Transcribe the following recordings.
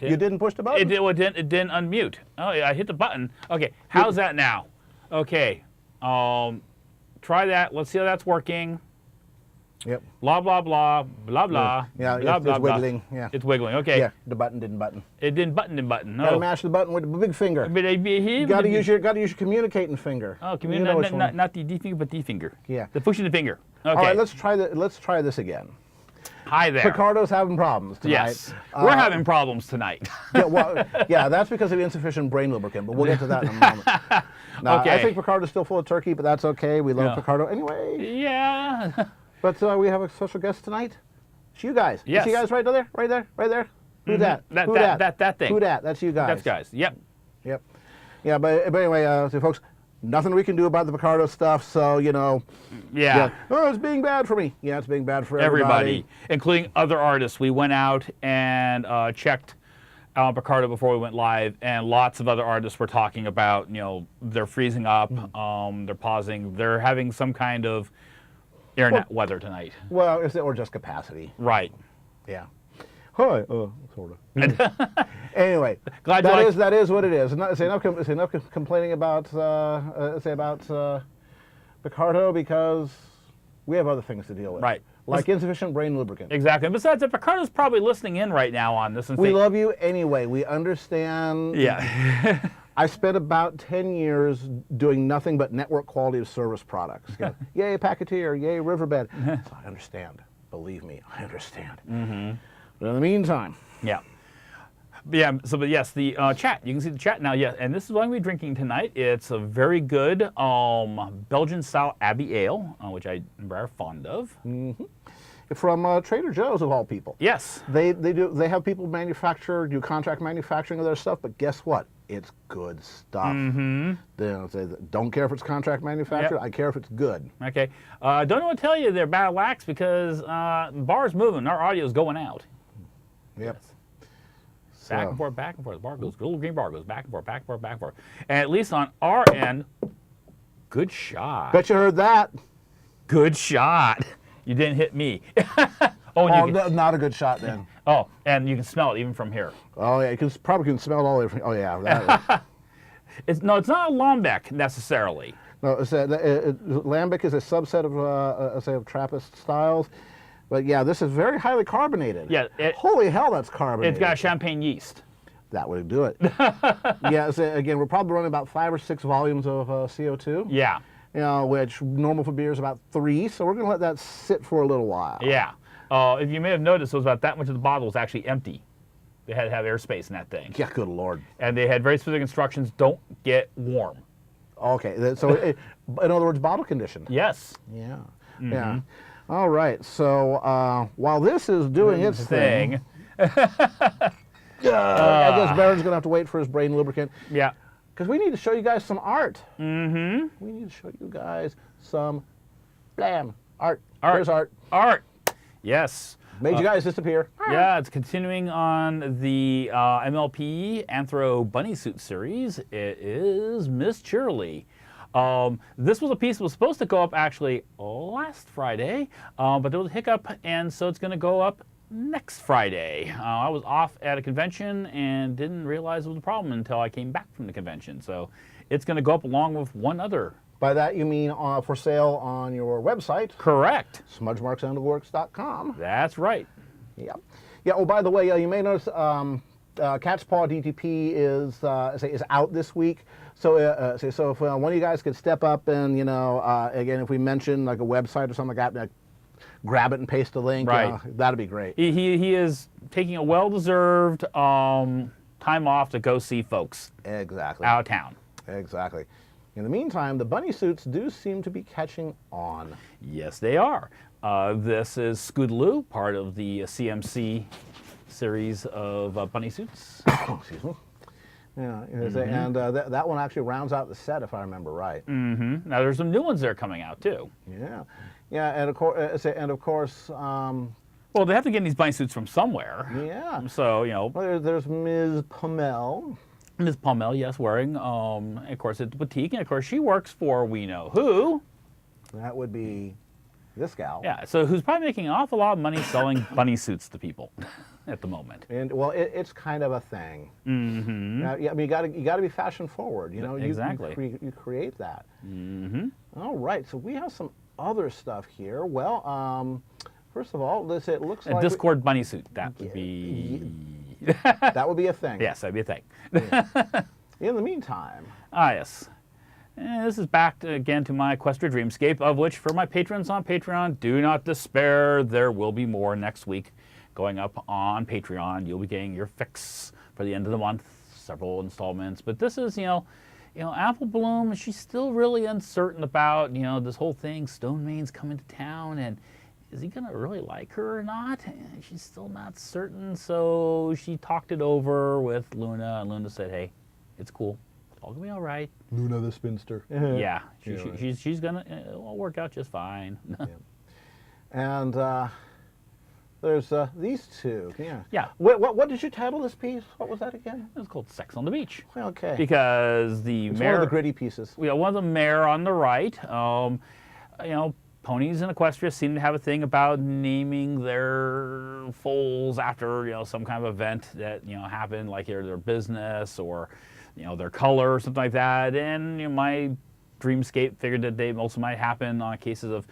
You didn't push the button? It didn't unmute. Oh, yeah, I hit the button. Okay, how's that now? Okay, try that. Let's see how that's working. Yep. Blah, blah, blah, blah, blah. Yeah, blah, it's blah, wiggling. Blah. Yeah. It's wiggling, okay. Yeah, the button didn't button. It didn't button. No. Gotta mash the button with the big finger. You gotta use your communicating finger. Oh, not the D finger, but D finger. Yeah. The pushing the finger. Okay. All right, let's try this again. Hi there. Picardo's having problems tonight. Yes. We're having problems tonight. Yeah, that's because of insufficient brain lubricant, but we'll get to that in a moment. Now, okay. I think Picardo's still full of turkey, but that's okay. We love Picardo anyway. Yeah. But we have a special guest tonight. It's you guys. Yes. You see you guys right there? Right there? Who's that? That thing. Who that? That's you guys. That's guys. Yep. Yeah, but anyway, so folks, nothing we can do about the Picardo stuff, so, you know. Yeah. Oh, it's being bad for me. Yeah, it's being bad for everybody. Including other artists. We went out and checked Picardo before we went live, and lots of other artists were talking about, you know, they're freezing up, they're pausing, they're having some kind of internet weather tonight. Well, or just capacity. Right. Yeah. Hi. Sort of. Anyway, Glad that is what it is. Enough complaining about Picardo, because we have other things to deal with. Right. Like insufficient brain lubricant. Exactly. And besides, Picardo's probably listening in right now on this. And we love you anyway. We understand. Yeah. I spent about 10 years doing nothing but network quality of service products. You know, yay, Packeteer. Yay, Riverbed. So I understand. Believe me, I understand. But in the meantime. Yeah. Yeah, but yes, the chat. You can see the chat now. Yeah, and this is what I'm going to be drinking tonight. It's a very good Belgian-style Abbey Ale, which I'm very fond of. From Trader Joe's, of all people. Yes. They have people do contract manufacturing of their stuff, but guess what? It's good stuff. They don't care if it's contract manufactured. I care if it's good. Okay. Don't know what to tell you there, Battle Axe, because the bar's moving. Our audio's going out. Yep. Yes. Back and forth, back and forth. The bar goes, the little green bar goes back and forth, back and forth, back and forth. And at least on our end, good shot. Bet you heard that. Good shot. You didn't hit me. Not a good shot then. Oh, and you can smell it even from here. Oh yeah, you probably can smell it all the way from. Oh yeah. It's not a Lambic necessarily. No, Lambic is a subset of Trappist styles. But yeah, this is very highly carbonated. Yeah. Holy hell, that's carbonated. It's got champagne yeast. That would do it. Yeah, again, we're probably running about 5 or 6 volumes of CO2. Yeah. You know, which normal for beer is about 3, so we're going to let that sit for a little while. Yeah. If you may have noticed, it was about that much of the bottle was actually empty. They had to have airspace in that thing. Yeah, good Lord. And they had very specific instructions, don't get warm. Okay, so in other words, bottle conditioned. Yes. Yeah. Yeah. All right, so while this is doing its thing, I guess Baron's going to have to wait for his brain lubricant. Yeah. Because we need to show you guys some art. We need to show you guys some art. There's art. Art. Yes. Made you guys disappear. Yeah, it's continuing on the MLP Anthro Bunny Suit series. It is Miss Cheerily. This was a piece that was supposed to go up actually last Friday, but there was a hiccup, and so it's going to go up next Friday. I was off at a convention and didn't realize it was a problem until I came back from the convention. So it's going to go up along with one other. By that you mean for sale on your website? Correct. SmudgeMarksandWorks.com. That's right. Yeah. Yeah. Oh, by the way, you may notice Cat's Paw DTP is out this week. So if one of you guys could step up and, you know, again, if we mention like a website or something like that, grab it and paste a link. Right. That'd be great. He is taking a well-deserved time off to go see folks. Exactly. Out of town. Exactly. In the meantime, the bunny suits do seem to be catching on. Yes, they are. This is Scootaloo, part of the CMC series of bunny suits. Excuse me. Yeah, and that one actually rounds out the set, if I remember right. Now there's some new ones that are coming out too. Yeah, yeah, and of course. Well, they have to get these bunny suits from somewhere. Yeah. So you know. Well, there's Ms. Pommel. Ms. Pommel, yes, wearing, of course, it's boutique, and of course she works for we know who. That would be This gal. Yeah, so who's probably making an awful lot of money selling bunny suits to people at the moment. And well, it's kind of a thing. Mm-hmm. Yeah, I mean, you got to be fashion forward. You know, Exactly. You create that. Mm-hmm. All right, so we have some other stuff here. Well, first of all, it looks like Discord bunny suit. That would be. that would be a thing. Yes, that'd be a thing. In the meantime, Yes. And this is back again to my Equestria Dreamscape, of which for my patrons on Patreon, do not despair. There will be more next week going up on Patreon. You'll be getting your fix for the end of the month, several installments. But this is, Apple Bloom, she's still really uncertain about, this whole thing. Stone Main's coming to town, and is he going to really like her or not? And she's still not certain, so she talked it over with Luna, and Luna said, hey, it's cool. It's all going to be all right. Luna the spinster. Yeah, right. she's going to it'll work out just fine. Yeah. And there's these two. Yeah. Yeah. What did you title this piece? What was that again? It was called Sex on the Beach. Okay. Because the It's mare, one of the gritty pieces. one of the mare on the right, ponies in Equestria seem to have a thing about naming their foals after, some kind of event that, happened, like either their business or, their color or something like that. And my Dreamscape figured that they also might happen on cases of,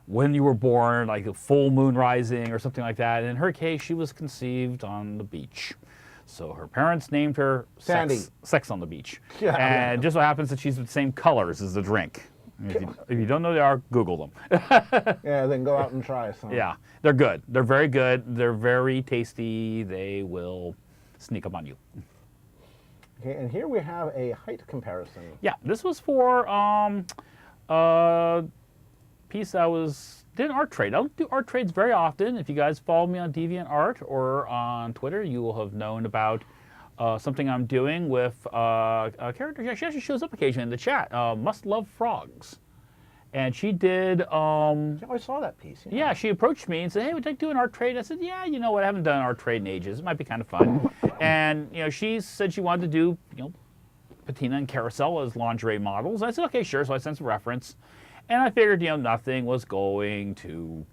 when you were born, like a full moon rising or something like that. In her case, she was conceived on the beach. So her parents named her Sandy. Sex on the Beach. Yeah. And just so happens that she's the same colors as the drink. If you don't know they are, Google them. Yeah, then go out and try some. Yeah, they're good. They're very good. They're very tasty. They will sneak up on you. Okay, and here we have a height comparison. Yeah, this was for a piece I did an art trade. I don't do art trades very often. If you guys follow me on DeviantArt or on Twitter, you will have known about something I'm doing with a character. She actually shows up occasionally in the chat. Must Love Frogs. And she did. I saw that piece. Yeah, she approached me and said, "Hey, would you like to do an art trade?" I said, "Yeah, you know what? I haven't done an art trade in ages. It might be kind of fun." And she said she wanted to do patina and carousel as lingerie models. I said, "Okay, sure." So I sent some reference, and I figured nothing was going to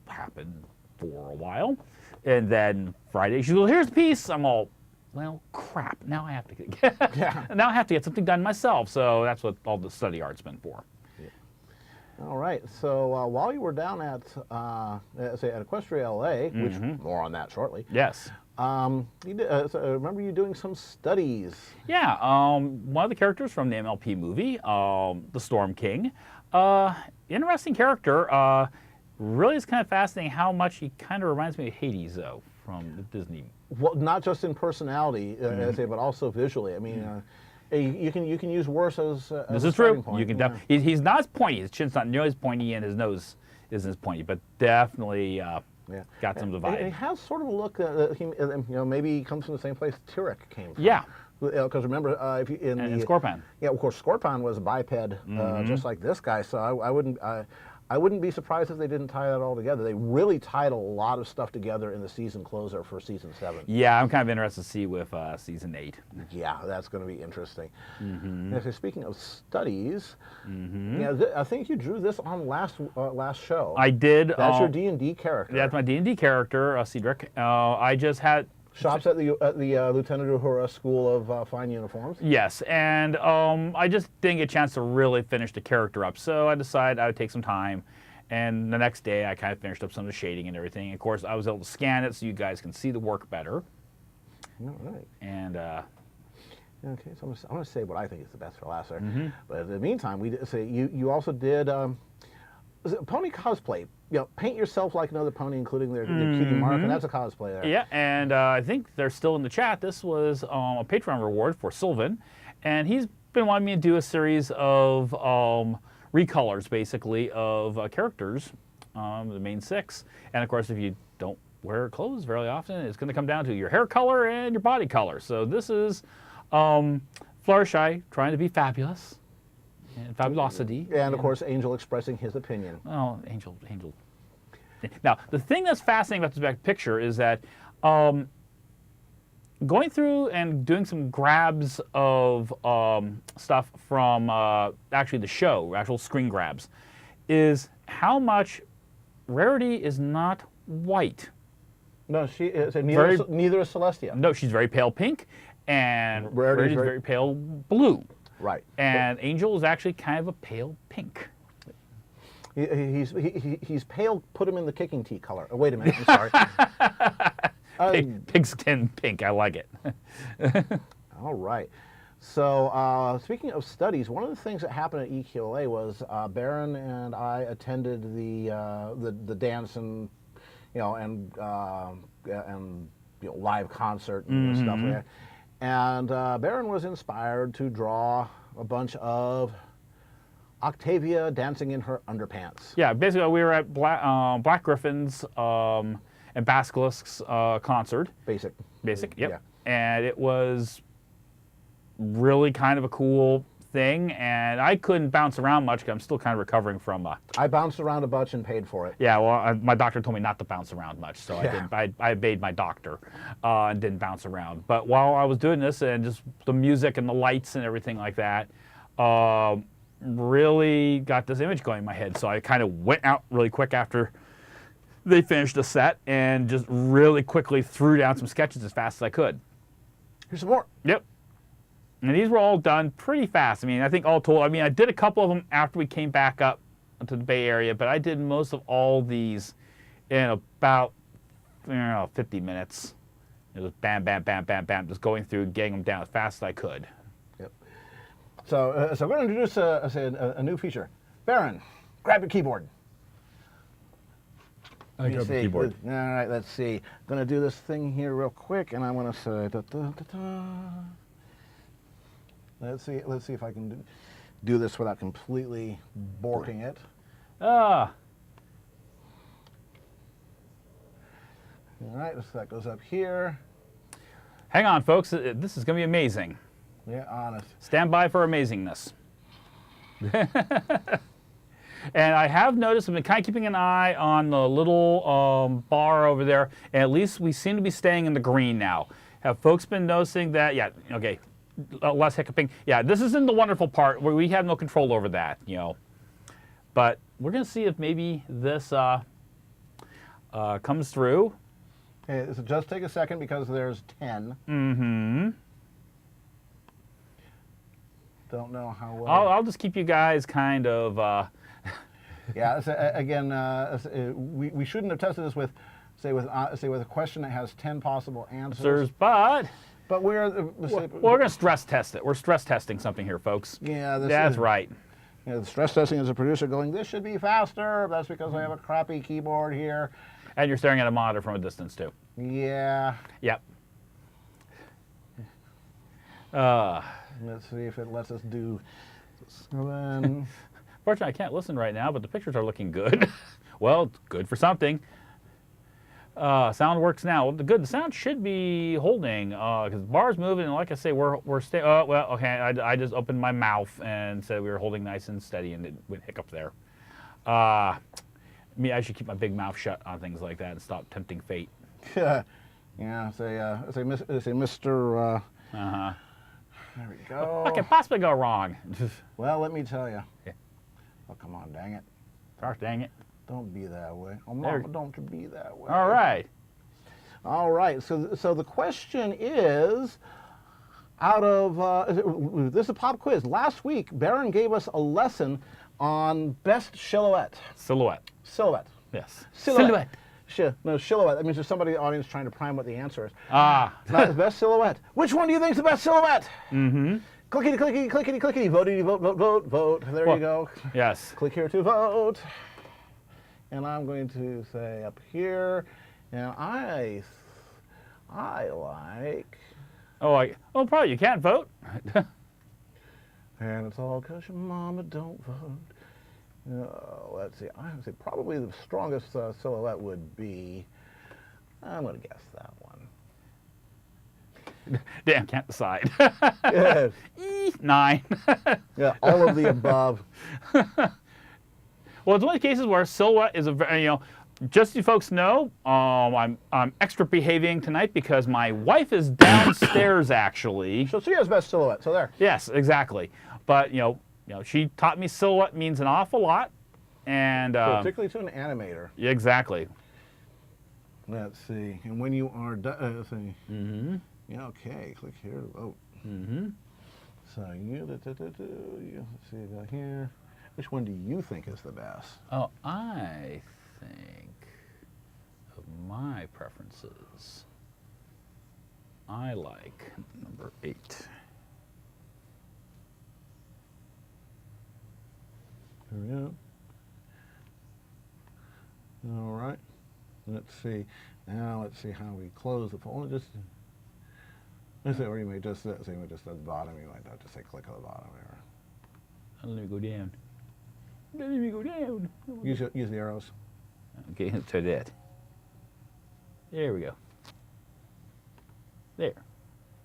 happen for a while. And then Friday, she goes, "Well, here's the piece." I'm all, well, crap. Now I have to now I have to get something done myself. So that's what all the study art's been for. All right. So while you were down at Equestria LA, which more on that shortly. Yes. You did, so I remember you doing some studies. Yeah. One of the characters from the MLP movie, the Storm King, interesting character. Really, is kind of fascinating how much he kind of reminds me of Hades, though, from the Disney. Well, not just in personality, but also visually. I mean. You can use worse as this a is true. point. You can he's not as pointy. His chin's not nearly as pointy, and his nose isn't as pointy, but definitely got some of the vibe. And he has sort of a look. Maybe he comes from the same place Tyrek came from. Yeah. Because remember, if you, and Scorpion. Yeah, of course, Scorpion was a biped, just like this guy. So I wouldn't be surprised if they didn't tie that all together. They really tied a lot of stuff together in the season closer for season 7. Yeah, I'm kind of interested to see with season 8. Yeah, that's going to be interesting. So speaking of studies, I think you drew this on last show. I did. That's your D&D character. That's my D&D character, Cedric. I just had. Shops at the Lieutenant Uhura School of Fine Uniforms. Yes, and I just didn't get a chance to really finish the character up, so I decided I would take some time. And the next day, I kind of finished up some of the shading and everything. Of course, I was able to scan it so you guys can see the work better. All right. And okay, so I'm going to say what I think is the best for last there. But in the meantime, you also did pony cosplay. Paint yourself like another pony, including their cutie mark, and that's a cosplay there. Yeah, and I think they're still in the chat. This was a Patreon reward for Sylvan, and he's been wanting me to do a series of recolors, basically, of characters, the main 6. And of course, if you don't wear clothes very often, it's going to come down to your hair color and your body color. So this is Fluttershy trying to be fabulous. And fabulosity. And of course, Angel expressing his opinion. Oh, Angel. Now, the thing that's fascinating about this back picture is that going through and doing some grabs of stuff from actually the show, actual screen grabs, is how much Rarity is not white. No, she is neither is Celestia. No, she's very pale pink, and Rarity's Rarity's very pale blue. Right. And Angel is actually kind of a pale pink. He's pale. Put him in the kicking tea color. Oh, wait a minute. I'm sorry. Pigskin pink. I like it. All right. So speaking of studies, one of the things that happened at EQLA was Baron and I attended the dance and live concert and stuff like that. And Baron was inspired to draw a bunch of Octavia dancing in her underpants. Yeah, basically we were at Black Griffin's and Basilisk's concert. Basic, yep. Yeah. And it was really kind of a cool thing, and I couldn't bounce around much because I'm still kind of recovering from. I bounced around a bunch and paid for it. Yeah, well, my doctor told me not to bounce around much, so Yeah. I obeyed my doctor and didn't bounce around. But while I was doing this, and just the music and the lights and everything like that, really got this image going in my head. So I kind of went out really quick after they finished the set and just really quickly threw down some sketches as fast as I could. Here's some more. Yep. And these were all done pretty fast. I mean, I think all told, I did a couple of them after we came back up to the Bay Area, but I did most of all these in about 50 minutes. It was bam, bam, bam, bam, bam, just going through, getting them down as fast as I could. Yep. So, we're going to introduce a new feature. Baron, grab your keyboard. I grab the keyboard. All right, let's see. I'm going to do this thing here real quick, and I'm going to say, Let's see if I can do this without completely borking it. Ah. All right, so that goes up here. Hang on, folks. This is going to be amazing. Yeah, honest. Stand by for amazingness. And I have noticed, I've been kind of keeping an eye on the little bar over there, and at least we seem to be staying in the green now. Have folks been noticing that? Yeah, okay. Less hiccuping. Yeah, this isn't the wonderful part where we have no control over that, But we're going to see if maybe this comes through. Okay, so just take a second because there's 10. Mm-hmm. Don't know how well. I'll just keep you guys kind of... Yeah, so, again, we shouldn't have tested this with a question that has 10 possible answers. But we're going to stress test it. We're stress testing something here, folks. Yeah, that's right. The stress testing as a producer going, this should be faster. That's because I have a crappy keyboard here. And you're staring at a monitor from a distance, too. Yeah. Yep. Let's see if it lets us do 7. Fortunately, I can't listen right now, but the pictures are looking good. Well, good for something. Sound works now. The sound should be holding because the bar's moving, and like I say, we're staying. Well, okay. I just opened my mouth and said we were holding nice and steady, and it went hiccup there. I should keep my big mouth shut on things like that and stop tempting fate. Yeah. Say Mr. Uh-huh. There we go. What could possibly go wrong? Well, let me tell you. Yeah. Oh, come on, dang it. Gosh, dang it. Don't be that way. Oh, Mama, don't you be that way. All right. All right. So the question is, out of this is a pop quiz. Last week, Baron gave us a lesson on best silhouette. Silhouette. Silhouette. Yes. Silhouette. No, silhouette. That means there's somebody in the audience trying to prime what the answer is. It's not the best silhouette. Which one do you think is the best silhouette? Mm-hmm. Clickety, clickety, clickety, clickety. Vote, vote, vote, vote. There you go. Yes. Click here to vote. And I'm going to say up here, and I like. Probably you can't vote. And it's all because your mama don't vote. Let's see. I would say probably the strongest silhouette would be. I'm going to guess that one. Damn, can't decide. Yes. 9. Yeah, all of the above. Well, it's one of the cases where silhouette is a very, just so you folks know, I'm extra behaving tonight because my wife is downstairs actually. So she has best silhouette. So there. Yes, exactly. But she taught me silhouette means an awful lot. And particularly to an animator. yeah, exactly. Let's see. And when you are done, let's see. Mm-hmm. Yeah, okay. Click here to vote. Mm-hmm. So you, let's see, go here. Which one do you think is the best? Oh, I think of my preferences. I like number 8. There we go. All right. Let's see. Now let's see how we close the poll. Just let's say, or you may just say, just at the bottom. You might have to say click on the bottom there. Let me go down. Let me go down. Use the arrows. Okay, let's try that. There we go. There.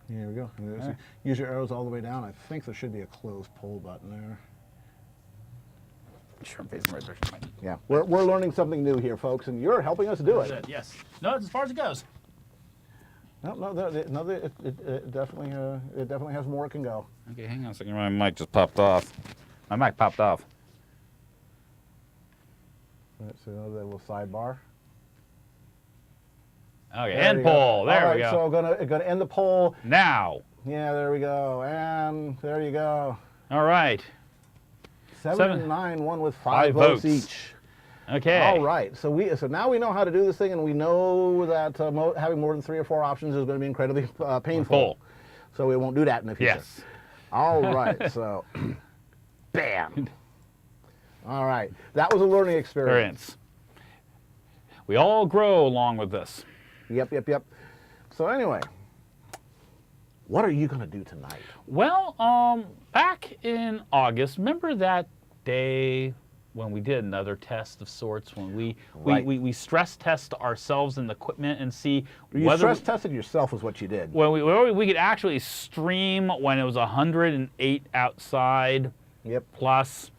Here we go. Right. Use your arrows all the way down. I think there should be a close poll button there. Sure, right there. Yeah, we're learning something new here, folks, and you're helping us do it. Yes. No, it's as far as it goes. No, it definitely has more it can go. Okay, hang on a second. My mic just popped off. My mic popped off. Let's see another little sidebar. Okay, end poll. There All we right, go. so gonna end the poll. Now. Yeah, there we go, and there you go. All right. 7 and 9 won with 5 votes each. Okay. All right, so now we know how to do this thing, and we know that having more than 3 or 4 options is going to be incredibly painful. So we won't do that in the future. Yes. All right, so bam. All right, that was a learning experience. We all grow along with this. Yep. So anyway, what are you going to do tonight? Well, back in August, remember that day when we did another test of sorts, when we stress test ourselves and the equipment and see you stress tested yourself is what you did. Well, we could actually stream when it was 108 outside. Yep. Plus,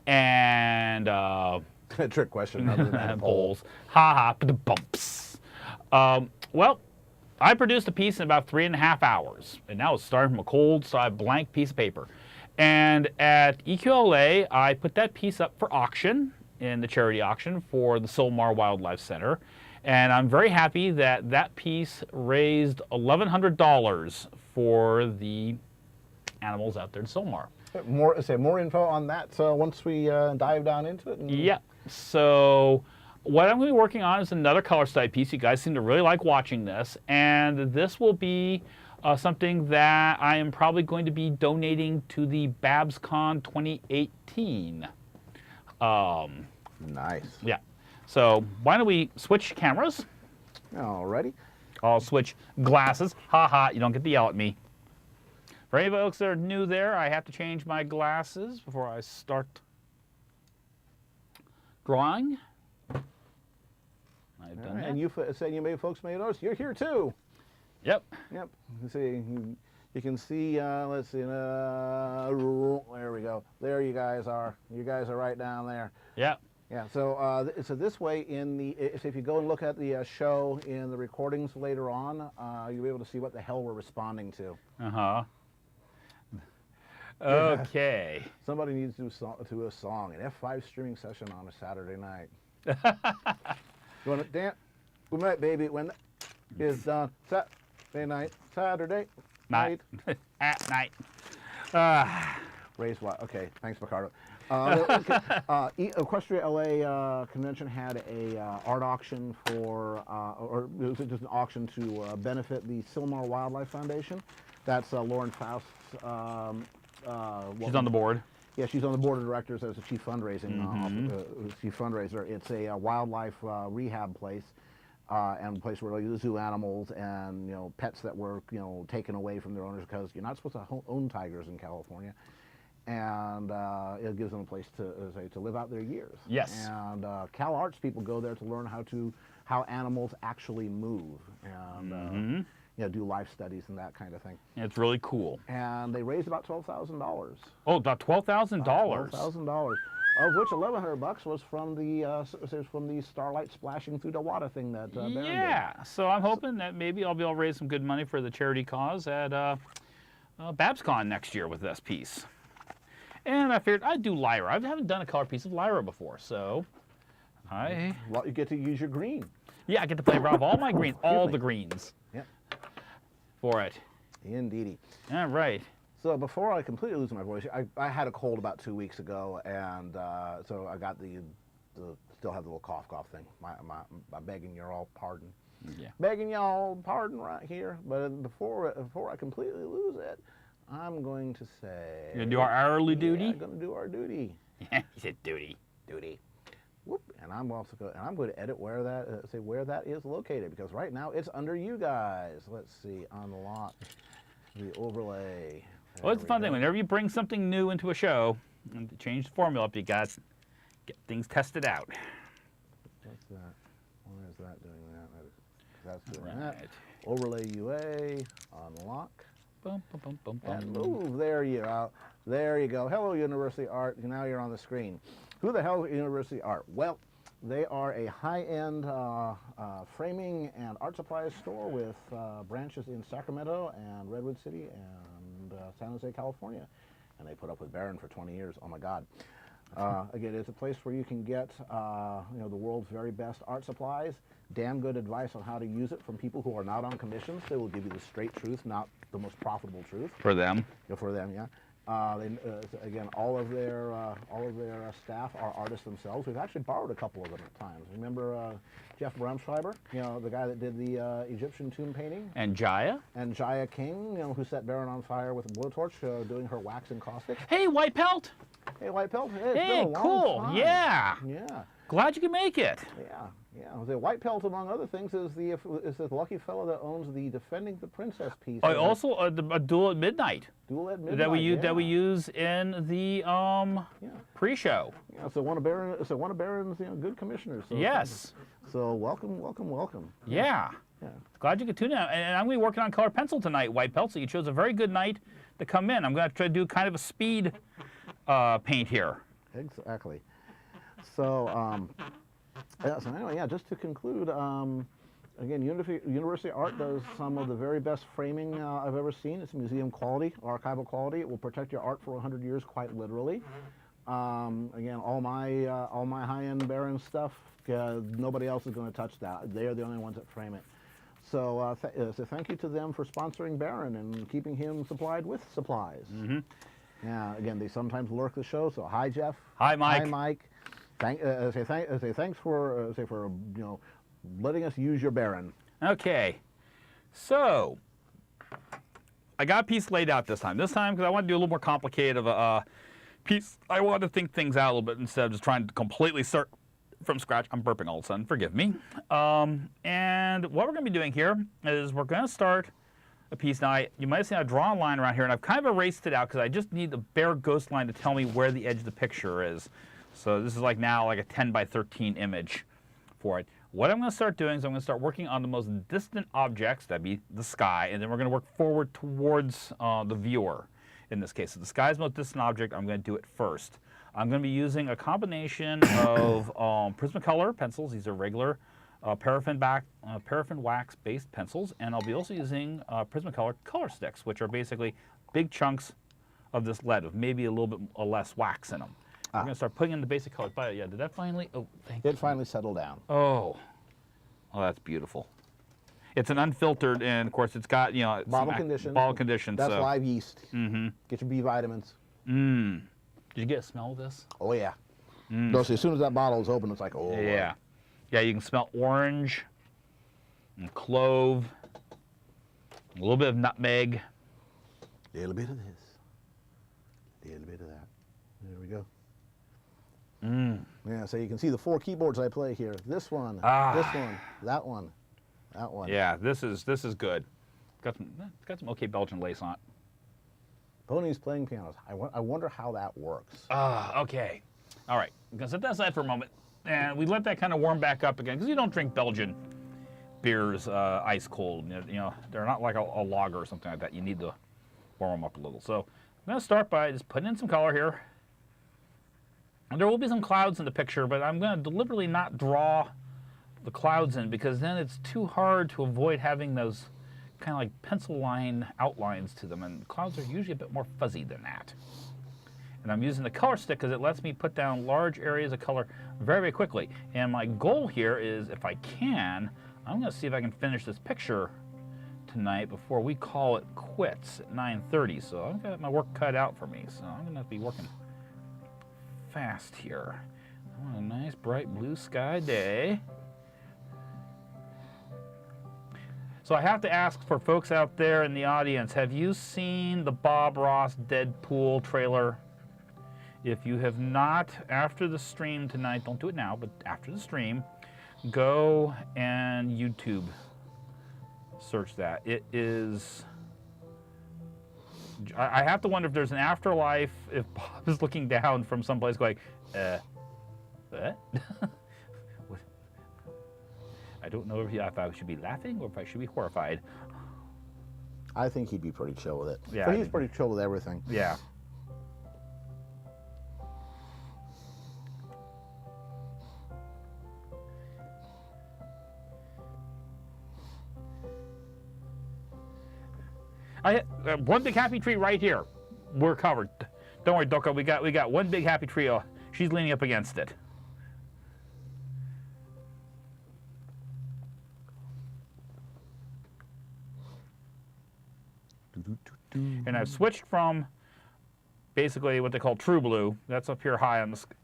and trick question other than polls. Ha ha, bumps. Well, I produced a piece in about 3.5 hours, and that was starting from a cold, blank piece of paper. And at EQLA, I put that piece up for auction in the charity auction for the Silmar Wildlife Center. And I'm very happy that that piece raised $1,100 for the animals out there in Silmar. More info on that once we dive down into it. Yeah. So what I'm going to be working on is another color study piece. You guys seem to really like watching this. And this will be something that I am probably going to be donating to the BabsCon 2018. Nice. Yeah. So why don't we switch cameras? Alrighty. I'll switch glasses. Ha ha, you don't get to yell at me. For any folks that are new there, I have to change my glasses before I start drawing. I've done that. And you folks may notice you're here too. Yep. You see, you can see. Let's see. There we go. There you guys are. You guys are right down there. Yep. Yeah. So this way if you go and look at the show in the recordings later on, you'll be able to see what the hell we're responding to. Okay. Somebody needs to do a song, an F5 streaming session on a Saturday night. You want to dance with my baby when it's done? Saturday night. At night. Raise what? Okay, thanks, Picardo. Equestria LA convention had a art auction or it was just an auction to benefit the Silmar Wildlife Foundation. That's Lauren Faust's. She's on the board. Yeah, she's on the board of directors as a chief fundraising chief fundraiser. It's a wildlife rehab place. And a place where like zoo animals and pets that were taken away from their owners because you're not supposed to own tigers in California, and it gives them a place to live out their years. Yes. And Cal Arts people go there to learn how animals actually move and do life studies and that kind of thing. It's really cool. And they raised about $12,000. Oh, about $12,000. $12,000. Of which $1,100 was from the starlight splashing through the water thing that Baron did. So I'm hoping that maybe I'll be able to raise some good money for the charity cause at BabsCon next year with this piece. And I figured I'd do Lyra. I haven't done a color piece of Lyra before, so Well, you get to use your green. Yeah, I get to play around with all my greens, all the greens. Yep. For it. Indeedy. All right. So before I completely lose my voice, I had a cold about 2 weeks ago, and so I got the still have the little cough thing. I'm begging your all pardon. Yeah. Begging y'all pardon right here. But before I completely lose it, I'm going to say. You're gonna do our hourly duty? I'm going to do our duty. Yeah, he said duty. Duty. Whoop. And I'm going to edit where that is located, because right now it's under you guys. Let's see. Unlock the overlay. Well, it's the fun thing. Whenever you bring something new into a show and to change the formula up, you got to get things tested out. What's that? Why is that doing that? That's doing Right. that. Overlay UA. Unlock. Bum, bum, bum, bum, bum. And move. There you are. There you go. Hello, University Art. Now you're on the screen. Who the hell is University Art? Well, they are a high-end framing and art supplies store with branches in Sacramento and Redwood City and San Jose, California. And they put up with Baron for 20 years. Oh, my God. Again, it's a place where you can get the world's very best art supplies, damn good advice on how to use it from people who are not on commissions. They will give you the straight truth, not the most profitable truth. For them. Yeah, for them, yeah. Again, all of their staff are artists themselves. We've actually borrowed a couple of them at times. Remember Jeff Bramschreiber, the guy that did the Egyptian tomb painting? And Jaya. And Jaya King, who set Baron on fire with a blowtorch, doing her wax and caustic. Hey, White Pelt. Hey, White Pelt. Hey, it's been Hey, a long cool. time. Yeah. Yeah. Glad you could make it. Yeah. The White Pelt, among other things, is the lucky fellow that owns the Defending the Princess piece. Also, a Duel at Midnight. Duel at Midnight. That we use in the pre-show. Yeah, so one of Baron's good commissioners. So Yes. So welcome. Yeah. Yeah. Glad you could tune in. And I'm going to be working on color pencil tonight, White Pelt, so you chose a very good night to come in. I'm going to try to do kind of a speed paint here. Exactly. So, so anyway, just to conclude, again, University Art does some of the very best framing I've ever seen. It's museum quality, archival quality. It will protect your art for 100 years, quite literally. Again, all my high-end Baron stuff, nobody else is going to touch that. They are the only ones that frame it. So, so thank you to them for sponsoring Baron and keeping him supplied with supplies. Mm-hmm. Yeah, again, they sometimes lurk the show. So, hi, Jeff. Hi, Mike. Hi, Mike. Say thanks for letting us use your Baron. Okay, so I got a piece laid out this time. This time, because I want to do a little more complicated of a piece. I wanted to think things out a little bit instead of just trying to completely start from scratch. I'm burping all of a sudden. Forgive me. And what we're going to be doing here is we're going to start a piece. Now, you might have seen I draw a line around here, and I've kind of erased it out because I just need the bare ghost line to tell me where the edge of the picture is. So this is now a 10 by 13 image for it. What I'm going to start doing is I'm going to start working on the most distant objects, that'd be the sky, and then we're going to work forward towards the viewer in this case. So the sky's most distant object, I'm going to do it first. I'm going to be using a combination of Prismacolor pencils. These are regular paraffin wax based pencils, and I'll be also using Prismacolor color sticks, which are basically big chunks of this lead with maybe a little bit less wax in them. I'm going to start putting in the basic colors. But yeah, did that finally? Oh, thank you. It finally settled down. Oh, that's beautiful. It's an unfiltered, and of course it's got bottle conditions. Bottle conditions. That's so. live yeast. Mm-hmm. Get your B vitamins. Did you get a smell of this? Oh yeah. No, so as soon as that bottle is open, it's like Yeah. Yeah, you can smell orange and clove, a little bit of nutmeg. A little bit of this. A little bit of that. There we go. Yeah, so you can see the 4 keyboards I play here. This one, this one, that one, that one. Yeah, this is good. Got some okay Belgian lace on it. Pony's playing pianos. I wonder how that works. Okay. All right. I'm going to set that aside for a moment. And we let that kind of warm back up again, because you don't drink Belgian beers ice cold. They're not like a lager or something like that. You need to warm them up a little. So I'm going to start by just putting in some color here. And there will be some clouds in the picture, but I'm going to deliberately not draw the clouds in, because then it's too hard to avoid having those kind of like pencil line outlines to them. And clouds are usually a bit more fuzzy than that. And I'm using the color stick because it lets me put down large areas of color very, very quickly. And my goal here is, if I can, I'm going to see if I can finish this picture tonight before we call it quits at 9:30. So I've got my work cut out for me. So I'm going to have to be working fast here. I want a nice bright blue sky day. So I have to ask for folks out there in the audience, have you seen the Bob Ross Deadpool trailer? If you have not, after the stream tonight, don't do it now, but after the stream, go and YouTube search that. It is, I have to wonder if there's an afterlife, if Bob is looking down from someplace going, what? I don't know if I should be laughing or if I should be horrified. I think he'd be pretty chill with it. Yeah, But he's pretty chill with everything. Yeah. One big happy tree right here. We're covered. Don't worry, Doka. We got one big happy tree. She's leaning up against it. And I've switched from basically what they call true blue. That's up here high on the sky.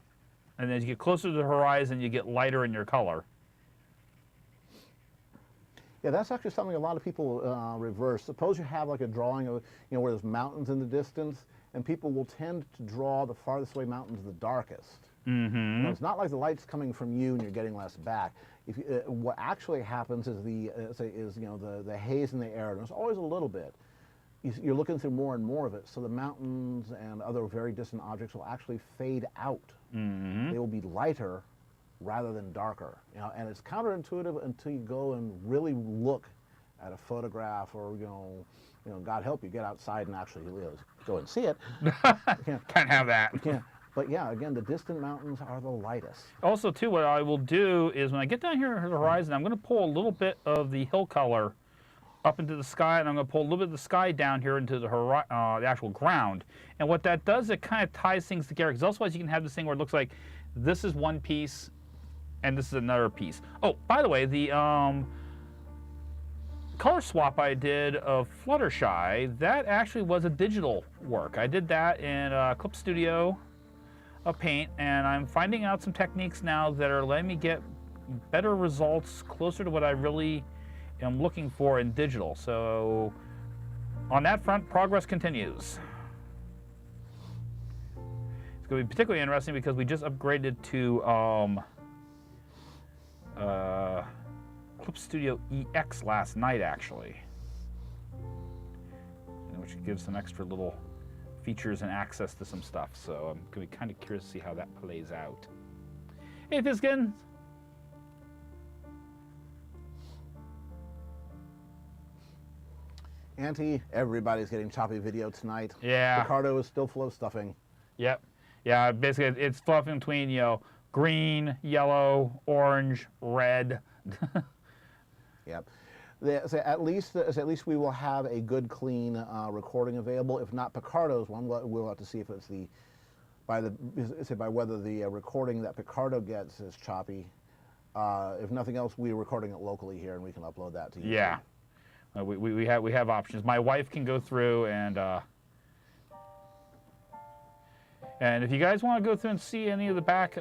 And as you get closer to the horizon, you get lighter in your color. Yeah, that's actually something a lot of people reverse. Suppose you have like a drawing of, where there's mountains in the distance, and people will tend to draw the farthest away mountains the darkest. Mm-hmm. It's not like the light's coming from you and you're getting less back. If you, what actually happens is the haze in the air, and there's always a little bit. You're looking through more and more of it, so the mountains and other very distant objects will actually fade out. Mm-hmm. They will be lighter rather than darker. And it's counterintuitive until you go and really look at a photograph, or God help you get outside and actually go and see it. Can't have that. Yeah. But yeah, again, the distant mountains are the lightest. Also, too, what I will do is when I get down here to the horizon, I'm going to pull a little bit of the hill color up into the sky, and I'm going to pull a little bit of the sky down here into the actual ground. And what that does, it kind of ties things together, because otherwise you can have this thing where it looks like this is one piece and this is another piece. Oh, by the way, the color swap I did of Fluttershy, that actually was a digital work. I did that in Clip Studio Paint, and I'm finding out some techniques now that are letting me get better results closer to what I really am looking for in digital. So on that front, progress continues. It's going to be particularly interesting because we just upgraded to Clip Studio EX last night, actually, which gives some extra little features and access to some stuff. So I'm going to be kind of curious to see how that plays out. Hey, Fiskins! Auntie, everybody's getting choppy video tonight. Yeah. Picardo is still full of stuffing. Yep. Yeah, basically it's fluffing between, green, yellow, orange, red. Yep. So at least we will have a good, clean recording available. If not Picardo's one, we'll have to see if it's by whether the recording that Picardo gets is choppy. If nothing else, we're recording it locally here, and we can upload that to YouTube. Yeah. We have options. My wife can go through and if you guys want to go through and see any of the back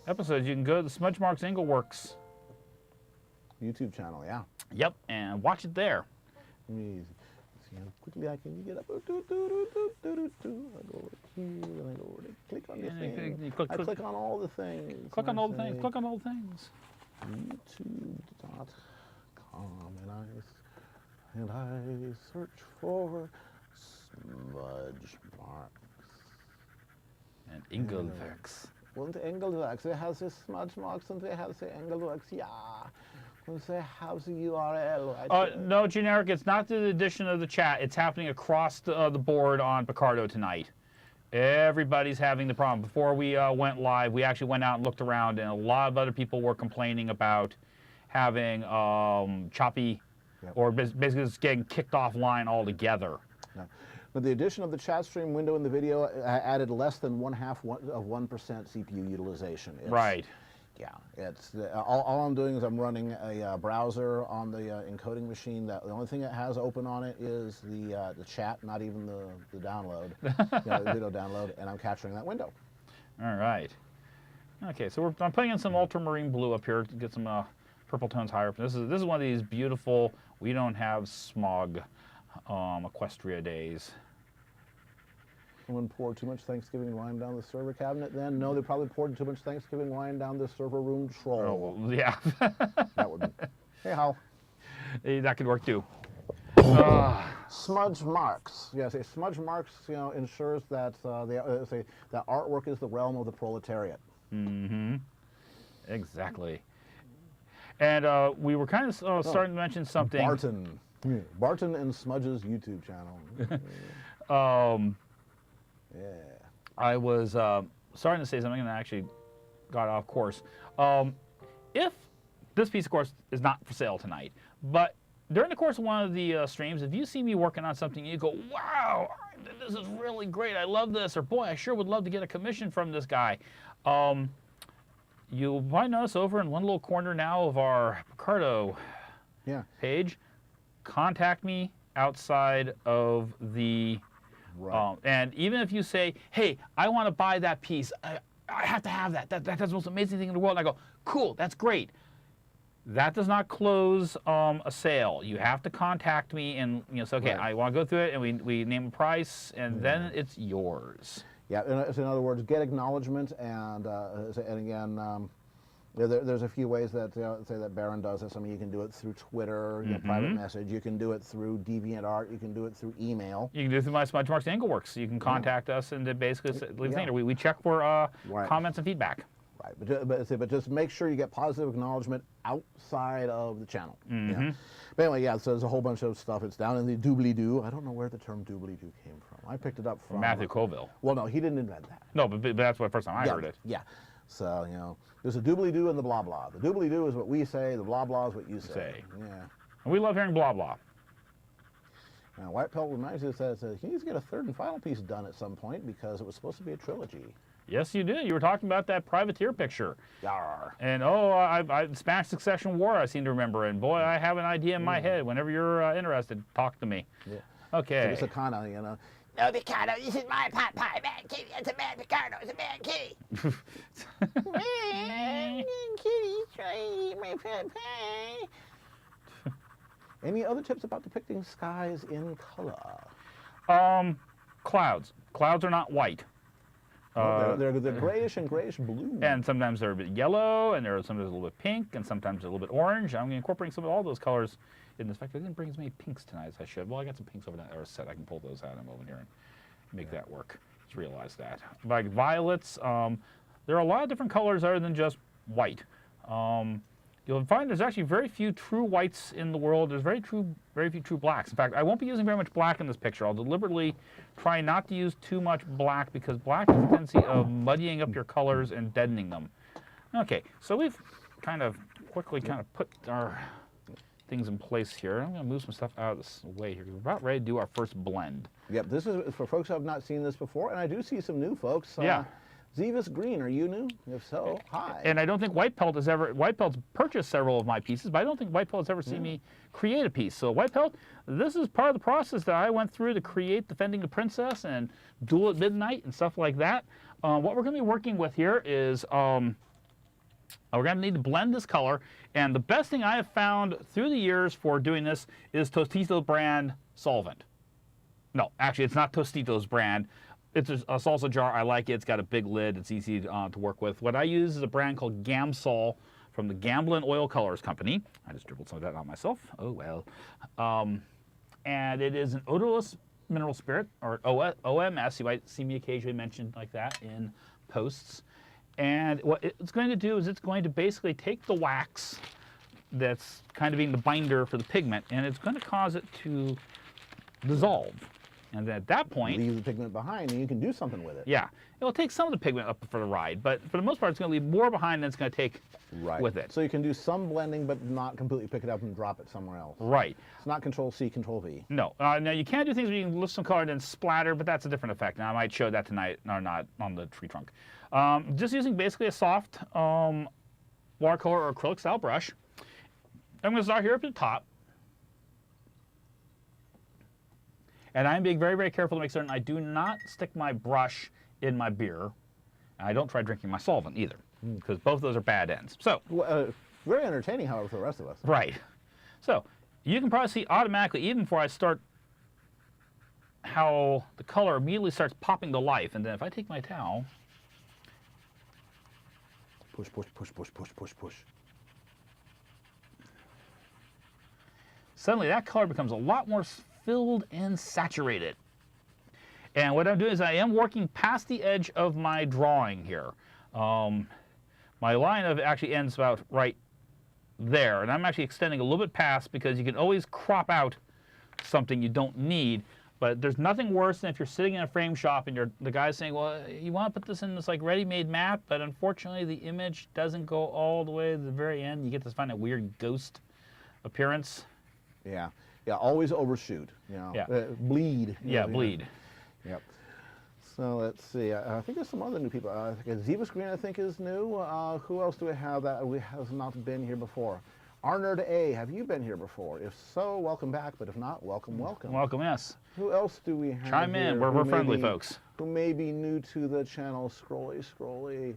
episodes, you can go to the Smudge Marks Engel Works YouTube channel, yeah. Yep, and watch it there. Let me see how quickly I can get up. I go over here, and I go over there. Click on the thing. I click on all the things. Click on all the things. Click on all the things. YouTube.com, and I search for Smudge Marks. And Engelwerks. Und Engelwerks. It has this Smudge Marks, and they have the Engelwerks. Yeah. And say, how's the URL? No, generic. It's not the addition of the chat. It's happening across the board on Picardo tonight. Everybody's having the problem. Before we went live, we actually went out and looked around, and a lot of other people were complaining about having choppy, or basically just getting kicked offline altogether. No. But the addition of the chat stream window in the video added less than 1/2% CPU utilization. Right. Yeah, it's all I'm doing is I'm running a browser on the encoding machine. The only thing that has open on it is the chat, not even the download, the video download, and I'm capturing that window. All right. Okay, so I'm putting in some ultramarine blue up here to get some purple tones higher. This is one of these beautiful we don't have smog Equestria days. Someone poured too much Thanksgiving wine down the server cabinet then? No, they probably poured too much Thanksgiving wine down the server room troll. Oh, well, yeah. That would be. Hey, Hal. Hey, that could work too. Smudge marks. Yes, smudge marks, ensures that that artwork is the realm of the proletariat. Mm-hmm. Exactly. And we were kind of starting to mention something. Barton and Smudge's YouTube channel. Yeah. I was starting to say something and I actually got off course. If this piece, of course, is not for sale tonight, but during the course of one of the streams, if you see me working on something, you go, wow, this is really great, I love this, or boy, I sure would love to get a commission from this guy. You'll probably notice over in one little corner now of our Picardo page, contact me outside of the... Right. And even if you say, hey, I want to buy that piece, I have to have that. That's the most amazing thing in the world. And I go, cool, that's great. That does not close a sale. You have to contact me and say, okay, I want to go through it, and we name a price, and then it's yours. Yeah, in other words, get acknowledgement, and again, there's a few ways that say that Baron does this. I mean, you can do it through Twitter, private message. You can do it through DeviantArt. You can do it through email. You can do it through my Smudge Marks Angleworks. You can contact us and basically leave things. We check for comments and feedback. Right, but just make sure you get positive acknowledgement outside of the channel. Yeah. But anyway, so there's a whole bunch of stuff. It's down in the doobly-doo. I don't know where the term doobly-doo came from. I picked it up from Matthew Colville. Well, no, he didn't invent that. No, but that's the first time I heard it. Yeah. So, there's a doobly-doo and the blah-blah. The doobly-doo is what we say. The blah-blah is what you say. Yeah. And we love hearing blah-blah. Now, White Pelt reminds us that he needs to get a third and final piece done at some point because it was supposed to be a trilogy. Yes, you did. You were talking about that privateer picture. Yarr. And, Spanish Succession War, I seem to remember. And, boy, I have an idea in my head. Whenever you're interested, talk to me. Yeah. Okay. So it's a kind of, No, Picardo, this is my pot pie. Man kitty, it's a man Picardo, it's a man kitty. Man kitty, try my pot pie. Any other tips about depicting skies in color? Clouds. Clouds are not white. They're grayish and grayish blue. And sometimes they're a bit yellow, and they're sometimes a little bit pink, and sometimes a little bit orange. I'm incorporating some of all those colors in this. In fact, I didn't bring as many pinks tonight as I should. Well, I got some pinks over there, or a set. I can pull those out in a moment here and make that work. Just realize that. Like violets, there are a lot of different colors other than just white. You'll find there's actually very few true whites in the world. There's very few true blacks. In fact, I won't be using very much black in this picture. I'll deliberately try not to use too much black because black has a tendency of muddying up your colors and deadening them. Okay, so we've kind of quickly put our things in place here. I'm going to move some stuff out of this way here. We're about ready to do our first blend. Yep, this is for folks who have not seen this before, and I do see some new folks. Yeah. Zevis Green, are you new? If so, hi. And I don't think White Pelt's purchased several of my pieces, but I don't think White Pelt has ever seen me create a piece. So White Pelt, this is part of the process that I went through to create Defending the Princess and Duel at Midnight and stuff like that. What we're going to be working with here is we're going to need to blend this color. And the best thing I have found through the years for doing this is Tostito brand solvent. No, actually, it's not Tostitos brand. It's a salsa jar. I like it. It's got a big lid. It's easy to work with. What I use is a brand called Gamsol from the Gamblin Oil Colors Company. I just dribbled some of that on myself. Oh, well. And it is an odorless mineral spirit, or OMS. You might see me occasionally mentioned like that in posts. And what it's going to do is it's going to basically take the wax that's kind of being the binder for the pigment, and it's going to cause it to dissolve. And then at that point, leave the pigment behind, and you can do something with it. yeah, it will take some of the pigment up for the ride, but for the most part, it's going to leave more behind than it's going to take with it. So you can do some blending, but not completely pick it up and drop it somewhere else. Right. It's not Control-C, Control-V. No. Now, you can do things where you can lift some color and then splatter, but that's a different effect. Now, I might show that tonight, or not, on the tree trunk. Just using basically a soft watercolor or acrylic style brush. I'm going to start here up at the top. And I'm being very, very careful to make certain I do not stick my brush in my beer. And I don't try drinking my solvent either, because both of those are bad ends. So, very entertaining, however, for the rest of us. right. So, you can probably see automatically, even before I start, how the color immediately starts popping to life. And then if I take my towel, push, push, push, push, push, push, push. Suddenly that color becomes a lot more filled and saturated. And what I'm doing is I am working past the edge of my drawing here. My line of actually ends about right there, and I'm actually extending a little bit past, because you can always crop out something you don't need. But there's nothing worse than if you're sitting in a frame shop and the guy's saying, well, you want to put this in this like ready-made map, but unfortunately the image doesn't go all the way to the very end. You get to find a weird ghost appearance. Yeah. Yeah, always overshoot, you know. Yeah. Bleed. Yeah, bleed. Yep. So let's see. I think there's some other new people. I think Ziva Screen, I think, is new. Who else do we have that has not been here before? Arnerd A, have you been here before? If so, welcome back. But if not, welcome, welcome. Welcome, yes. Who else do we have Chime in. here We're friendly, folks. Who may be new to the channel? Scrolly, scrolly.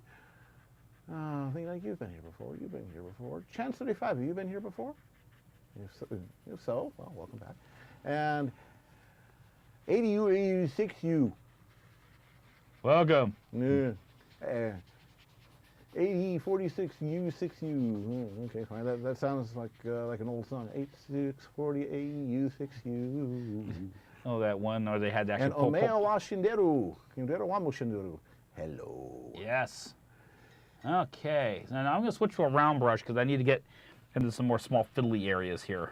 I think like you've been here before. You've been here before. Chance 35, have you been here before? If so, well, welcome back. And 80U, 86U. Welcome. Yeah. 80, 46U, 6U. Okay, fine. That sounds like an old song. 8640 AU, 6U. Oh, that one, or they had to actually And Omea Washinderu. Kindero Wamushinderu. Hello. Yes. Okay. So now I'm going to switch to a round brush, because I need to get into some more small fiddly areas here.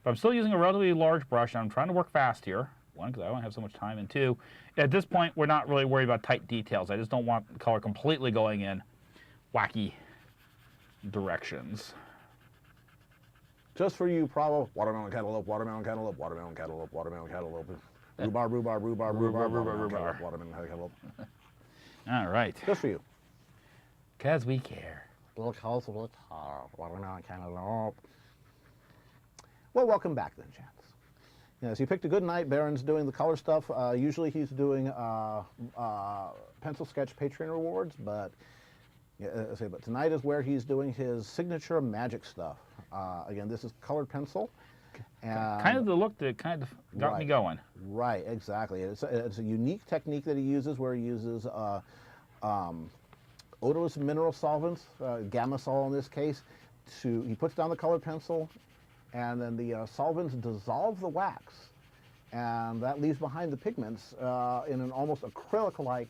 But I'm still using a relatively large brush, and I'm trying to work fast here. One, because I don't have so much time, and two, at this point, we're not really worried about tight details. I just don't want the color completely going in wacky directions. Just for you, Pravo. Watermelon cantaloupe, watermelon cantaloupe, watermelon cantaloupe, watermelon cantaloupe. Rhubarb, rhubarb, rhubarb, rhubarb, rhubarb, watermelon cantaloupe. All right. Just for you. Because we care. Watermelon cantaloupe. Well, welcome back then, Chance. Yes, you picked a good night. Baron's doing the color stuff. Usually he's doing pencil sketch Patreon rewards, but but tonight is where he's doing his signature magic stuff. Again, this is colored pencil. And Kind of the look that kind of got me going. Right, exactly. It's a unique technique that he uses, where he uses odorless mineral solvents, Gamasol in this case. He puts down the colored pencil, and then the solvents dissolve the wax, and that leaves behind the pigments in an almost acrylic-like,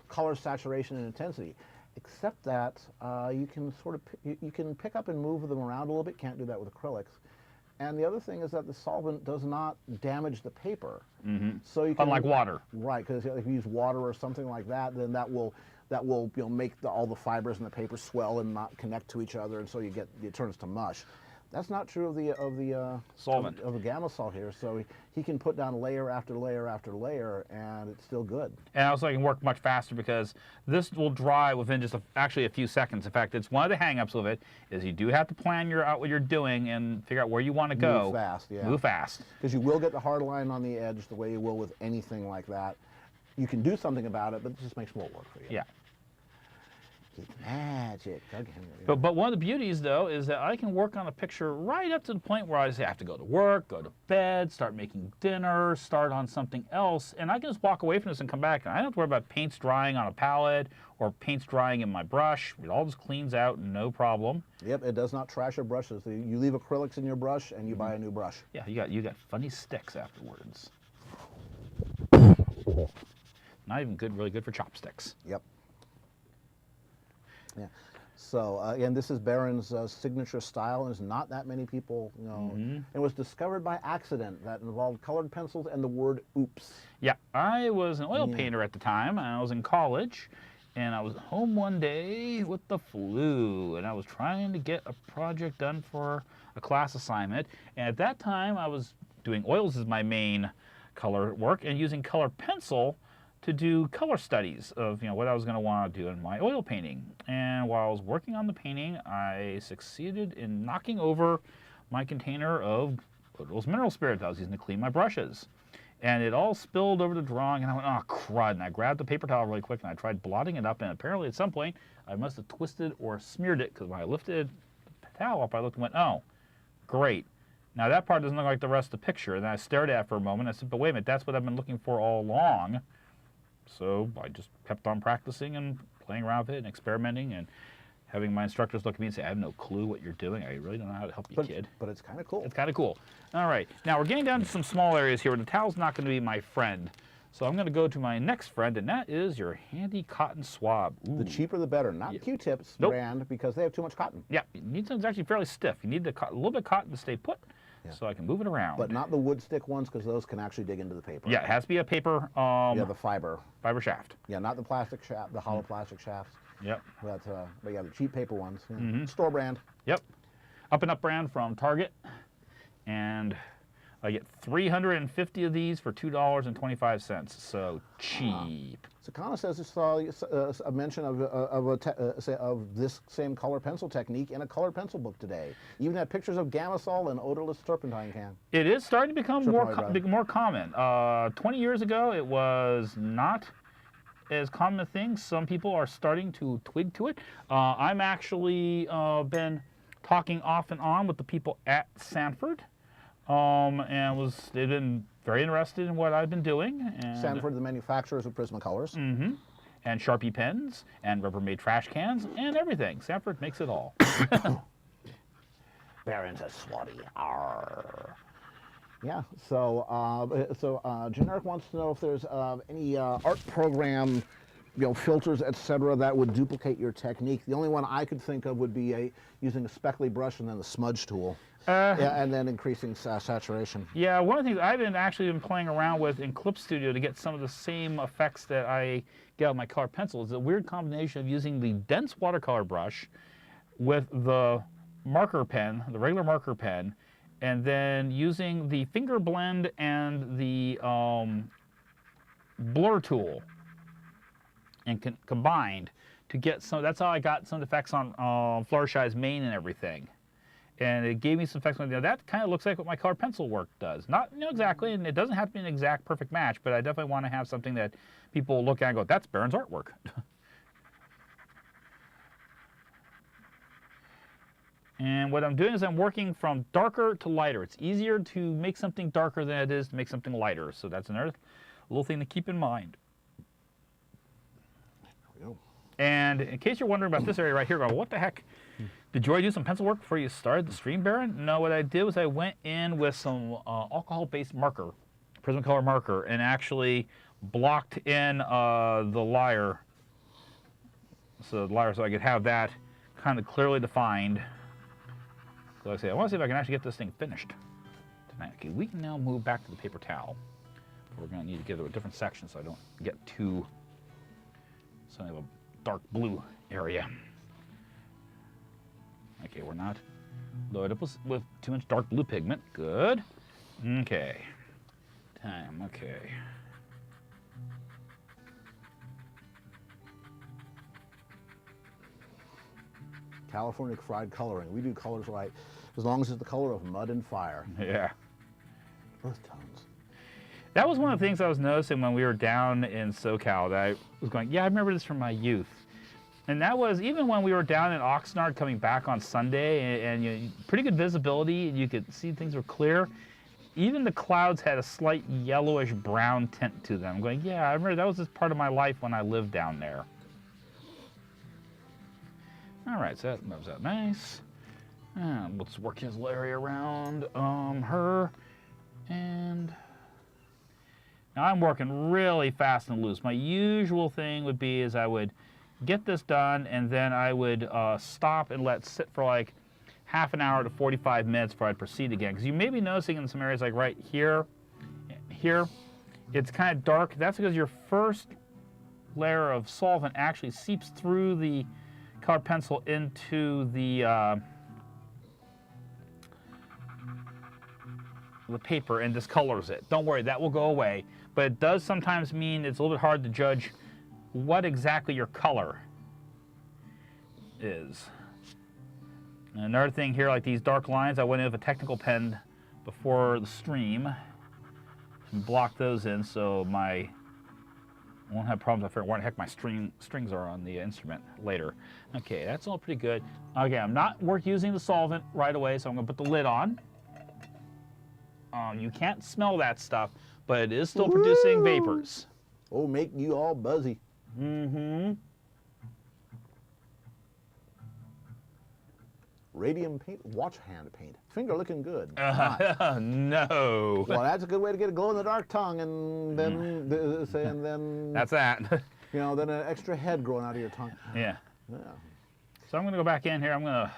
color saturation and intensity. Except that you can you can pick up and move them around a little bit. Can't do that with acrylics. And the other thing is that the solvent does not damage the paper. Mm-hmm. So you can, unlike water. Right, because if you use water or something like that, then that will make all the fibers in the paper swell and not connect to each other, and so it turns to mush. That's not true of the solvent of the Gamasol here. So he can put down layer after layer after layer, and it's still good. And also I can work much faster, because this will dry within just actually a few seconds. In fact, it's one of the hang-ups of it is you do have to plan out what you're doing and figure out where you want to go. Move fast, yeah. Move fast. Because you will get the hard line on the edge the way you will with anything like that. You can do something about it, but it just makes more work for you. Yeah. It's magic. But one of the beauties, though, is that I can work on a picture right up to the point where I just have to go to work, go to bed, start making dinner, start on something else, and I can just walk away from this and come back. And I don't have to worry about paints drying on a palette or paints drying in my brush. It all just cleans out, no problem. Yep, it does not trash your brushes. You leave acrylics in your brush, and you buy a new brush. Yeah, you got funny sticks afterwards. Not even good, really good for chopsticks. Yep. Yeah. So again, this is Baron's signature style, and there's not that many people, you know. It was discovered by accident that involved colored pencils and the word "oops." Yeah, I was an oil painter at the time. And I was in college, and I was home one day with the flu, and I was trying to get a project done for a class assignment. And at that time, I was doing oils as my main color work and using colored pencil to do color studies of what I was going to want to do in my oil painting. And while I was working on the painting, I succeeded in knocking over my container of odorless mineral spirit that I was using to clean my brushes. And it all spilled over the drawing, and I went, oh, crud. And I grabbed the paper towel really quick, and I tried blotting it up, and apparently at some point, I must have twisted or smeared it, because when I lifted the towel up, I looked and went, oh, great. Now that part doesn't look like the rest of the picture. And then I stared at it for a moment, and I said, but wait a minute, that's what I've been looking for all along. So I just kept on practicing and playing around with it and experimenting and having my instructors look at me and say, I have no clue what you're doing. I really don't know how to help you, kid. But it's kind of cool. It's kind of cool. All right. Now we're getting down to some small areas here where the towel's not going to be my friend. So I'm going to go to my next friend, and that is your handy cotton swab. Ooh. The cheaper the better. Not Q-tips brand, because they have too much cotton. Yeah. You need something that's actually fairly stiff. You need a little bit of cotton to stay put. So I can move it around. But not the wood stick ones, because those can actually dig into the paper. Yeah, it has to be a paper. The fiber. Fiber shaft. Yeah, not the plastic shaft, the hollow plastic shafts. Yep. But yeah, the cheap paper ones. Yeah. Store brand. Yep. Up and Up brand from Target. And I get 350 of these for $2.25. So cheap. Sakana says he saw a mention of this same color pencil technique in a colored pencil book today. Even had pictures of Gamasol and odorless turpentine can. It is starting to become more common. 20 years ago, it was not as common a thing. Some people are starting to twig to it. I'm actually been talking off and on with the people at Sanford, and they've been very interested in what I've been doing. And Sanford, the manufacturers of Prismacolors. And Sharpie pens, and Rubbermaid trash cans, and everything. Sanford makes it all. Baron's a swabby. Arr. Yeah, so Generic wants to know if there's any art program, filters, etc., that would duplicate your technique. The only one I could think of would be using a speckly brush and then the smudge tool, and then increasing saturation. Yeah, one of the things I've been playing around with in Clip Studio to get some of the same effects that I get out of my color pencil is a weird combination of using the dense watercolor brush with the marker pen, the regular marker pen, and then using the finger blend and the blur tool, and combined to get some. That's how I got some effects on Flourishai's mane and everything, and it gave me some effects. That kind of looks like what my colored pencil work does. Not exactly, and it doesn't have to be an exact perfect match, but I definitely want to have something that people look at and go, "That's Baron's artwork." And what I'm doing is I'm working from darker to lighter. It's easier to make something darker than it is to make something lighter. So that's another little thing to keep in mind. And in case you're wondering about this area right here, going, what the heck? Did you already do some pencil work before you started the stream, Baron? No, what I did was I went in with some alcohol-based marker, Prismacolor marker, and actually blocked in the lyre. So I could have that kind of clearly defined. So like I say, I want to see if I can actually get this thing finished tonight. Okay, we can now move back to the paper towel. We're going to need to get to a different section so I don't get too of a dark blue area. Okay, we're not loaded up with too much dark blue pigment. Good. Okay. Time, okay. California fried coloring. We do colors right as long as it's the color of mud and fire. Yeah. Earth tones. That was one of the things I was noticing when we were down in SoCal that I was going, yeah, I remember this from my youth. And that was even when we were down in Oxnard coming back on Sunday, and pretty good visibility, and you could see things were clear. Even the clouds had a slight yellowish brown tint to them. I'm going, yeah, I remember that was just part of my life when I lived down there. All right, so that moves out nice. And let's work his area around her. And now I'm working really fast and loose. My usual thing would be is I would get this done, and then I would stop and let it sit for like half an hour to 45 minutes before I'd proceed again. Because you may be noticing in some areas like right here, it's kind of dark. That's because your first layer of solvent actually seeps through the colored pencil into the paper and discolors it. Don't worry, that will go away. But it does sometimes mean it's a little bit hard to judge what exactly your color is. And another thing here, like these dark lines, I went in with a technical pen before the stream and blocked those in so I won't have problems. I figure where the heck my strings are on the instrument later. Okay, that's all pretty good. Okay, I'm not using the solvent right away, so I'm going to put the lid on. You can't smell that stuff, but it is still producing vapors. Oh, make you all buzzy. Mm-hmm. Radium paint, watch hand paint. Finger looking good. No. Well, that's a good way to get a glow-in-the-dark tongue, and then That's that. you know, then an extra head growing out of your tongue. Yeah. Yeah. So I'm going to go back in here. I'm going to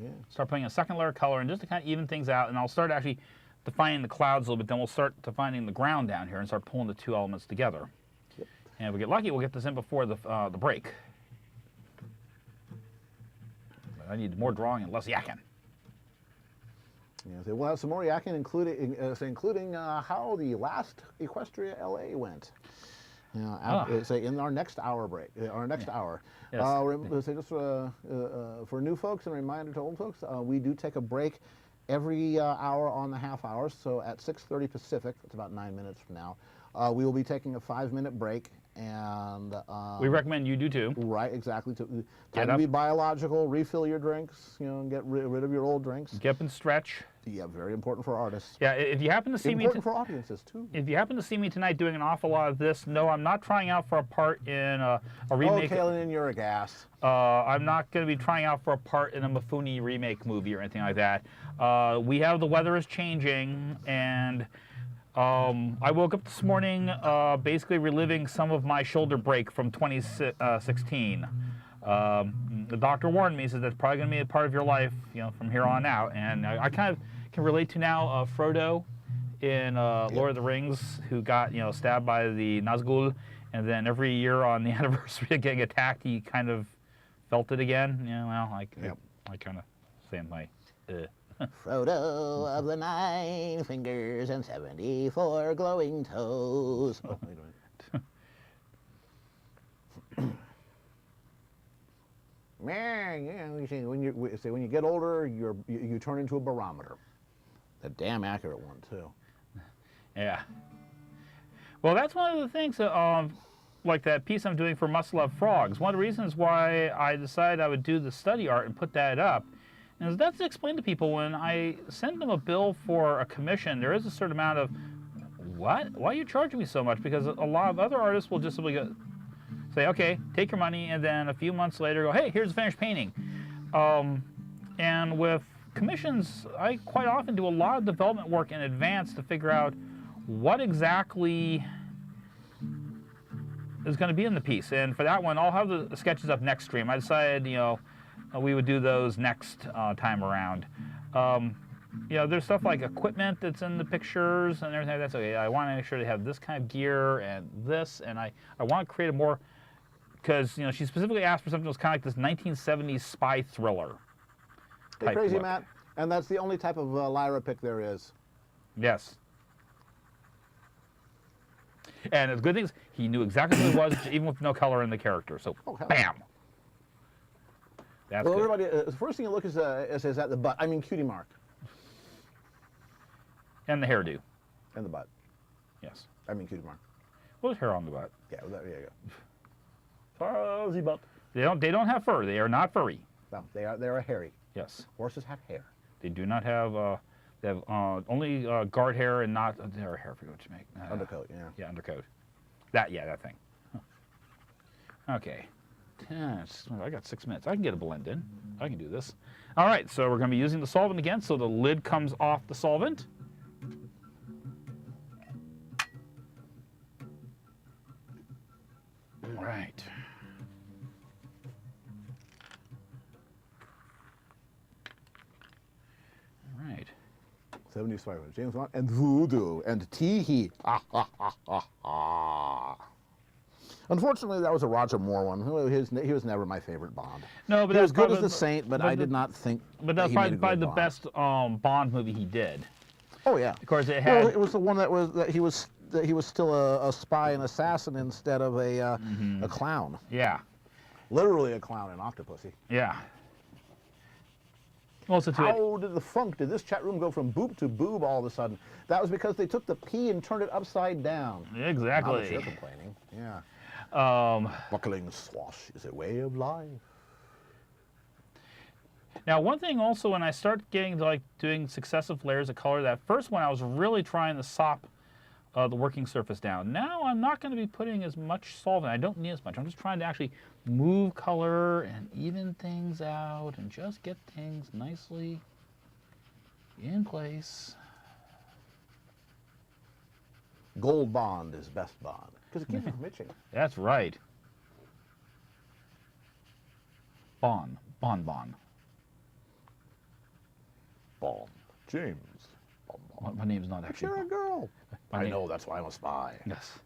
Yeah. start putting a second layer of color in just to kind of even things out, and I'll start actually defining the clouds a little bit. Then we'll start defining the ground down here and start pulling the two elements together. Yep. And if we get lucky, we'll get this in before the break. But I need more drawing and less yakking. Yeah, so we'll have some more yakking, including how the last Equestria LA went. Say in our next hour break, our next hour. Yes. Just for new folks and a reminder to old folks, we do take a break every hour on the half hour. So at 6:30 Pacific, that's about 9 minutes from now, we will be taking a 5-minute break. And We recommend you do too. right, exactly. Time Get to up. be biological, refill your drinks, you know, and get rid of your old drinks. Get up and stretch. Yeah, very important for artists. Yeah, if you happen to see me, Important for audiences too. if you happen to see me tonight doing an awful lot of this, no, I'm not trying out for a part in a remake. Oh, Kalen, you're a gas. I'm not going to be trying out for a part in a Mifune remake movie or anything like that. We have the weather is changing, and I woke up this morning basically reliving some of my shoulder break from 2016. The doctor warned me, he said that's probably going to be a part of your life, you know, from here on out. And I kind of can relate to now Frodo in Lord of the Rings, who got, you know, stabbed by the Nazgul, and then every year on the anniversary of getting attacked, he kind of felt it again. You know, well, I kind of same way. Frodo of the 9 fingers and 74 glowing toes. Oh, wait a minute. Yeah, you see, when you get older, you turn into a barometer. A damn accurate one too. Yeah. Well, that's one of the things that, like that piece I'm doing for Must Love Frogs. One of the reasons why I decided I would do the study art and put that up is that's to explain to people when I send them a bill for a commission, there is a certain amount of, what? Why are you charging me so much? Because a lot of other artists will just simply go, say, okay, take your money, and then a few months later go, hey, here's a finished painting. And with commissions, I quite often do a lot of development work in advance to figure out what exactly is going to be in the piece. And for that one, I'll have the sketches up next stream. I decided, you know, we would do those next time around. You know, there's stuff like equipment that's in the pictures and everything like that. So I want to make sure they have this kind of gear and this, and I want to create a more, because, you know, she specifically asked for something that was kind of like this 1970s spy thriller. Hey, type crazy look. Matt, and that's the only type of Lyra pick there is. Yes. And the good thing is, he knew exactly who it was, even with no color in the character. So, bam. That's Well, good. everybody, the first thing you look is at the butt. I mean, cutie mark. And the hairdo. And the butt. Yes. I mean, cutie mark. Well, there's hair on the butt. Yeah, well, there you go. Fuzzy butt. They don't have fur. They are not furry. No, they are hairy. Yes. Horses have hair. They do not have. They have only guard hair and not their hair. I forget what you make. Undercoat, yeah. Yeah, undercoat. That thing. Huh. Okay. I got 6 minutes. I can get a blend in. I can do this. All right, so we're going to be using the solvent again, so the lid comes off the solvent. All right. 70s Spider-Man, James Bond, and Voodoo, and Tee-Hee. Unfortunately, that was a Roger Moore one. He was never my favorite Bond. No, but he that's was good as probably- the Saint, but I did not think. But that's he made a probably good the Bond. best Bond movie he did. Oh yeah. Of course, it Well, had. it was the one that he was still a spy and assassin instead of a clown. Yeah, Literally a clown in Octopussy. yeah. Also, to it. How did this chat room go from boop to boob all of a sudden? That was because they took the P and turned it upside down. Not if Exactly. you're complaining. Yeah. Um, Buckling swash is a way of life. Now, one thing also, when I start getting to like doing successive layers of color, that first one I was really trying to sop the working surface down. Now I'm not going to be putting as much solvent. I don't need as much. I'm just trying to actually move color and even things out and just get things nicely in place. Gold Bond is best Bond because it keeps you from itching. That's right. Bond. Bond. James. My name's not actually. You're a girl. My I name- know, that's why I'm a spy. Yes.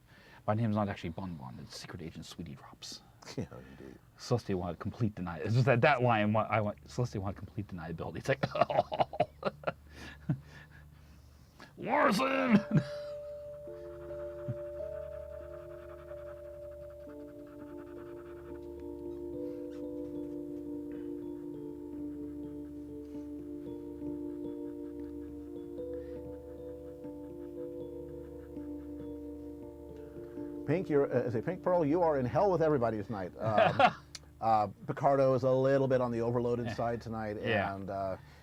My name's not actually Bon. It's Secret Agent Sweetie Drops. Yeah, indeed. Celeste wanted complete deny. It's just that line. I want Celeste wanted complete deniability. It's like, oh, Larson. Pink, Pink Pearl, you are in hell with everybody tonight. Picardo is a little bit on the overloaded side tonight, Yeah. and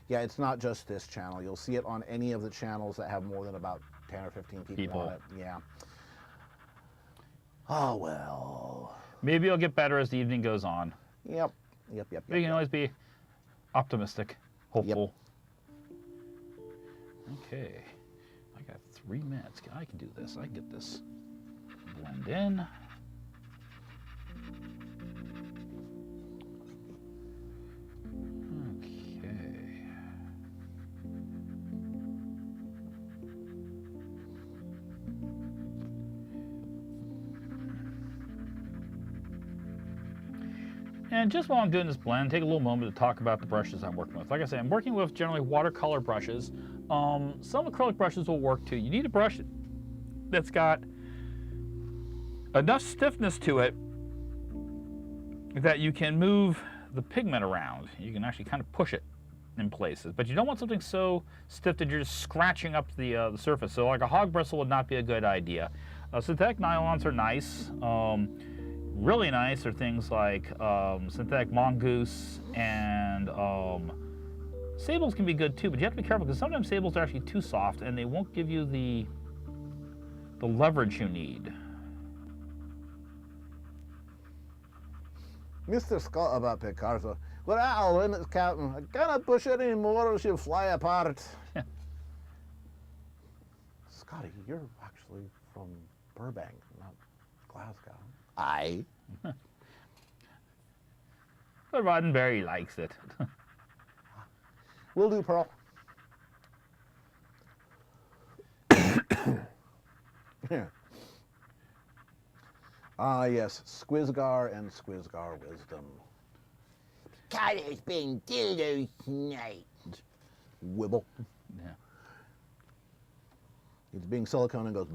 yeah, it's not just this channel. You'll see it on any of the channels that have more than about 10 or 15 people on it. Yeah. Oh well. Maybe it'll get better as the evening goes on. Yep. We can always be optimistic, hopeful. Okay, I got 3 minutes. I can do this. I can get this blend in. Okay. And just while I'm doing this blend, take a little moment to talk about the brushes I'm working with. Like I said, I'm working with generally watercolor brushes. Some acrylic brushes will work too. You need a brush that's got enough stiffness to it that you can move the pigment around. You can actually kind of push it in places, but you don't want something so stiff that you're just scratching up the surface. So like a hog bristle would not be a good idea. Synthetic nylons are nice. Really nice are things like synthetic mongoose, and sables can be good too, but you have to be careful because sometimes sables are actually too soft and they won't give you the leverage you need. Mr. Scott about Picardo. We're at our limits, Captain. I cannot push it anymore or she'll fly apart. Scotty, you're actually from Burbank, not Glasgow. Aye. But Roddenberry likes it. Will do, Pearl. Ah, yes, Squizgar and Squizgar wisdom. Carter's being dildo tonight. Wibble. Yeah. It's being silicone and goes.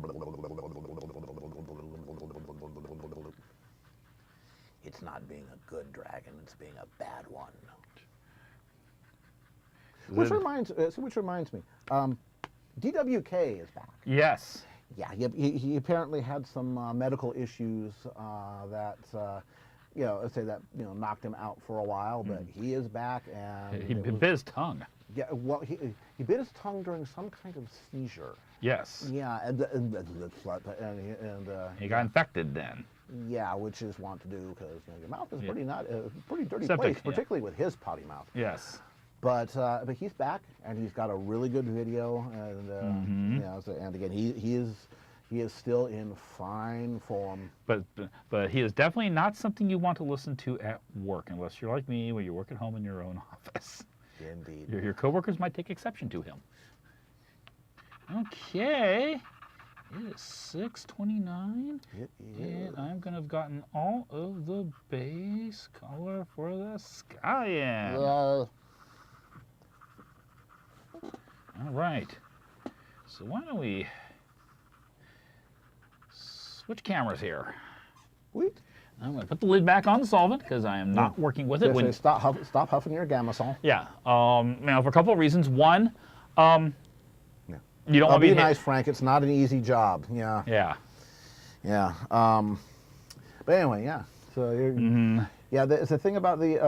It's not being a good dragon, it's being a bad one. Which reminds me, DWK is back. Yes. Yeah, he apparently had some medical issues that knocked him out for a while, but he is back, and He bit his tongue. yeah, well, he bit his tongue during some kind of seizure. Yes. Yeah, He got infected then. yeah, which is want to do because your mouth is pretty dirty Septic, place, yeah. particularly with his potty mouth. Yes. But he's back, and he's got a really good video, and and again he is still in fine form. But he is definitely not something you want to listen to at work unless you're like me, where you work at home in your own office. Indeed. Your coworkers might take exception to him. Okay. It is 6:29. It And I'm going to have gotten all of the base color for the sky in. All right. So why don't we switch cameras here? Sweet. I'm going to put the lid back on the solvent because I am not working with it. When... Stop huffing your Gamasol. Yeah. Now, for a couple of reasons. One, you don't want to be nice, Frank. It's not an easy job. Yeah. Yeah. Yeah. But anyway, yeah. So you're, yeah. The thing about the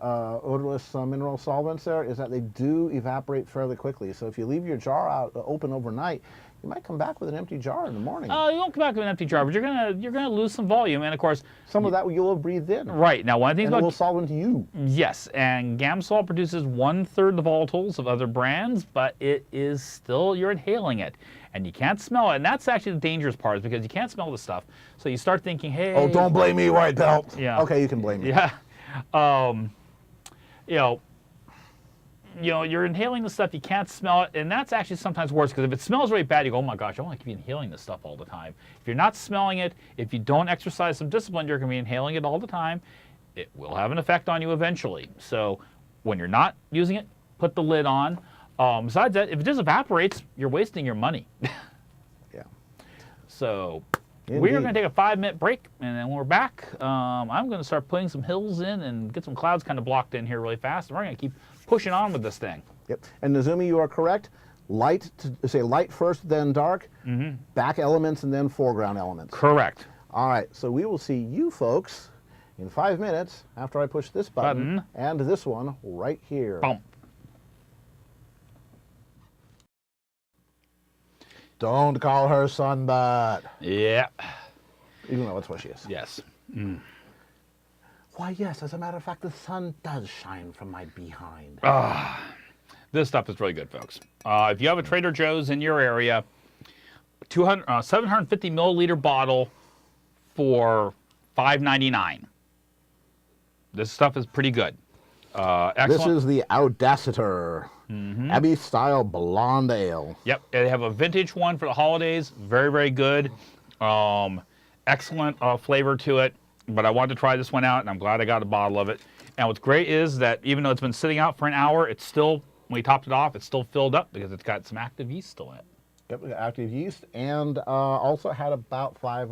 odorless mineral solvents there is that they do evaporate fairly quickly. So if you leave your jar out open overnight, you might come back with an empty jar in the morning. You won't come back with an empty jar, but you're gonna lose some volume, and of course, some of that you'll have breathed in. Right. Now, one of the things about it will solvent you. Yes, and Gamsol produces 1/3 the volatiles of other brands, but it is still, you're inhaling it, and you can't smell it, and that's actually the dangerous part, is because you can't smell the stuff. So you start thinking, hey. Oh, don't blame me, white belt. Yeah. Okay, you can blame me. Yeah. You're inhaling the stuff, you can't smell it, and that's actually sometimes worse, because if it smells really bad, you go, oh my gosh, I want to keep inhaling this stuff all the time. If you're not smelling it, if you don't exercise some discipline, you're going to be inhaling it all the time. It will have an effect on you eventually. So when you're not using it, put the lid on. Besides that, if it just evaporates, you're wasting your money. Yeah. So Indeed. we are going to take a 5-minute break, and then when we're back, I'm going to start putting some hills in and get some clouds kind of blocked in here really fast, and we're going to keep pushing on with this thing. Yep. And Nozumi, you are correct. Light first, then dark. Back elements, and then foreground elements. Correct. All right. So we will see you folks in 5 minutes after I push this button and this one right here. Bump. Don't call her sunbutt. Yeah. Even though that's what she is. Yes. Why, yes. As a matter of fact, the sun does shine from my behind. This stuff is really good, folks. If you have a Trader Joe's in your area, 750 milliliter bottle for $5.99. This stuff is pretty good. Excellent. This is the Audaciter Abbey Style Blonde Ale. Yep, they have a vintage one for the holidays. Very, very good. Excellent flavor to it. But I wanted to try this one out, and I'm glad I got a bottle of it. And what's great is that even though it's been sitting out for an hour, it's still, when we topped it off, it's still filled up because it's got some active yeast still in it. Yep, active yeast, and also had about five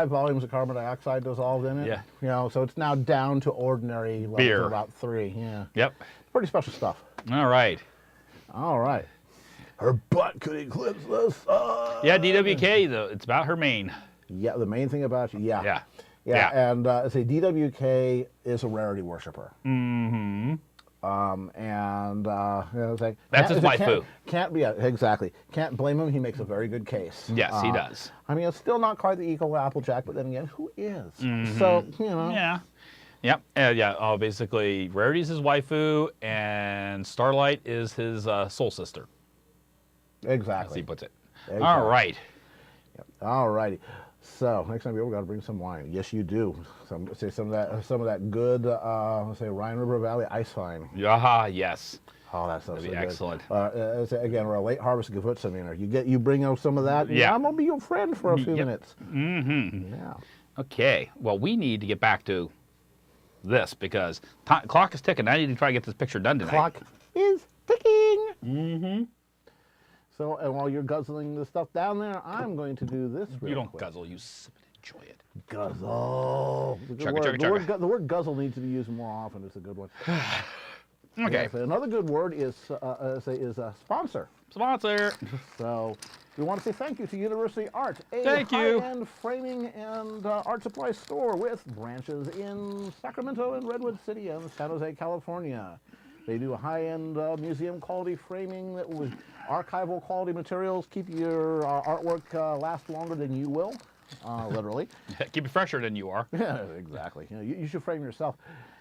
volumes of carbon dioxide dissolved in it. Yeah. You know, so it's now down to ordinary levels beer. of about 3. Yeah. Yep. Pretty special stuff. All right. All right. Her butt could eclipse the sun. Yeah, DWK, though, it's about her mane. Yeah, the main thing about you, yeah. Yeah. Yeah, and DWK is a rarity worshiper. That's his waifu. Can't be exactly. Can't blame him. He makes a very good case. Yes, he does. I mean, it's still not quite the equal Applejack, but then again, who is? So Yeah. Yep. Basically, Rarity's his waifu, and Starlight is his soul sister. Exactly. As he puts it. Exactly. All right. Yep. All righty. So next time we got to bring some wine. Yes, you do. Some of that good, Rhine River Valley ice wine. Yeah. Yes. Oh, that stuff's That'd be excellent. Again, we're a late harvest Gewürztraminer. You bring out some of that. Yeah. I'm gonna be your friend for a few minutes. Yeah. Okay. Well, we need to get back to this because clock is ticking. I need to try to get this picture done tonight. Clock is ticking. So, and while you're guzzling the stuff down there, I'm going to do this real You don't quick. guzzle, you sip it, enjoy it. Guzzle. The word guzzle needs to be used more often. It's a good one. Okay. Yes, another good word is sponsor. Sponsor. So we want to say thank you to University Art, a Thank you. high-end framing and art supply store with branches in Sacramento and Redwood City and San Jose, California. They do a high-end museum quality framing that with archival quality materials keep your artwork last longer than you will, literally. Keep it fresher than you are. Yeah, exactly. You should frame yourself.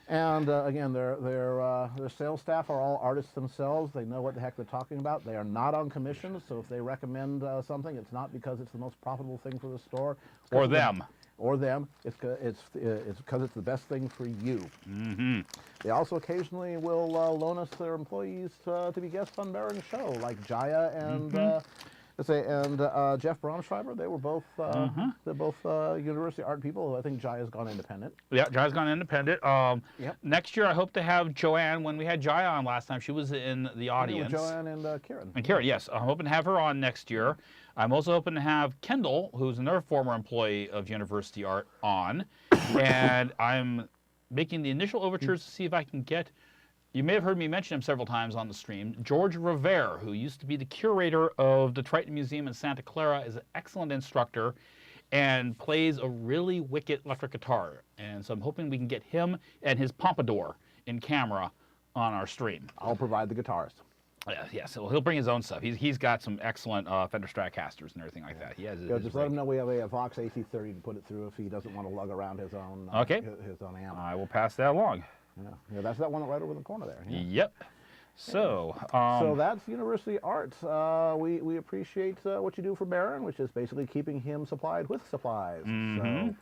And again, their sales staff are all artists themselves. They know what the heck they're talking about. They are not on commission, so if they recommend something, it's not because it's the most profitable thing for the store. Or them. or them. It's because it's the best thing for you. Mm-hmm. They also occasionally will loan us their employees to be guests on Baron's show, like Jaya and Jeff Braunschreiber. They were both they're both university art people. I think Jaya's gone independent. Yeah, Jaya's gone independent. Yep. Next year, I hope to have Joanne. When we had Jaya on last time, she was in the audience. Joanne and Kieran. And Karen, yes. I'm hoping to have her on next year. I'm also hoping to have Kendall, who's another former employee of University Art, on. And I'm making the initial overtures to see if I can get, you may have heard me mention him several times on the stream, George Revere, who used to be the curator of the Triton Museum in Santa Clara, is an excellent instructor and plays a really wicked electric guitar. And so I'm hoping we can get him and his pompadour in camera on our stream. I'll provide the guitarist. Yeah, so he'll bring his own stuff. He's got some excellent Fender Stratocasters and everything like that. He has. Just let him know we have a Vox AC30 to put it through if he doesn't want to lug around his own. His own amp. I will pass that along. Yeah, that's that one right over in the corner there. Yeah. Yep. So. So that's University Arts. We appreciate what you do for Baron, which is basically keeping him supplied with supplies. So,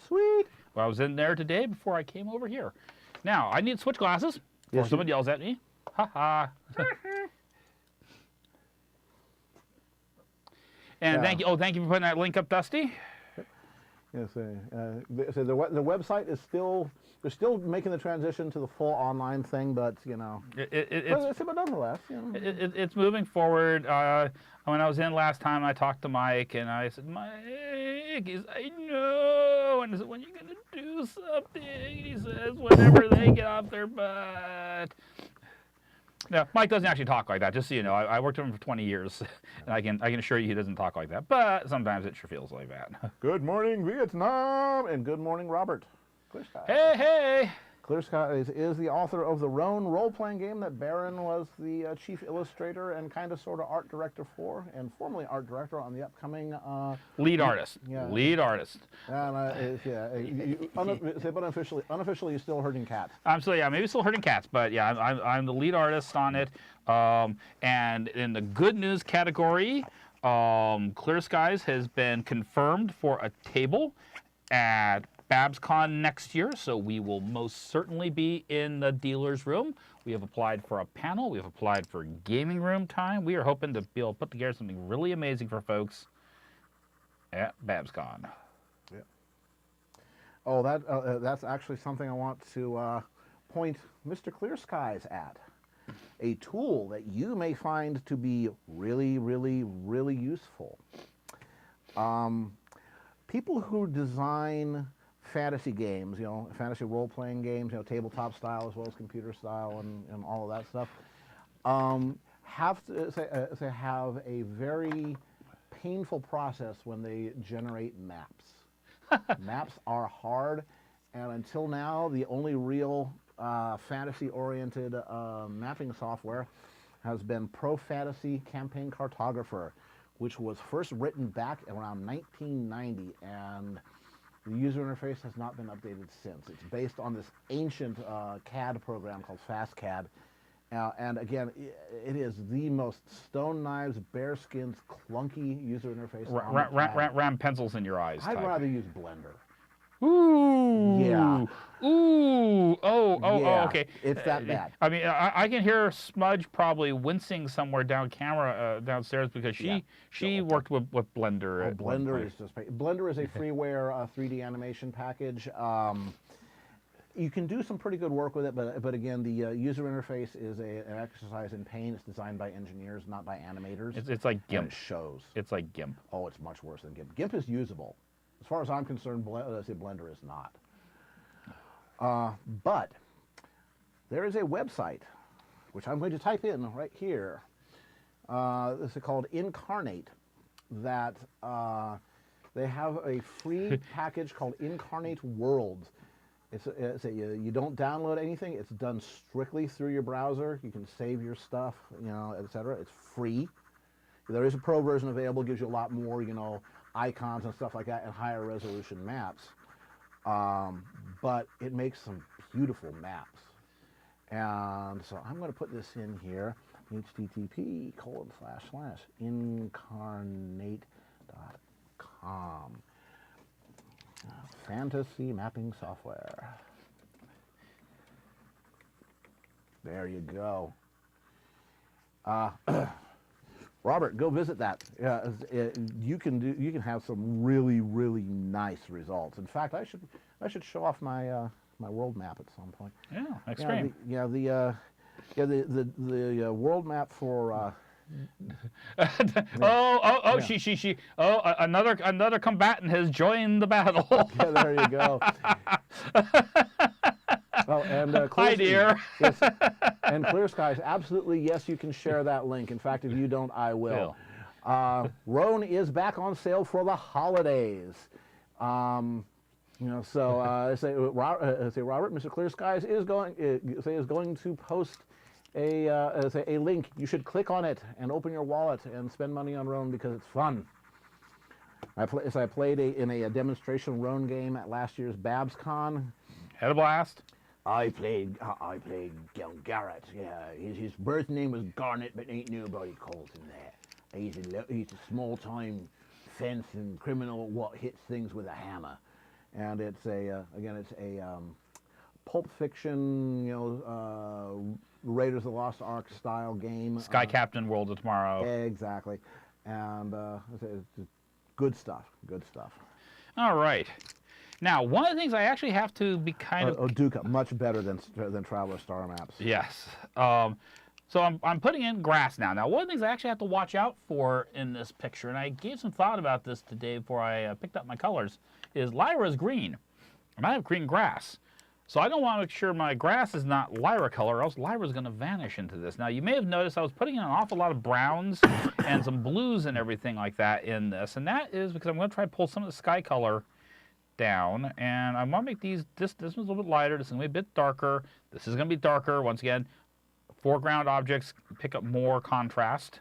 sweet. Well, I was in there today before I came over here. Now I need switch glasses before someone yells at me. Ha ha. And thank you. Thank you for putting that link up, Dusty. Yes, so the website is still, they're still making the transition to the full online thing, but but nonetheless, it's moving forward. When I was in last time, I talked to Mike, and I said, Mike, I know, and I said, when are you gonna do something? He says, whenever they get off their butt. No, Mike doesn't actually talk like that, just so you know. I worked with him for 20 years, and I can assure you he doesn't talk like that, but sometimes it sure feels like that. Good morning, Vietnam, and good morning, Robert. Clear Skies. Hey, hey! Clear Skies is the author of the Roan role-playing game that Baron was the chief illustrator and kind of sort of art director for, and formerly art director on the upcoming... lead artist. Yeah. Lead artist. And unofficially you're still herding cats. I'm still, maybe still herding cats, but yeah, I'm the lead artist on it. And in the good news category, Clear Skies has been confirmed for a table at BabsCon next year, so we will most certainly be in the dealer's room. We have applied for a panel. We have applied for gaming room time. We are hoping to be able to put together something really amazing for folks at BabsCon. Yeah. Oh, that's actually something I want to point Mr. Clear Skies at. A tool that you may find to be really, really, really useful. People who design fantasy games, fantasy role-playing games, tabletop style as well as computer style and all of that stuff, have to have a very painful process when they generate maps. Maps are hard, and until now, the only real fantasy-oriented mapping software has been Pro Fantasy Campaign Cartographer, which was first written back around 1990, and the user interface has not been updated since. It's based on this ancient CAD program called FastCAD. And again, it is the most stone knives, bare skins, clunky user interface. Ram pencils in your eyes. I'd rather use Blender. Ooh. Yeah. Ooh. Oh, yeah, okay. It's that bad. I mean, I can hear Smudge probably wincing somewhere downstairs because she worked with Blender. Oh, Blender is just Blender is a freeware 3D animation package. You can do some pretty good work with it, but again, the user interface is an exercise in pain. It's designed by engineers, not by animators. It's like GIMP. And it shows. It's like GIMP. Oh, it's much worse than GIMP. GIMP is usable. As far as I'm concerned, Blender is not. But there is a website, which I'm going to type in right here. This is called Incarnate, that they have a free package called Incarnate Worlds. You don't download anything. It's done strictly through your browser. You can save your stuff, etc. It's free. There is a pro version available. Gives you a lot more, icons and stuff like that, and higher resolution maps. But it makes some beautiful maps. And so I'm going to put this in here. http://incarnate.com. Fantasy mapping software. There you go. Robert, go visit that. You can have some really, really nice results. In fact, I should show off my my world map at some point. Yeah, extreme. The world map for. Oh, Yeah. she. Oh, another combatant has joined the battle. Yeah, there you go. Oh, and Hi, dear. Yes, and Clear Skies, absolutely, yes, you can share that link. In fact, if you don't, I will. Roan is back on sale for the holidays. So Robert, Mr. Clear Skies is going to post a link. You should click on it and open your wallet and spend money on Roan because it's fun. I played in a demonstration Roan game at last year's BabsCon. Had a blast. I played Garrett. Yeah, his birth name was Garnet, but ain't nobody calls him that. He's a small-time fencing criminal what hits things with a hammer. And it's a Pulp Fiction, Raiders of the Lost Ark style game. Sky Captain World of Tomorrow. Exactly, and it's good stuff. Good stuff. All right. Now, one of the things I actually have to be kind of... Duca, much better than Traveler Star Maps. Yes. So I'm putting in grass now. Now, one of the things I actually have to watch out for in this picture, and I gave some thought about this today before I picked up my colors, is Lyra is green. I might have green grass. So I don't want to make sure my grass is not Lyra color, or else Lyra's going to vanish into this. Now, you may have noticed I was putting in an awful lot of browns and some blues and everything like that in this, and that is because I'm going to try to pull some of the sky color down, and I want to make this one's a little bit lighter, this is going to be a bit darker, this is going to be darker. Once again, foreground objects pick up more contrast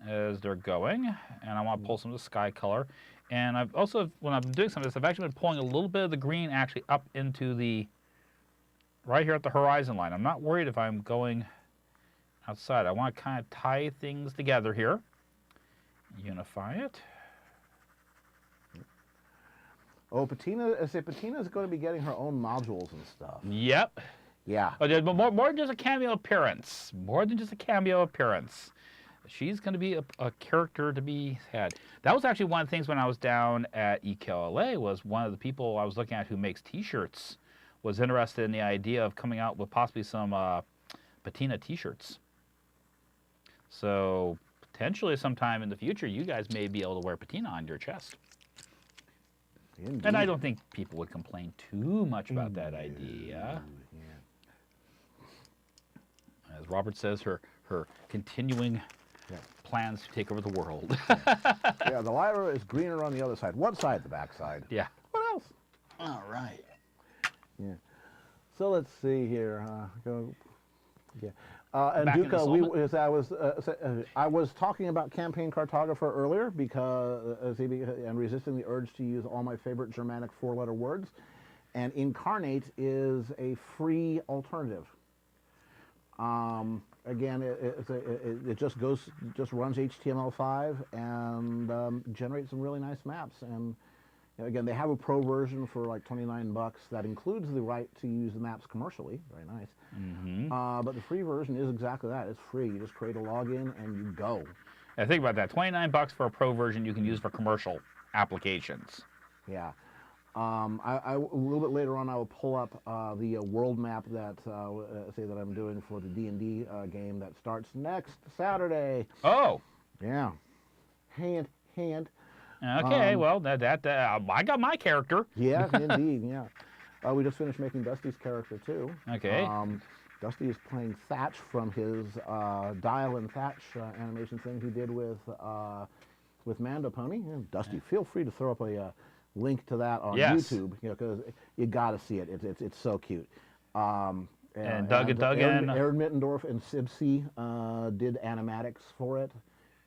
as they're going, and I want to pull some of the sky color. And I've also, when I'm doing some of this, I've actually been pulling a little bit of the green actually up into the, right here at the horizon line. I'm not worried if I'm going outside. I want to kind of tie things together here, unify it. Oh, Patina's going to be getting her own modules and stuff. Yep. Yeah. Oh, but more than just a cameo appearance. More than just a cameo appearance. She's going to be a character to be had. That was actually one of the things when I was down at EKLA, was one of the people I was looking at who makes T-shirts was interested in the idea of coming out with possibly some Patina T-shirts. So potentially sometime in the future, you guys may be able to wear Patina on your chest. Indeed. And I don't think people would complain too much about that idea. Yeah. As Robert says, her continuing plans to take over the world. Yeah, the Lyra is greener on the other side. What side? The back side. Yeah. What else? All right. Yeah. So let's see here. Yeah. And Back in Duca, installment. I was talking about Campaign Cartographer earlier because and resisting the urge to use all my favorite Germanic four-letter words. And Incarnate is a free alternative. Again, it just runs HTML5 and generates some really nice maps. And again, they have a pro version for like $29 that includes the right to use the maps commercially. Very nice. Mm-hmm. But the free version is exactly that. It's free. You just create a login and you go. And think about that. $29 for a pro version you can use for commercial applications. Yeah. A little bit later on, I will pull up the world map that that I'm doing for the D&D game that starts next Saturday. Oh. Yeah. Hand. Okay. Well, I got my character. Yeah, indeed. Yeah. We just finished making Dusty's character too. Okay. Dusty is playing Thatch from his Dial and Thatch animation thing he did with Mando Pony. And Dusty, feel free to throw up a link to that on YouTube, because you got to see it. It's so cute. And Doug and Aaron Mittendorf and Sibsy did animatics for it,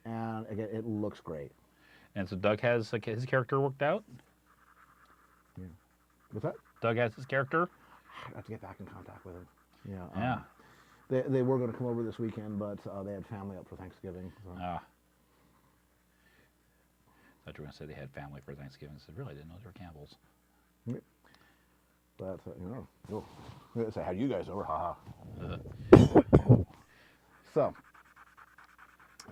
and again, it looks great. And so Doug has his character worked out? Yeah. What's that? Doug has his character? I have to get back in contact with him. Yeah. Yeah. They were going to come over this weekend, but they had family up for Thanksgiving. So. I thought you were going to say they had family for Thanksgiving. I said, really? I didn't know they were Campbells. But so how do you guys over? Haha. So,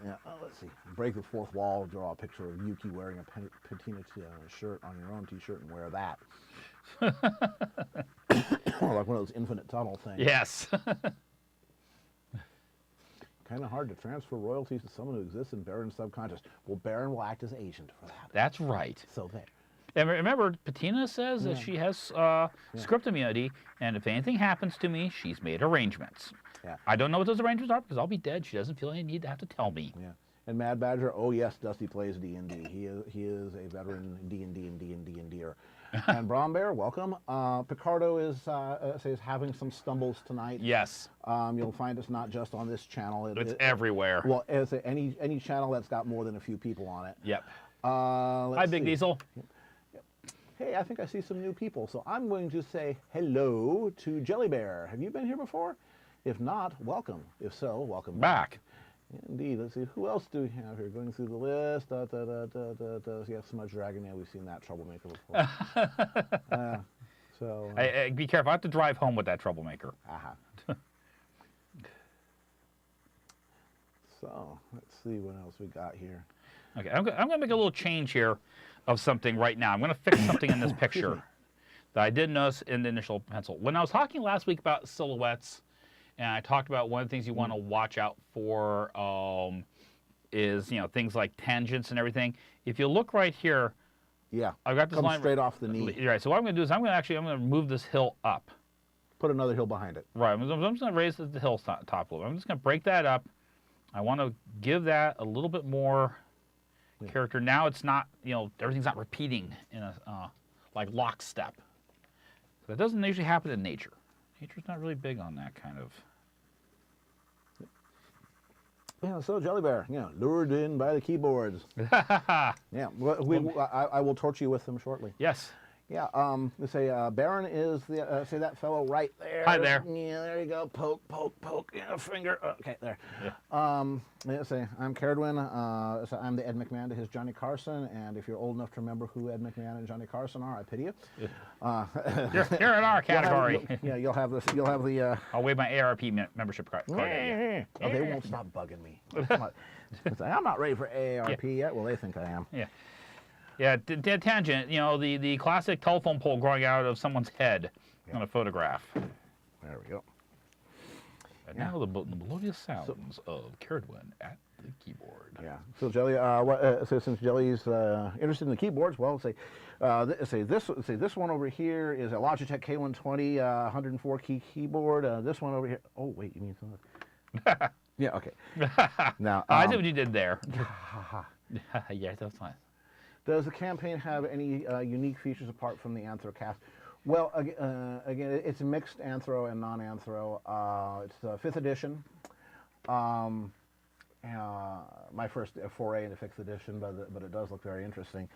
yeah, let's see. Break the fourth wall. Draw a picture of Yuki wearing a patina shirt on your own T-shirt and wear that. Like one of those infinite tunnel things. Yes. Kind of hard to transfer royalties to someone who exists in Baron's subconscious. Well, Baron will act as agent for that. That's right. So there. And remember, Patina says that she has script immunity, and if anything happens to me, she's made arrangements. Yeah. I don't know what those arrangements are because I'll be dead. She doesn't feel any need to have to tell me. Yeah. And Mad Badger, oh yes, Dusty plays D&D. He is a veteran D&D-er. And Braun Bear, welcome. Picardo is having some stumbles tonight. Yes. You'll find us not just on this channel. It's everywhere. Well, as any channel that's got more than a few people on it. Yep. Hi, Big Diesel. Hey, I think I see some new people, so I'm going to say hello to Jelly Bear. Have you been here before? If not, welcome. If so, welcome back. Indeed. Let's see, who else do we have here? Going through the list. Yeah, Smudge Dragon. Yeah, we've seen that troublemaker before. Hey, be careful. I have to drive home with that troublemaker. So, let's see what else we got here. Okay, I'm going to make a little change here of something right now. I'm going to fix something in this picture that I did notice in the initial pencil. When I was talking last week about silhouettes, and I talked about one of the things you want to watch out for is, things like tangents and everything. If you look right here, yeah, I've got this comes line straight off the knee. Right. So what I'm going to do is I'm going to move this hill up. Put another hill behind it. Right. I'm just going to raise the hill top a little bit. I'm just going to break that up. I want to give that a little bit more character. Now it's not, everything's not repeating in a like lockstep. That doesn't usually happen in nature. Nature's not really big on that kind of. Yeah, so Jelly Bear, lured in by the keyboards. Yeah, I will torture you with them shortly. Yes. Yeah, let's say Baron is the that fellow right there. Hi there. Yeah, there you go. Poke, poke, poke. Yeah, finger. Okay, there. Yeah. Let's say I'm Caradwin. So I'm the Ed McMahon to his Johnny Carson. And if you're old enough to remember who Ed McMahon and Johnny Carson are, I pity you. You're in our category. You'll have this. You'll have the. I'll wave my ARP membership card. They won't stop bugging me. I'm not ready for AARP yet. Well, they think I am. Yeah. Yeah, tangent, the classic telephone pole growing out of someone's head on a photograph. There we go. And now the melodious sounds of Caradwin at the keyboard. Yeah. So Jelly, so since Jelly's interested in the keyboards, well, this one over here is a Logitech K120 104 key keyboard. This one over here. Oh wait, you mean something? Yeah. Okay. Now I see what you did there. Yeah, that's fine. Does the campaign have any unique features apart from the Anthro cast? Well, again, it's mixed Anthro and non-Anthro. It's 5th edition. My first foray into 5th edition, but it does look very interesting.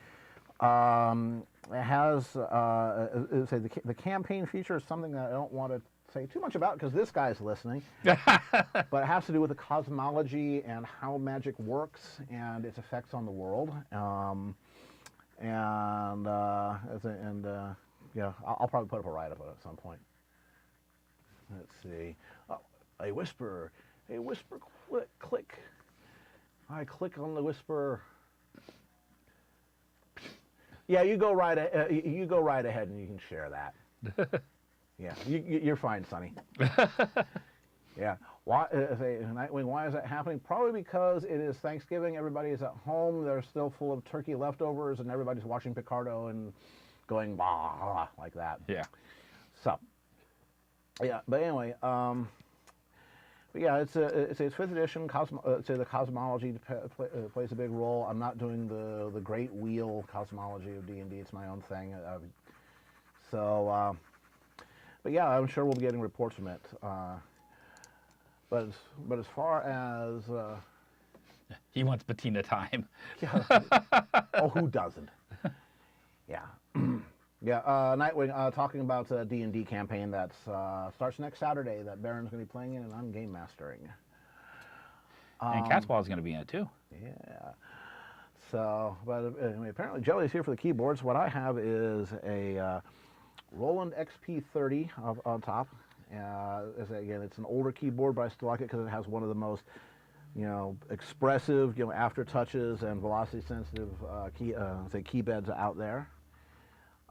It has, the campaign feature is something that I don't want to say too much about because this guy's listening. But it has to do with the cosmology and how magic works and its effects on the world. Yeah, I'll probably put up a write-up on it at some point. Let's see. Oh, a whisper, click. I click on the whisper. Yeah, you go right ahead and you can share that. Yeah, you're fine, Sonny. Yeah. Why is that happening? Probably because it is Thanksgiving. Everybody is at home. They're still full of turkey leftovers, and everybody's watching Picardo and going blah like that. Yeah. So. Yeah. But anyway, but yeah, it's 5th edition. The cosmology plays a big role. I'm not doing the Great Wheel cosmology of D&D. It's my own thing. But yeah, I'm sure we'll be getting reports from it. But as far as he wants patina time. Yeah, oh, who doesn't? Yeah, yeah. Nightwing talking about a D&D campaign that starts next Saturday that Baron's going to be playing in, and I'm game mastering. And Catspaw is going to be in it too. Yeah. So, but anyway, apparently Jelly's here for the keyboards. What I have is a Roland XP30 on top. Again, it's an older keyboard, but I still like it because it has one of the most, expressive, after touches and velocity sensitive key beds out there.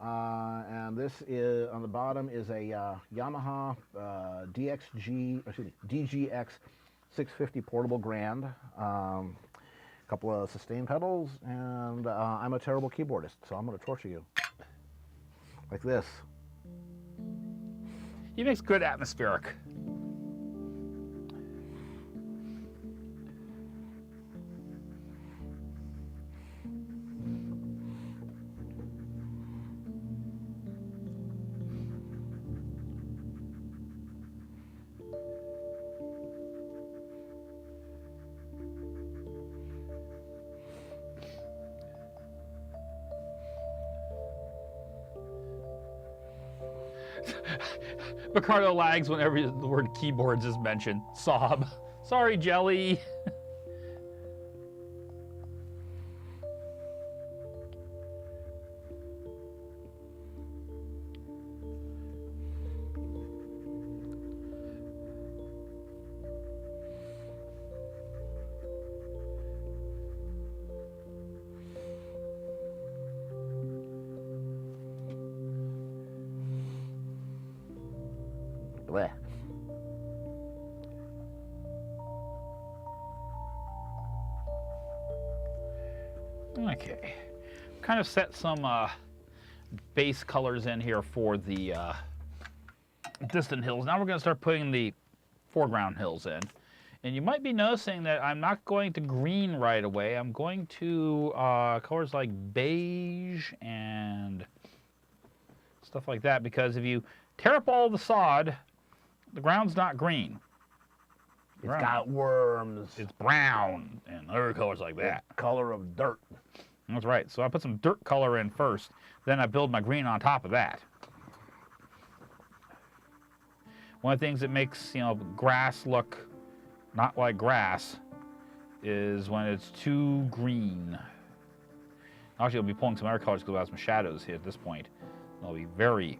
And this is on the bottom is a Yamaha DGX 650 portable grand. A couple of sustain pedals, and I'm a terrible keyboardist, so I'm going to torture you like this. He makes good atmospheric. Ricardo lags whenever the word keyboards is mentioned. Sob. Sorry, Jelly. Blech. Okay. Kind of set some base colors in here for the distant hills. Now we're going to start putting the foreground hills in. And you might be noticing that I'm not going to green right away. I'm going to colors like beige and stuff like that, because if you tear up all the sod, the ground's not green. It's got worms. It's brown and other colors like that. The color of dirt. That's right. So I put some dirt color in first, then I build my green on top of that. One of the things that makes, grass look not like grass is when it's too green. Actually, I'll be pulling some other colors because I have some shadows here at this point. I'll be very...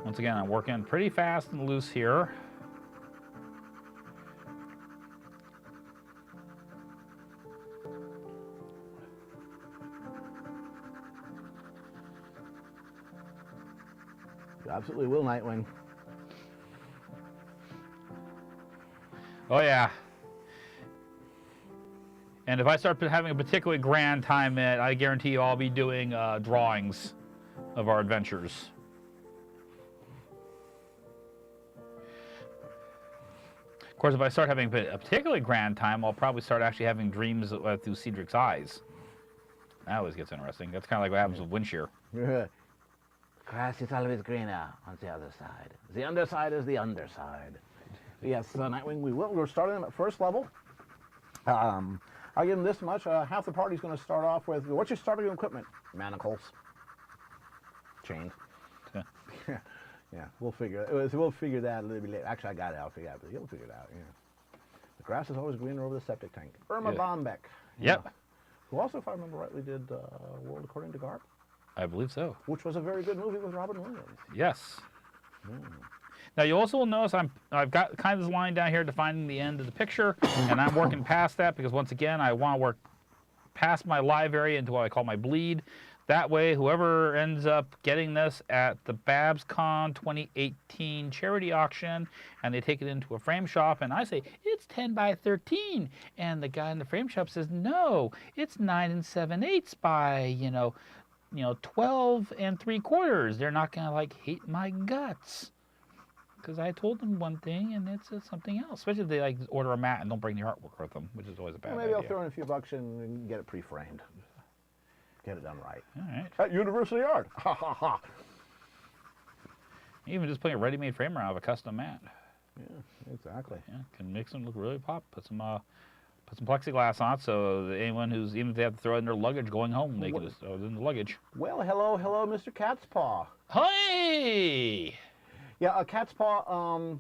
Once again, I'm working pretty fast and loose here. You absolutely will, Nightwing. Oh, yeah. And if I start having a particularly grand time in it, I guarantee you I'll be doing drawings of our adventures. Of course, if I start having a particularly grand time, I'll probably start actually having dreams through Cedric's eyes. That always gets interesting. That's kind of like what happens with Windshear. Grass is always greener on the other side. The underside is the underside. Yes, Nightwing, we're starting them at first level. I'll give them this much. Half the party's going to start off with, what's your starting equipment? Manacles. Chains. Yeah, we'll figure that a little bit later. Actually, I got it. I'll figure it out, but you'll figure it out, yeah. The grass is always greener over the septic tank. Irma Bombeck. Yep. Who also, if I remember rightly, did World According to Garp. I believe so. Which was a very good movie with Robin Williams. Yes. Now you also will notice I've got kind of this line down here defining the end of the picture, and I'm working past that because once again I want to work past my live area into what I call my bleed. That way, whoever ends up getting this at the BabsCon 2018 charity auction, and they take it into a frame shop, and I say, it's 10 by 13, and the guy in the frame shop says, no, it's 9 7/8 by, 12 3/4. They're not going to, hate my guts. Because I told them one thing, and it's something else. Especially if they, order a mat and don't bring the artwork with them, which is always a bad idea. Maybe I'll throw in a few bucks and get it pre-framed. Get it done right. All right. At University Art. Ha ha ha. Even just putting a ready-made frame around of a custom mat. Yeah, exactly. Yeah, can make them look really pop. Put some plexiglass on it so that anyone who's, even if they have to throw it in their luggage going home, they can just throw it in the luggage. Well, hello, Mr. Cat's Paw. Hey! Yeah, a Cat's Paw,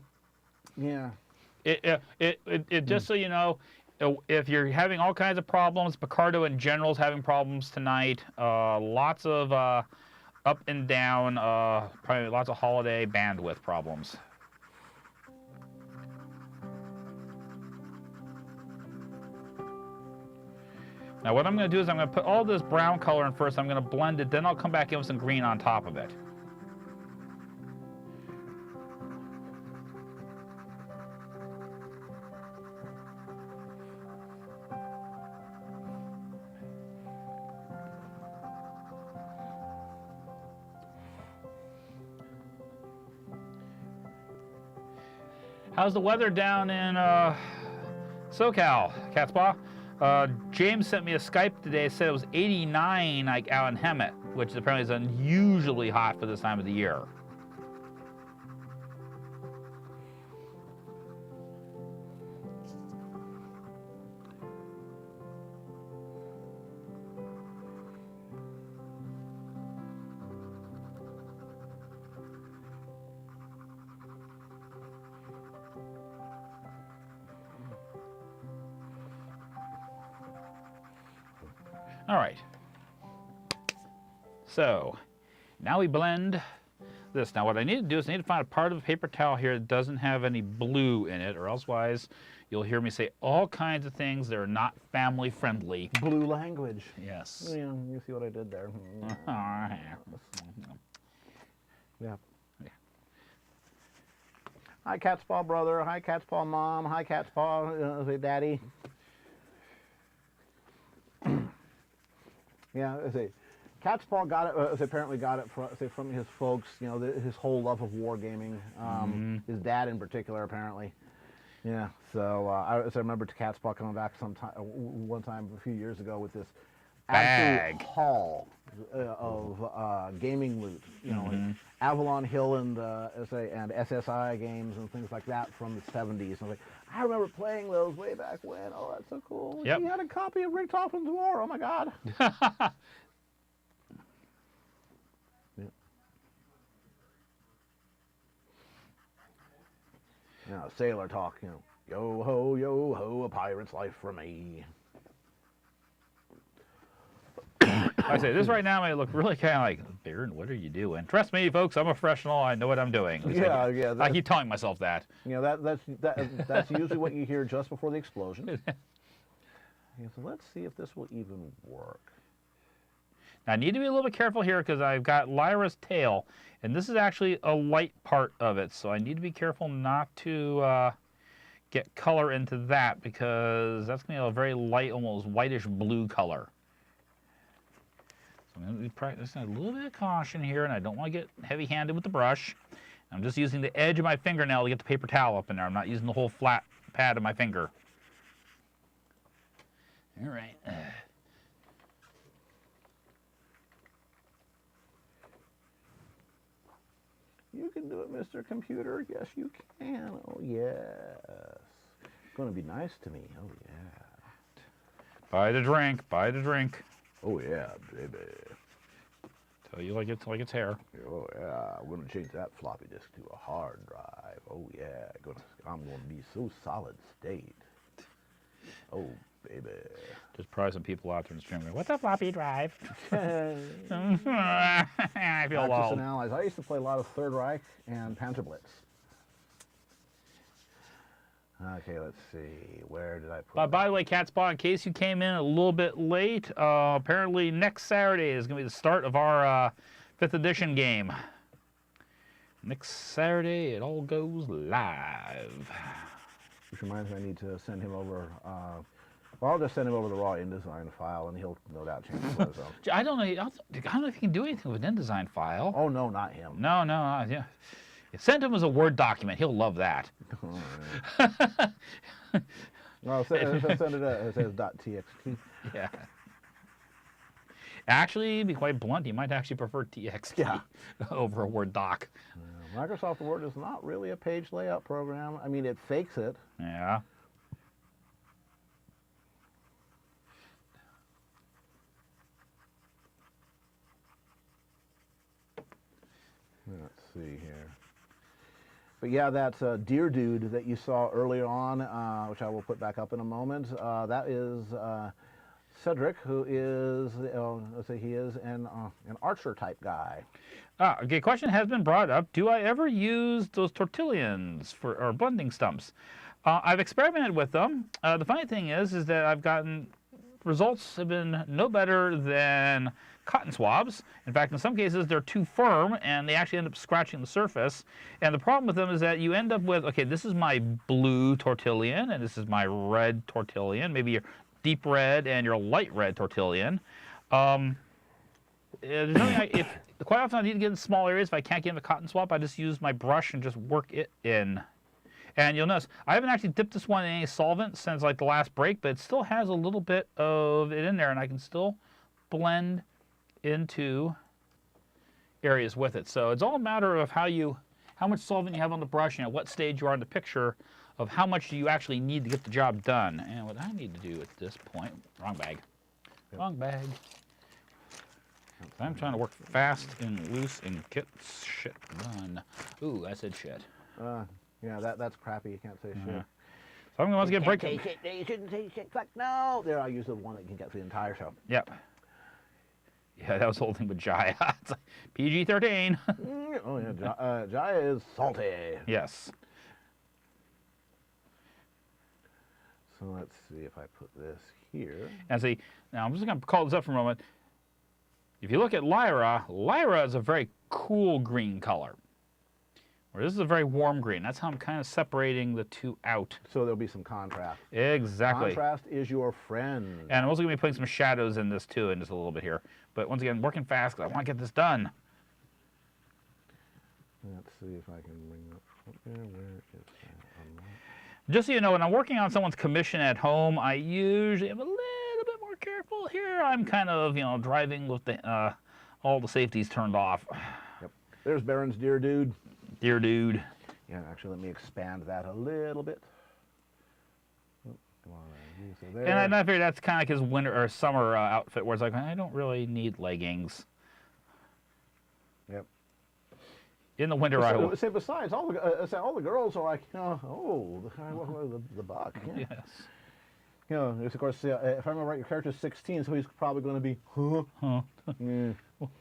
yeah. It just so you know, if you're having all kinds of problems, Picardo in general is having problems tonight. Lots of up and down, probably lots of holiday bandwidth problems. Now what I'm going to do is I'm going to put all this brown color in first. I'm going to blend it, then I'll come back in with some green on top of it. How's the weather down in SoCal, Catspaw? James sent me a Skype today, said it was 89 like out in Hemet, which apparently is unusually hot for this time of the year. All right. So now we blend this. Now what I need to do is I need to find a part of the paper towel here that doesn't have any blue in it, or elsewise you'll hear me say all kinds of things that are not family friendly. Blue language. Yes. Yeah, you see what I did there. Yeah. Hi, Catspaw brother. Hi, Catspaw mom. Hi, Catspaw say daddy. Yeah, Catspaw got it. Apparently got it from his folks. You know, his whole love of wargaming. His dad in particular, apparently. Yeah. So I remember Catspaw coming back one time a few years ago with this absolute haul of gaming loot. You know, like Avalon Hill and SSI games and things like that from the 70s. And I remember playing those way back when. Oh, that's so cool. Yep. He had a copy of Rick Toppin's War. Oh my God. You know, sailor talk, you know, yo ho, a pirate's life for me. I say this right now may look really kind of like, Baron, what are you doing? Trust me, folks, I'm a professional. I know what I'm doing. Yeah. I keep telling myself that. You know, that's usually what you hear just before the explosion. Yeah, so let's see if this will even work. Now, I need to be a little bit careful here because I've got Lyra's tail, and this is actually a light part of it, so I need to be careful not to get color into that because that's going to be a very light, almost whitish blue color. So I'm going to be practicing a little bit of caution here, and I don't want to get heavy-handed with the brush. I'm just using the edge of my fingernail to get the paper towel up in there. I'm not using the whole flat pad of my finger. All right. You can do it, Mr. Computer. Yes, you can. Oh, yes. It's going to be nice to me. Oh, yeah. Buy the drink. Buy the drink. Oh, yeah, baby. Tell you like it's hair. Oh, yeah. I'm going to change that floppy disk to a hard drive. Oh, yeah. I'm going to be so solid state. Oh, baby. There's probably some people out there in the stream going, what's a floppy drive? I feel Axis old. and Allies. I used to play a lot of Third Reich and Panzerblitz. Okay, let's see. Where did I put By the way, Catspaw, in case you came in a little bit late, apparently next Saturday is going to be the start of our 5th edition game. Next Saturday, it all goes live. Which reminds me, I need to send him over. Well, I'll just send him over the raw InDesign file, and he'll no doubt change it. So. I don't know if he can do anything with an InDesign file. Oh no, not him. No, yeah. Send him as a Word document. He'll love that. No, send it as .txt. Yeah. Actually, to be quite blunt, you might actually prefer TXT over a Word doc. Microsoft Word is not really a page layout program. I mean, it fakes it. Yeah. Let's see here. But yeah, that deer dude that you saw earlier on, which I will put back up in a moment, that is Cedric, who is, let's say he is an archer type guy. Okay, question has been brought up. Do I ever use those tortillions or blending stumps? I've experimented with them. The funny thing is that I've gotten results have been no better than cotton swabs. In fact, in some cases, they're too firm, and they actually end up scratching the surface. And the problem with them is that you end up with, okay, this is my blue tortillion, and this is my red tortillion, maybe your deep red and your light red tortillion. There's nothing quite often I need to get in small areas. If I can't get in the cotton swab, I just use my brush and just work it in. And you'll notice, I haven't actually dipped this one in any solvent since like the last break, but it still has a little bit of it in there, and I can still blend into areas with it. So it's all a matter of how much solvent you have on the brush and at what stage you are in the picture of how much do you actually need to get the job done. And what I need to do at this point, wrong bag, wrong bag. I'm trying to work fast and loose and get shit done. Ooh, I said shit. Yeah, that's crappy. You can't say shit. So I'm going to once again break it. You shouldn't say shit. Fuck no. There, I use the one that can get through the entire show. Yep. Yeah, that was the whole thing with Jaya. It's like PG-13. Oh yeah, Jaya is salty. Yes. So let's see if I put this here. And see, now I'm just going to call this up for a moment. If you look at Lyra, Lyra is a very cool green color. Where this is a very warm green. That's how I'm kind of separating the two out. So there'll be some contrast. Exactly. Contrast is your friend. And I'm also going to be putting some shadows in this too in just a little bit here. But once again, working fast because I want to get this done. Let's see if I can bring up. Where is that? Just so you know, when I'm working on someone's commission at home, I usually am a little bit more careful. Here I'm kind of, driving with the all the safeties turned off. Yep. There's Baron's deer dude. Dear dude. Yeah, actually, let me expand that a little bit. Oh, come on, so there. And I figure that's kind of like his winter or summer outfit, where it's like, I don't really need leggings. Yep. In the winter, I will. Say besides, all the girls are like, the buck. Yeah. Yes. Of course, if I remember right, your character's 16, so he's probably going to be, huh? Yeah.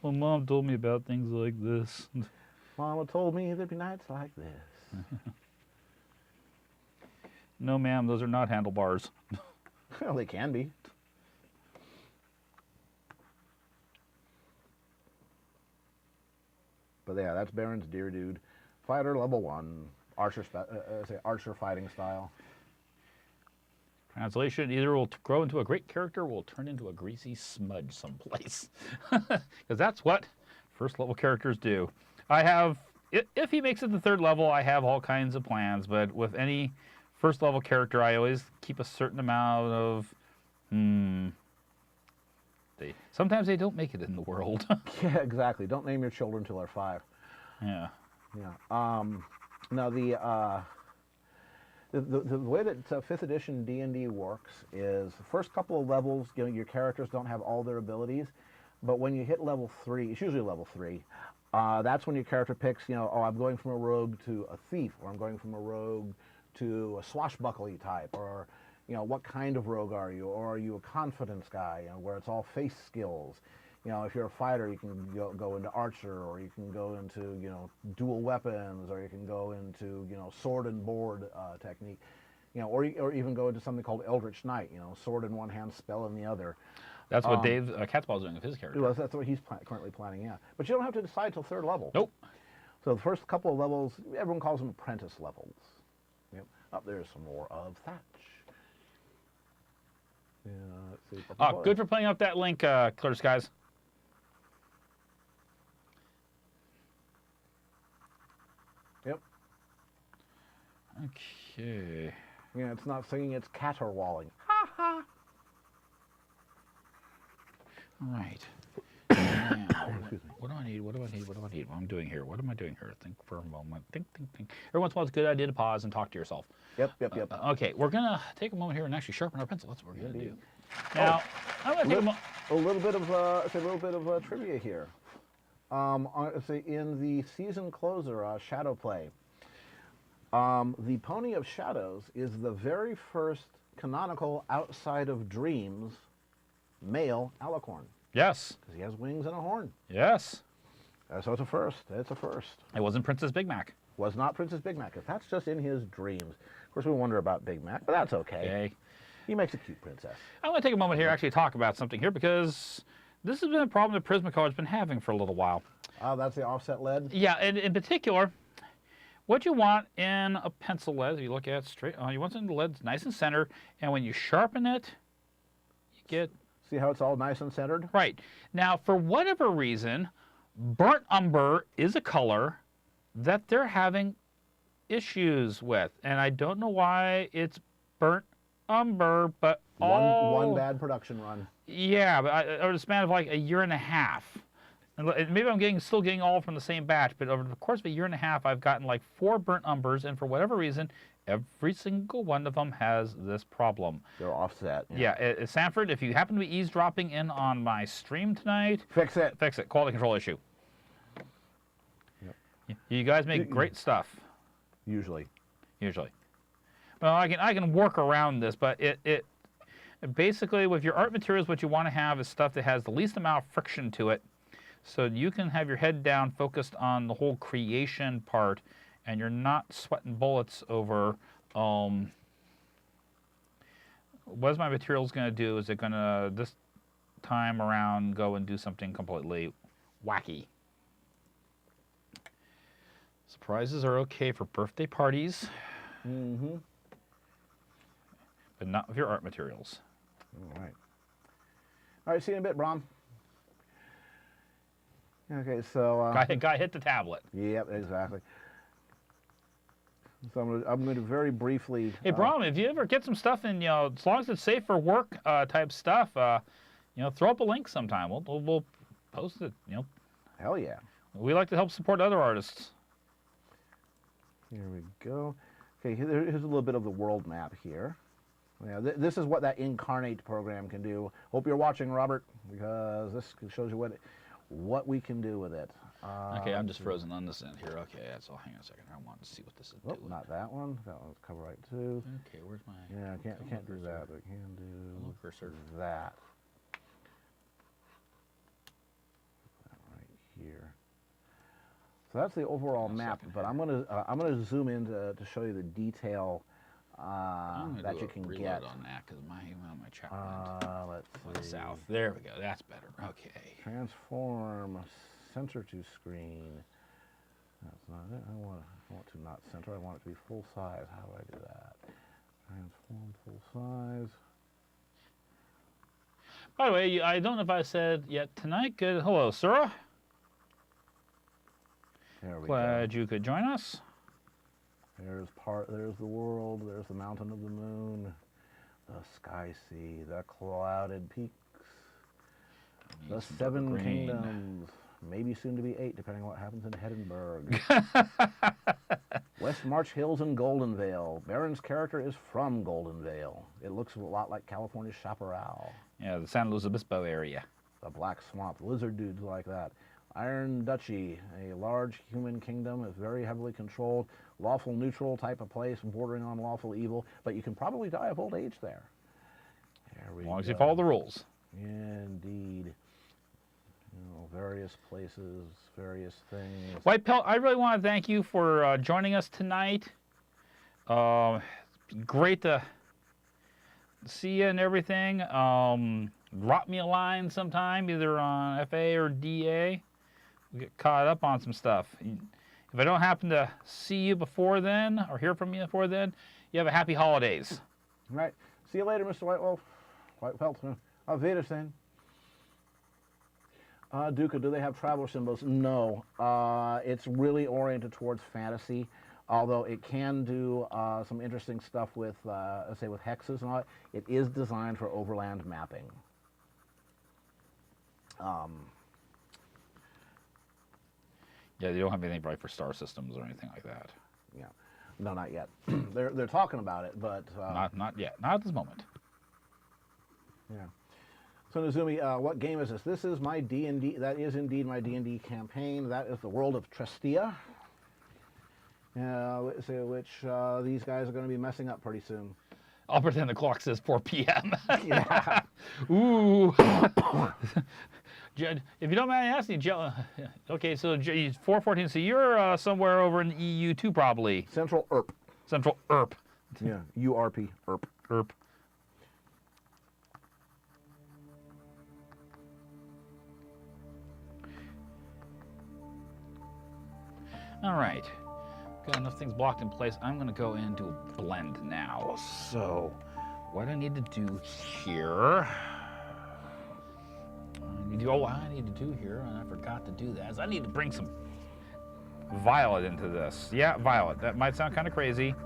Well, Mom told me about things like this. Mama told me there'd be nights like this. No, ma'am, those are not handlebars. Well, they can be. But yeah, that's Baron's deer dude. Fighter level 1. Archer fighting style. Translation, either will grow into a great character or will turn into a greasy smudge someplace. Because that's what first level characters do. I have, if he makes it to 3rd level, I have all kinds of plans, but with any first level character, I always keep a certain amount of, sometimes they don't make it in the world. Yeah, exactly. Don't name your children till they're 5. Yeah. Yeah. Now the way that 5th edition D&D works is the first couple of levels, your characters don't have all their abilities, but when you hit level 3, it's usually level 3, that's when your character picks, I'm going from a rogue to a thief, or I'm going from a rogue to a swashbuckly type, or, what kind of rogue are you, or are you a confidence guy, where it's all face skills. If you're a fighter, you can go into archer, or you can go into, dual weapons, or you can go into, sword and board technique, or even go into something called Eldritch Knight, sword in one hand, spell in the other. That's what Dave Katzball's doing with his character. Well, that's what he's currently planning, yeah. But you don't have to decide till 3rd level. Nope. So the first couple of levels, everyone calls them apprentice levels. Yep. Up there's some more of Thatch. Yeah, let's see. Good for playing up that link, Clear Skies. Yep. Okay. Yeah, it's not singing, it's caterwauling. Ha ha! All right. Now, what do I need? What do I need? What do I need? What am I doing here? What am I doing here? Think for a moment. Think. Every once in a while, it's a good idea to pause and talk to yourself. Yep. Okay, we're going to take a moment here and actually sharpen our pencil. That's what we're going to do. Now, I'm going to take a little bit of trivia here. In the season closer, Shadow Play, The Pony of Shadows is the very first canonical outside of Dreams male alicorn. Yes. Because he has wings and a horn. Yes. So it's a first. It's a first. It wasn't Princess Big Mac. Was not Princess Big Mac. If that's just in his dreams. Of course, we wonder about Big Mac, but that's okay. Okay. He makes a cute princess. I want to take a moment here to actually talk about something here because this has been a problem that Prismacolor's been having for a little while. Oh, that's the offset lead? Yeah, and in particular, what you want in a pencil lead, if you look at it straight, you want something the lead's nice and center, and when you sharpen it, you get... See how it's all nice and centered? Right. Now, for whatever reason, burnt umber is a color that they're having issues with, and I don't know why it's burnt umber, but One bad production run. Yeah, but over the span of like a year and a half. And maybe I'm still getting all from the same batch, but over the course of a year and a half, I've gotten like 4 burnt umbers, and for whatever reason, every single one of them has this problem. They're offset. Yeah, Sanford, if you happen to be eavesdropping in on my stream tonight, Fix it. fix it. Quality control issue. Yep. You guys make great stuff. Usually. Well, I can work around this, but it basically with your art materials, what you want to have is stuff that has the least amount of friction to it, so you can have your head down, focused on the whole creation part, and you're not sweating bullets over what is my materials going to do? Is it going to this time around go and do something completely wacky? Surprises are okay for birthday parties. Mm-hmm. But not with your art materials. All right. All right, see you in a bit, Brom. Okay, so... Guy hit the tablet. Yep, exactly. So I'm going to very briefly... Hey, Brom, if you ever get some stuff in, as long as it's safe for work type stuff, throw up a link sometime. We'll post it, Hell yeah. We like to help support other artists. Here we go. Okay, here's a little bit of the world map here. Yeah, this is what that Incarnate program can do. Hope you're watching, Robert, because this shows you what we can do with it. Okay, I'm just frozen on this end here. Okay, so hang on a second. I want to see what this is doing. Not that one. That one's cover right too. Okay, where's my... Yeah, I can't do that, but I can do cursor. that. That right here. So that's the overall map, but I'm gonna zoom in to show you the detail that you can get. On that because my chat Let's went see. south. There we go. That's better. Okay. Transform center to screen. That's not it. I want to not center. I want it to be full size. How do I do that? Transform full size. By the way, I don't know if I said yet tonight. Good. Hello, Sarah. There we go. Glad you could join us. There's the world, there's the mountain of the moon, the sky sea, the clouded peaks, the 7 kingdoms, maybe soon to be 8, depending on what happens in Edinburgh. West March Hills and Goldenvale. Baron's character is from Goldenvale. It looks a lot like California's Chaparral. Yeah, the San Luis Obispo area. The Black Swamp, lizard dudes like that. Iron Duchy, a large human kingdom, is very heavily controlled, lawful neutral type of place, bordering on lawful evil, but you can probably die of old age there. As long as you follow the rules. Indeed. Various places, various things. White Pelt, I really want to thank you for joining us tonight. Great to see you and everything. Drop me a line sometime, either on FA or DA. We get caught up on some stuff. If I don't happen to see you before then or hear from you before then, you have a happy holidays. All right. See you later, Mr. Whitewolf. Whitefelt. Auf Wiedersehen. Duca, do they have traveler symbols? No. It's really oriented towards fantasy, although it can do some interesting stuff with, let's say, with hexes and all that. It is designed for overland mapping. Yeah, they don't have anything right for star systems or anything like that. Yeah, no, not yet. they're talking about it, but not yet. Not at this moment. Yeah. So Nozumi, what game is this? This is my D&D. That is indeed my D&D campaign. That is the world of Trestia. which these guys are going to be messing up pretty soon. I'll pretend the clock says 4 p.m. Yeah. Ooh. If you don't mind asking, okay, so 4:14. So you're somewhere over in the EU too, probably. Central ERP. Central ERP. Yeah, URP, ERP. ERP. All right. Got enough things blocked in place. I'm going to go into blend now. So, what I need to do here. What I need to do here, and I forgot to do that, is I need to bring some violet into this. Yeah, violet. That might sound kind of crazy,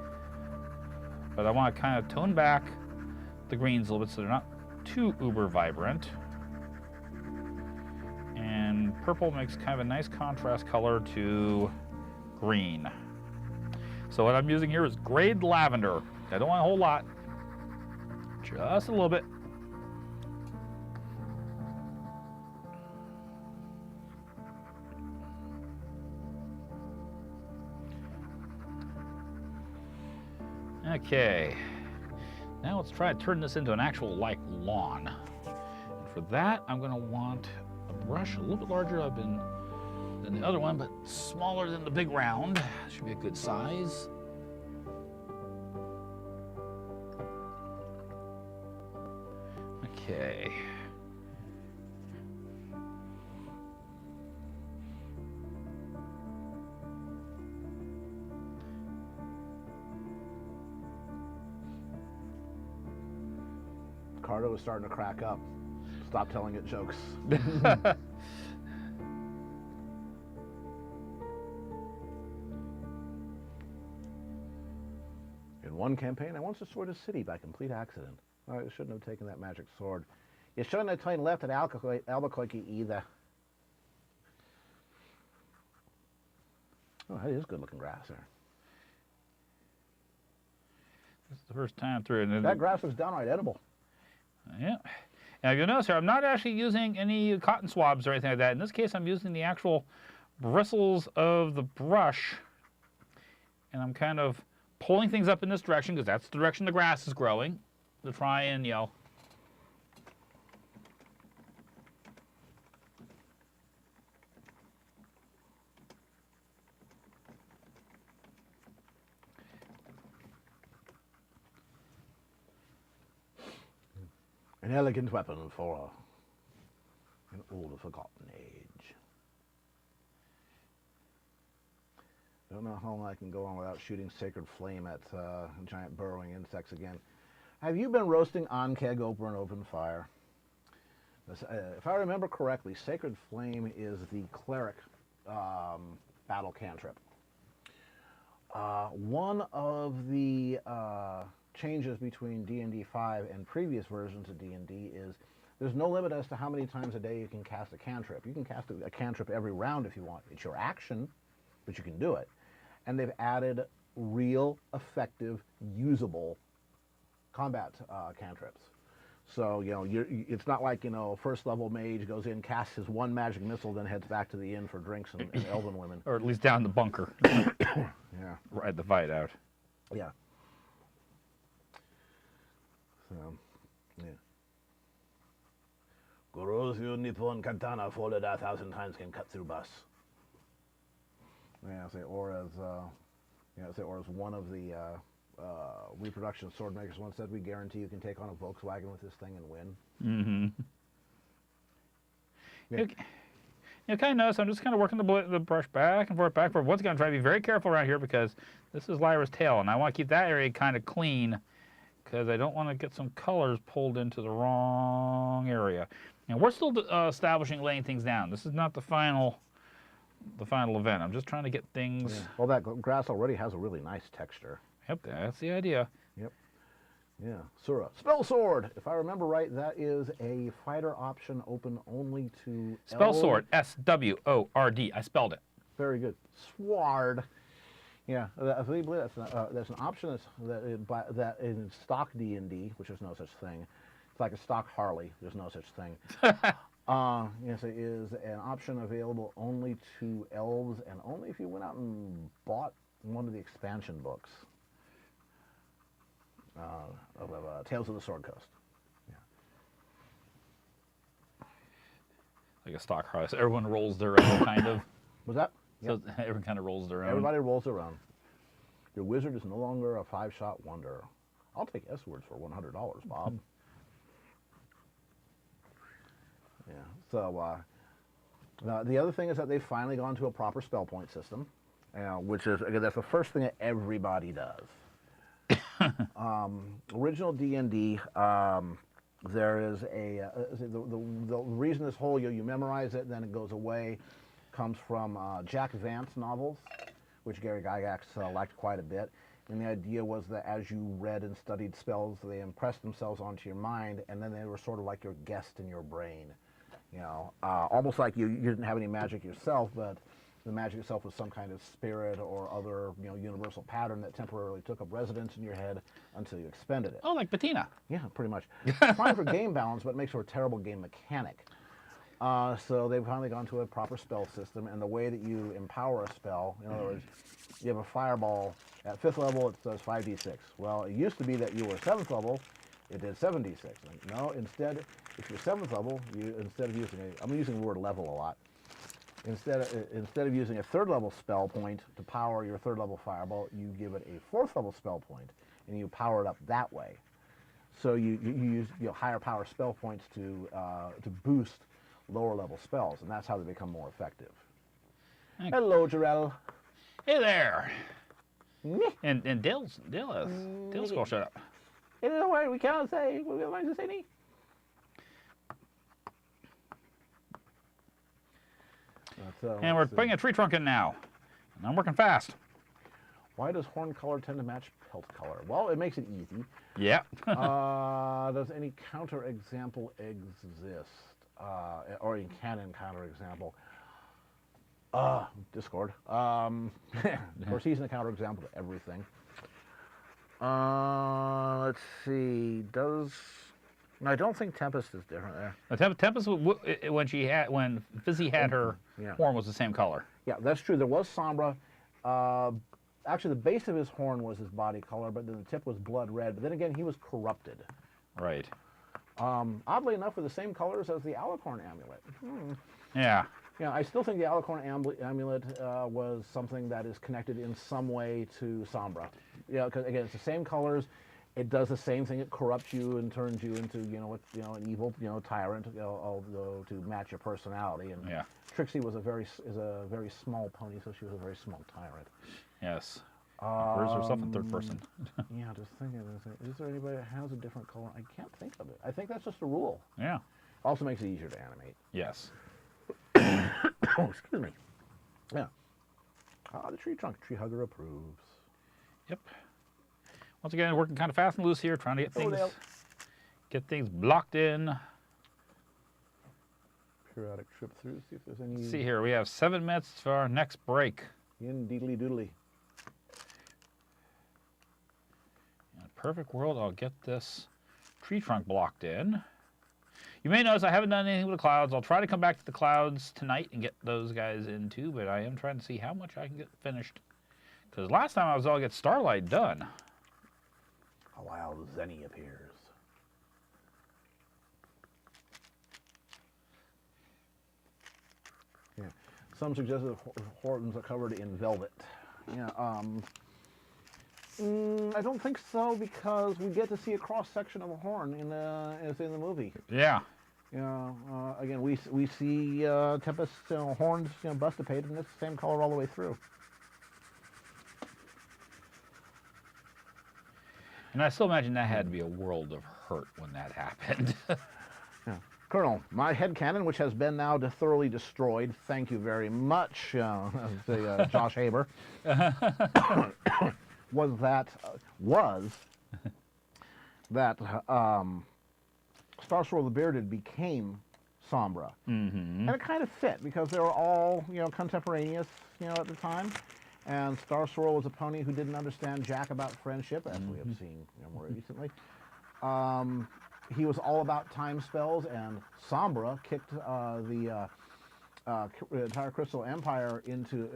but I want to kind of tone back the greens a little bit so they're not too uber vibrant. And purple makes kind of a nice contrast color to green. So what I'm using here is grade lavender. I don't want a whole lot, just a little bit. Okay, now let's try to turn this into an actual like lawn. And for that, I'm going to want a brush a little bit larger than the other one, but smaller than the big round. Should be a good size. Okay. Cardo is starting to crack up. Stop telling it jokes. In one campaign, I once destroyed a city by complete accident. I shouldn't have taken that magic sword. You shouldn't have turned left at Albuquerque either. Oh, that is good looking grass there. This is the first time through. And that grass was downright edible. Yeah. Now you'll notice here, I'm not actually using any cotton swabs or anything like that. In this case, I'm using the actual bristles of the brush. And I'm kind of pulling things up in this direction because that's the direction the grass is growing. To try and, an elegant weapon for an old forgotten age. Don't know how long I can go on without shooting Sacred Flame at giant burrowing insects again. Have you been roasting on keg over an open fire? If I remember correctly, Sacred Flame is the cleric battle cantrip. One of the changes between D&D 5 and previous versions of D&D is there's no limit as to how many times a day you can cast a cantrip. You can cast a cantrip every round if you want. It's your action, but you can do it. And they've added real, effective, usable combat cantrips. So, it's not like, first level mage goes in, casts his one magic missile, then heads back to the inn for drinks and elven women. or at least down the bunker. Yeah. Ride the fight out. Yeah. So, yeah. Gorosyu Nippon Katana folded 1,000 times can cut through bus. Yeah, or as one of the reproduction sword makers once said, we guarantee you can take on a Volkswagen with this thing and win. Mm-hmm. Yeah. You kind of notice I'm just kind of working the brush back and forth. Once again, I'm trying to be very careful around here because this is Lyra's tail, and I want to keep that area kind of clean because I don't want to get some colors pulled into the wrong area. And we're still establishing laying things down. This is not the final event. I'm just trying to get things. Yeah. Well, that grass already has a really nice texture. Yep, that's the idea. Yep. Yeah. Sura. Spell Sword. If I remember right, that is a fighter option open only to Spell Sword. S-W-O-R-D. I spelled it. Very good. Sward. Yeah, I believe that's an option that in stock D&D, which is no such thing. It's like a stock Harley. There's no such thing. Yes, it is an option available only to elves, and only if you went out and bought one of the expansion books of Tales of the Sword Coast. Like a stock house. Everyone rolls their own, kind of. Was that? So everyone kind of rolls their own. Everybody rolls their own. Your wizard is no longer a 5-shot wonder. I'll take S-words for $100, Bob. Yeah. So the other thing is that they've finally gone to a proper spell point system, which is, again, that's the first thing that everybody does. Original D&D, there is the reason this whole you memorize it, then it goes away, comes from Jack Vance novels, which Gary Gygax liked quite a bit. And the idea was that as you read and studied spells, they impressed themselves onto your mind, and then they were sort of like your guest in your brain. You know, almost like you didn't have any magic yourself, but the magic itself was some kind of spirit or other, universal pattern that temporarily took up residence in your head until you expended it. Oh, like Bettina. Yeah, pretty much. Fine for game balance, but it makes for a terrible game mechanic. So they've finally gone to a proper spell system, and the way that you empower a spell, in other words, you have a fireball at 5th level, it does 5d6. Well, it used to be that you were 7th level, it did 7d6. No, instead, if you're 7th level, instead of using I'm using the word level a lot. Instead of using a 3rd level spell point to power your 3rd level fireball, you give it a 4th level spell point, and you power it up that way. So you use higher power spell points to boost lower level spells, and that's how they become more effective. Hello, Jarell. Hey there. And Dale's call shut up. You know what we cannot say? What am I to say? And we're putting a tree trunk in now. And I'm working fast. Why does horn color tend to match pelt color? Well, it makes it easy. Yeah. Does any counterexample exist? Or in canon counterexample? Discord. Of course, he's a counterexample to everything. Let's see. No, I don't think Tempest is different there. Tempest, when Fizzy had her horn, was the same color. Yeah, that's true. There was Sombra. Actually, the base of his horn was his body color, but then the tip was blood red. But then again, he was corrupted. Right. Oddly enough, were the same colors as the Alicorn amulet. Yeah. Yeah, I still think the Alicorn amulet was something that is connected in some way to Sombra. Yeah, because again, it's the same colors. It does the same thing. It corrupts you and turns you into an evil tyrant, although to match your personality. And yeah. Trixie is a very small pony, so she was a very small tyrant. Yes. Where's herself in 3rd person? Yeah, just thinking. Is there anybody that has a different color? I can't think of it. I think that's just a rule. Yeah. Also makes it easier to animate. Yes. Oh, excuse me. Yeah. The tree trunk. Tree hugger approves. Yep. Once again, working kind of fast and loose here, trying to get things blocked in. Periodic trip through. See if there's any. See here, we have 7 minutes for our next break. Indeedly doodly. In a perfect world, I'll get this tree trunk blocked in. You may notice I haven't done anything with the clouds. I'll try to come back to the clouds tonight and get those guys in too, but I am trying to see how much I can get finished. Because last time I was all get Starlight done. A wild Zenny appears. Yeah. Some suggest that Hortons are covered in velvet. Yeah. I don't think so, because we get to see a cross section of a horn in the movie. Yeah. Again, we see Tempest horns bustipated, and it's the same color all the way through. And I still imagine that had to be a world of hurt when that happened. Yeah. Colonel, my headcanon, which has been now thoroughly destroyed, thank you very much, Josh Haber, was that Star Swirl the Bearded became Sombra. Mm-hmm. And it kind of fit, because they were all, contemporaneous, at the time. And Star Swirl was a pony who didn't understand jack about friendship, as we have seen more recently. He was all about time spells, and Sombra kicked the entire Crystal Empire into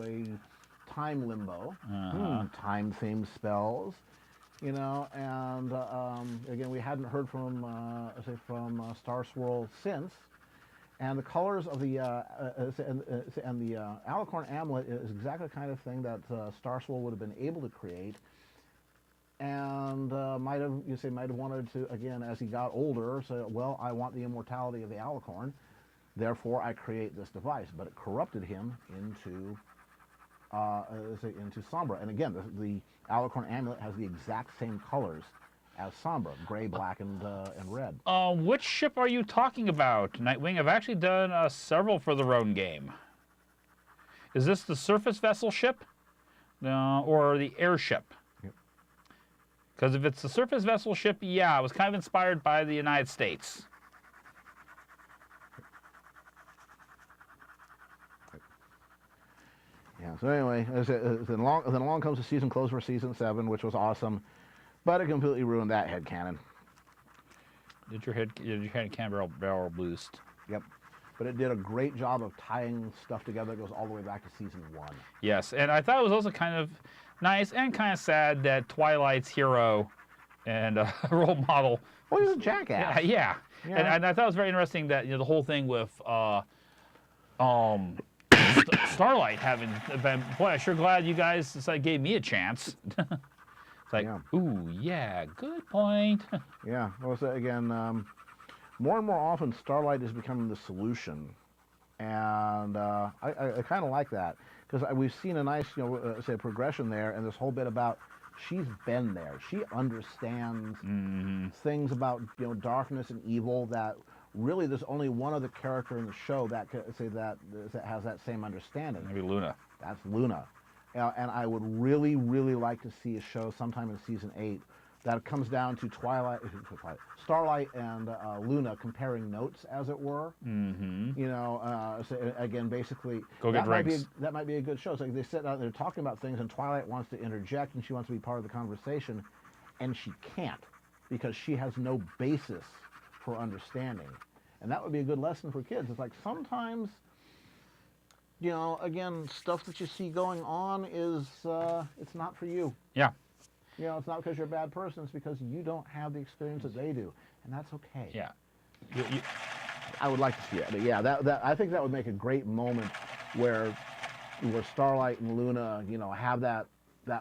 a time limbo, time-themed spells, you know, and again, we hadn't heard from Star Swirl since, and the colors of the and the Alicorn Amulet is exactly the kind of thing that Star Swirl would have been able to create, and might have wanted to, again, as he got older, say, well, I want the immortality of the Alicorn, therefore I create this device. But it corrupted him into Sombra. And again, the Alicorn Amulet has the exact same colors as Sombra, gray, black, and red. Which ship are you talking about, Nightwing? I've actually done several for the Roan game. Is this the surface vessel ship, or the airship? Because if it's the surface vessel ship, yeah, it was kind of inspired by the United States. Yeah, so anyway, then along comes the season close for Season 7, which was awesome, but it completely ruined that headcanon. Did your headcanon barrel boost? Yep. But it did a great job of tying stuff together. It goes all the way back to Season 1. Yes, and I thought it was also kind of nice and kind of sad that Twilight's hero and role model. Well, he's a jackass. Yeah. And I thought it was very interesting that, you know, the whole thing with Starlight having been. Boy, I'm sure glad you guys gave me a chance. It's like, ooh, yeah, good point. Yeah. Well, so again, more and more often, Starlight is becoming the solution, and I kind of like that, because we've seen a nice, say, progression there, and this whole bit about she's been there. She understands things about, darkness and evil that really there's only one other character in the show that has that same understanding. Maybe Luna. That's Luna. And I would really, really like to see a show sometime in Season 8 that comes down to Starlight and Luna comparing notes, as it were. So again, basically, Go get drinks. That might be a good show. So they sit out there talking about things, and Twilight wants to interject, and she wants to be part of the conversation, and she can't, because she has no basis for understanding. And that would be a good lesson for kids. It's like sometimes, again, stuff that you see going on is, it's not for you. Yeah. It's not because you're a bad person. It's because you don't have the experience that they do, and that's okay. Yeah. I would like to see it. But yeah, I think that would make a great moment where Starlight and Luna, have that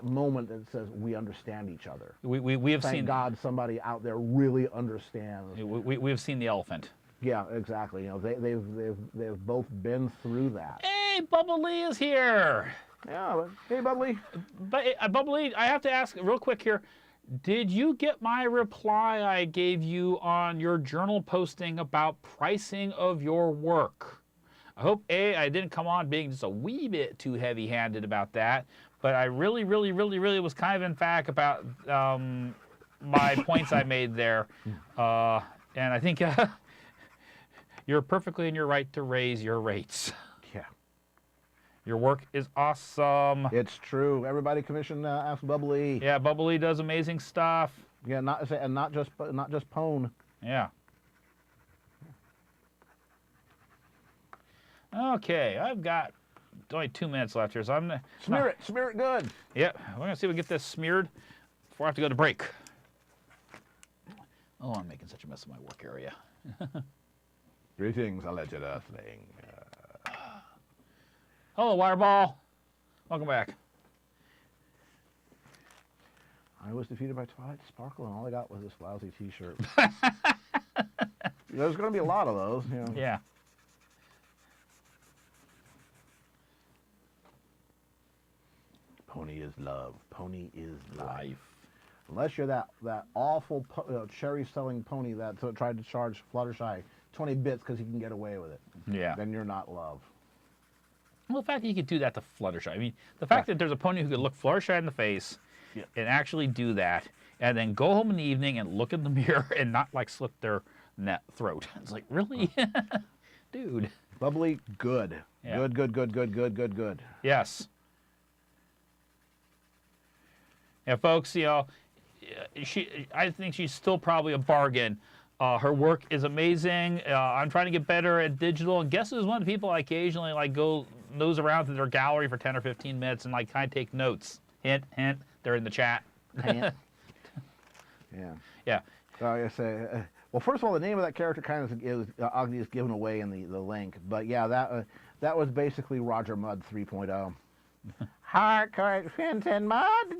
moment that says we understand each other. We have Thank seen. God somebody out there really understands. We have seen the elephant. Yeah, exactly. They've both been through that. Hey, Bubbly is here. Yeah, but hey, Bubbly. But Bubbly, I have to ask real quick here. Did you get my reply I gave you on your journal posting about pricing of your work? I hope I didn't come on being just a wee bit too heavy-handed about that, but I really was kind of emphatic about my points I made there, and I think you're perfectly in your right to raise your rates. Yeah. Your work is awesome. It's true. Everybody commission Ask Bubbly. Yeah, Bubbly does amazing stuff. Yeah, not just Pwn. Yeah. Okay, I've got only 2 minutes left here, so I'm gonna smear it good. Yeah, we're gonna see if we can get this smeared before I have to go to break. Oh, I'm making such a mess of my work area. Greetings, alleged Earthling. Hello, Wireball. Welcome back. I was defeated by Twilight Sparkle, and all I got was this lousy T-shirt. There's going to be a lot of those. Yeah. Pony is love. Pony is life. Life. Unless you're that awful cherry-selling pony that tried to charge Fluttershy 20 bits because he can get away with it. Yeah. Then you're not love. Well, the fact that you could do that to Fluttershy. I mean, the fact that there's a pony who could look Fluttershy in the face and actually do that, and then go home in the evening and look in the mirror and not, slit their throat. It's like, really? Dude. Bubbly, good. Yeah. Good. Yes. Yeah, folks, I think she's still probably a bargain. Her work is amazing. I'm trying to get better at digital, and guess who's one of the people I occasionally go nose around to their gallery for 10 or 15 minutes and like kind of take notes. Hint, hint. They're in the chat. Yeah. Yeah. I say, well, first of all, the name of that character kind of is Agni is given away in the link, but yeah, that was basically Roger Mudd 3.0. Hardcore Fenton Mudd.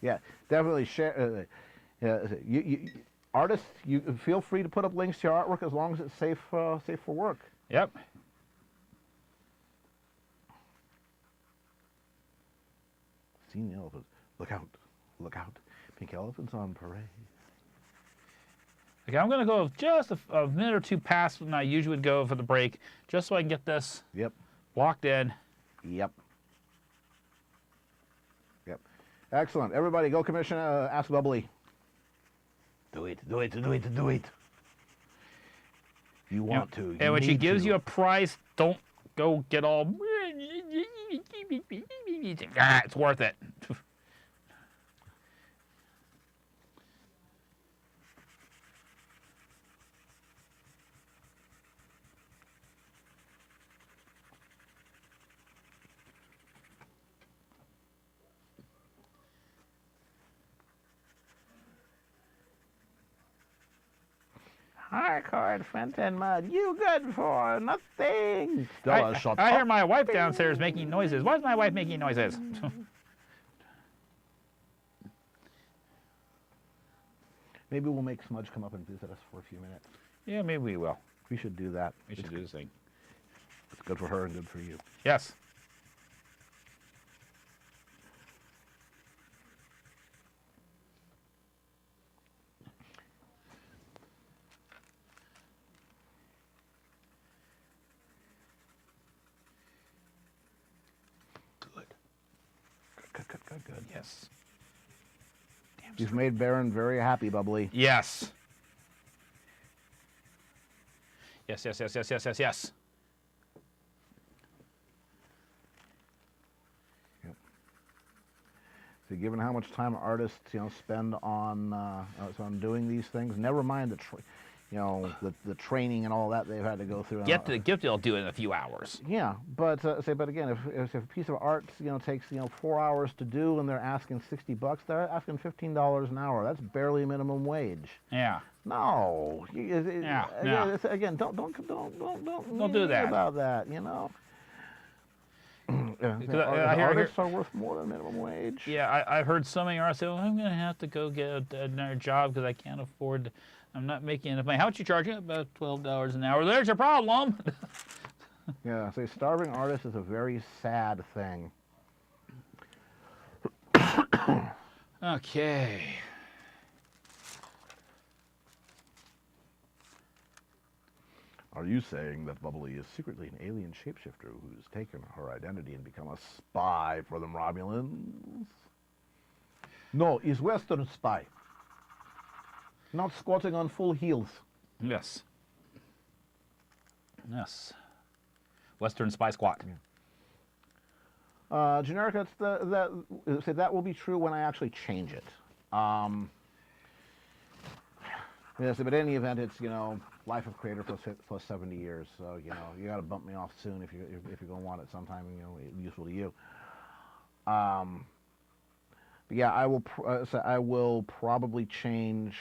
Yeah, definitely share. Artists, you feel free to put up links to your artwork as long as it's safe for work. Yep. Seen the elephants. Look out! Look out! Pink elephants on parade. Okay, I'm gonna go just a minute or two past when I usually would go for the break, just so I can get this Yep. locked in. Yep. Yep. Excellent. Everybody, go commission Ask Bubbly. Do it. Do it. Do it. Do it. You want to. You And when she need gives to. you a price, don't go get all. It's worth it. Hardcore Fenton Mudd, you good for nothing. Stella, shut I up. hear my wife downstairs making noises. Why is my wife making noises? Maybe we'll make Smudge come up and visit us for a few minutes. Yeah, maybe we will. We should do that. We should do this thing. It's good for her and good for you. Yes. Good. Good. Yes. You've made Baron very happy, Bubbly. Yes. Yes. Yep. So, given how much time artists, spend on doing these things, never mind the training and all that they've had to go through. Get to the gift, they'll do it in a few hours. Yeah, but again, if a piece of art takes 4 hours to do and they're asking $60, they're asking $15 an hour. That's barely minimum wage. Yeah. No. Yeah. Again, don't do that. About that. Artists are worth more than minimum wage. Yeah, I've heard so many artists say, well, I'm going to have to go get another job because I can't afford, I'm not making enough money. How much you charging? About $12 an hour. There's your problem. Yeah, starving artist is a very sad thing. Okay. Are you saying that Bubbly is secretly an alien shapeshifter who's taken her identity and become a spy for the Romulans? No, he's Western spy. Not squatting on full heels. Yes. Yes. Western Spy Squat. Yeah. Generic, that will be true when I actually change it. Yes, but in any event, it's life of creator plus 70 years. So you got to bump me off soon if you're gonna want it sometime useful to you. But yeah, I will probably change.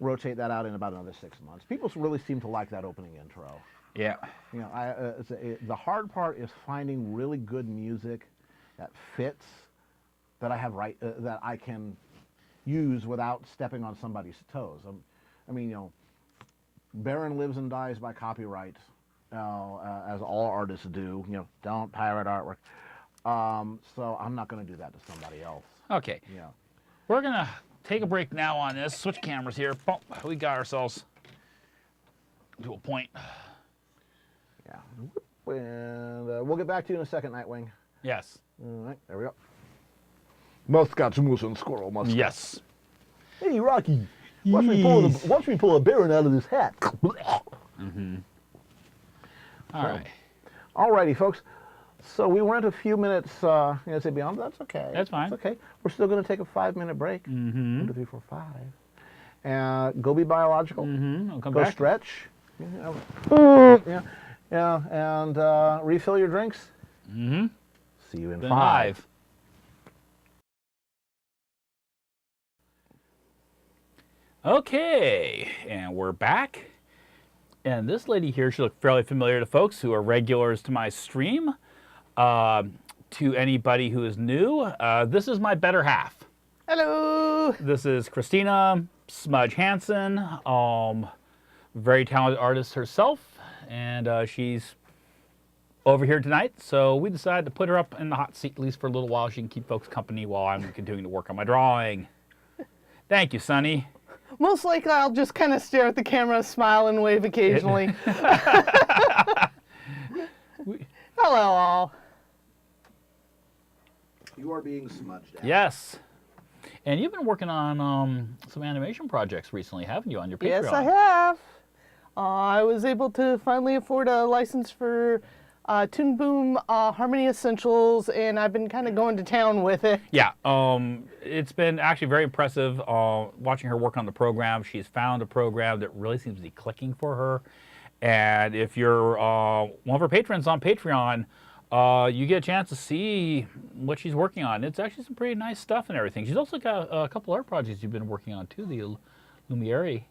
Rotate that out in about another 6 months. People really seem to like that opening intro. Yeah. The hard part is finding really good music that fits, that I have that I can use without stepping on somebody's toes. Baron lives and dies by copyright, as all artists do. Don't pirate artwork. So I'm not going to do that to somebody else. Okay. Yeah. We're going to take a break now on this. Switch cameras here. Boom. We got ourselves to a point. Yeah. And we'll get back to you in a second, Nightwing. Yes. All right, there we go. Muskrat, moose, and squirrel. Muskrat. Yes. Hey, Rocky. Watch me pull a Baron out of this hat. Mm-hmm. All right. Alrighty, folks. So we went a few minutes, say beyond. That's okay. That's fine. That's okay. We're still going to take a 5-minute break. Mm-hmm. 1, 2, 3, 4, 5. And go be biological. Mm-hmm. I'll come Go back. stretch. Yeah. Yeah, and refill your drinks. Mm-hmm. See you in Then 5. Okay, and we're back. And this lady here should look fairly familiar to folks who are regulars to my stream. To anybody who is new, this is my better half. Hello. This is Christina Smudge Hansen, very talented artist herself, and she's over here tonight. So we decided to put her up in the hot seat at least for a little while. She can keep folks company while I'm continuing to work on my drawing. Thank you, Sonny. Most likely I'll just kind of stare at the camera, smile, and wave occasionally. Hello, all. You are being smudged out. Yes. And you've been working on some animation projects recently, haven't you, on your Patreon? Yes, I have. I was able to finally afford a license for Toon Boom Harmony Essentials, and I've been kind of going to town with it. Yeah, it's been actually very impressive watching her work on the program. She's found a program that really seems to be clicking for her. And if you're one of her patrons on Patreon, you get a chance to see what she's working on. It's actually some pretty nice stuff and everything. She's also got a couple other projects you've been working on too, the Lumiere.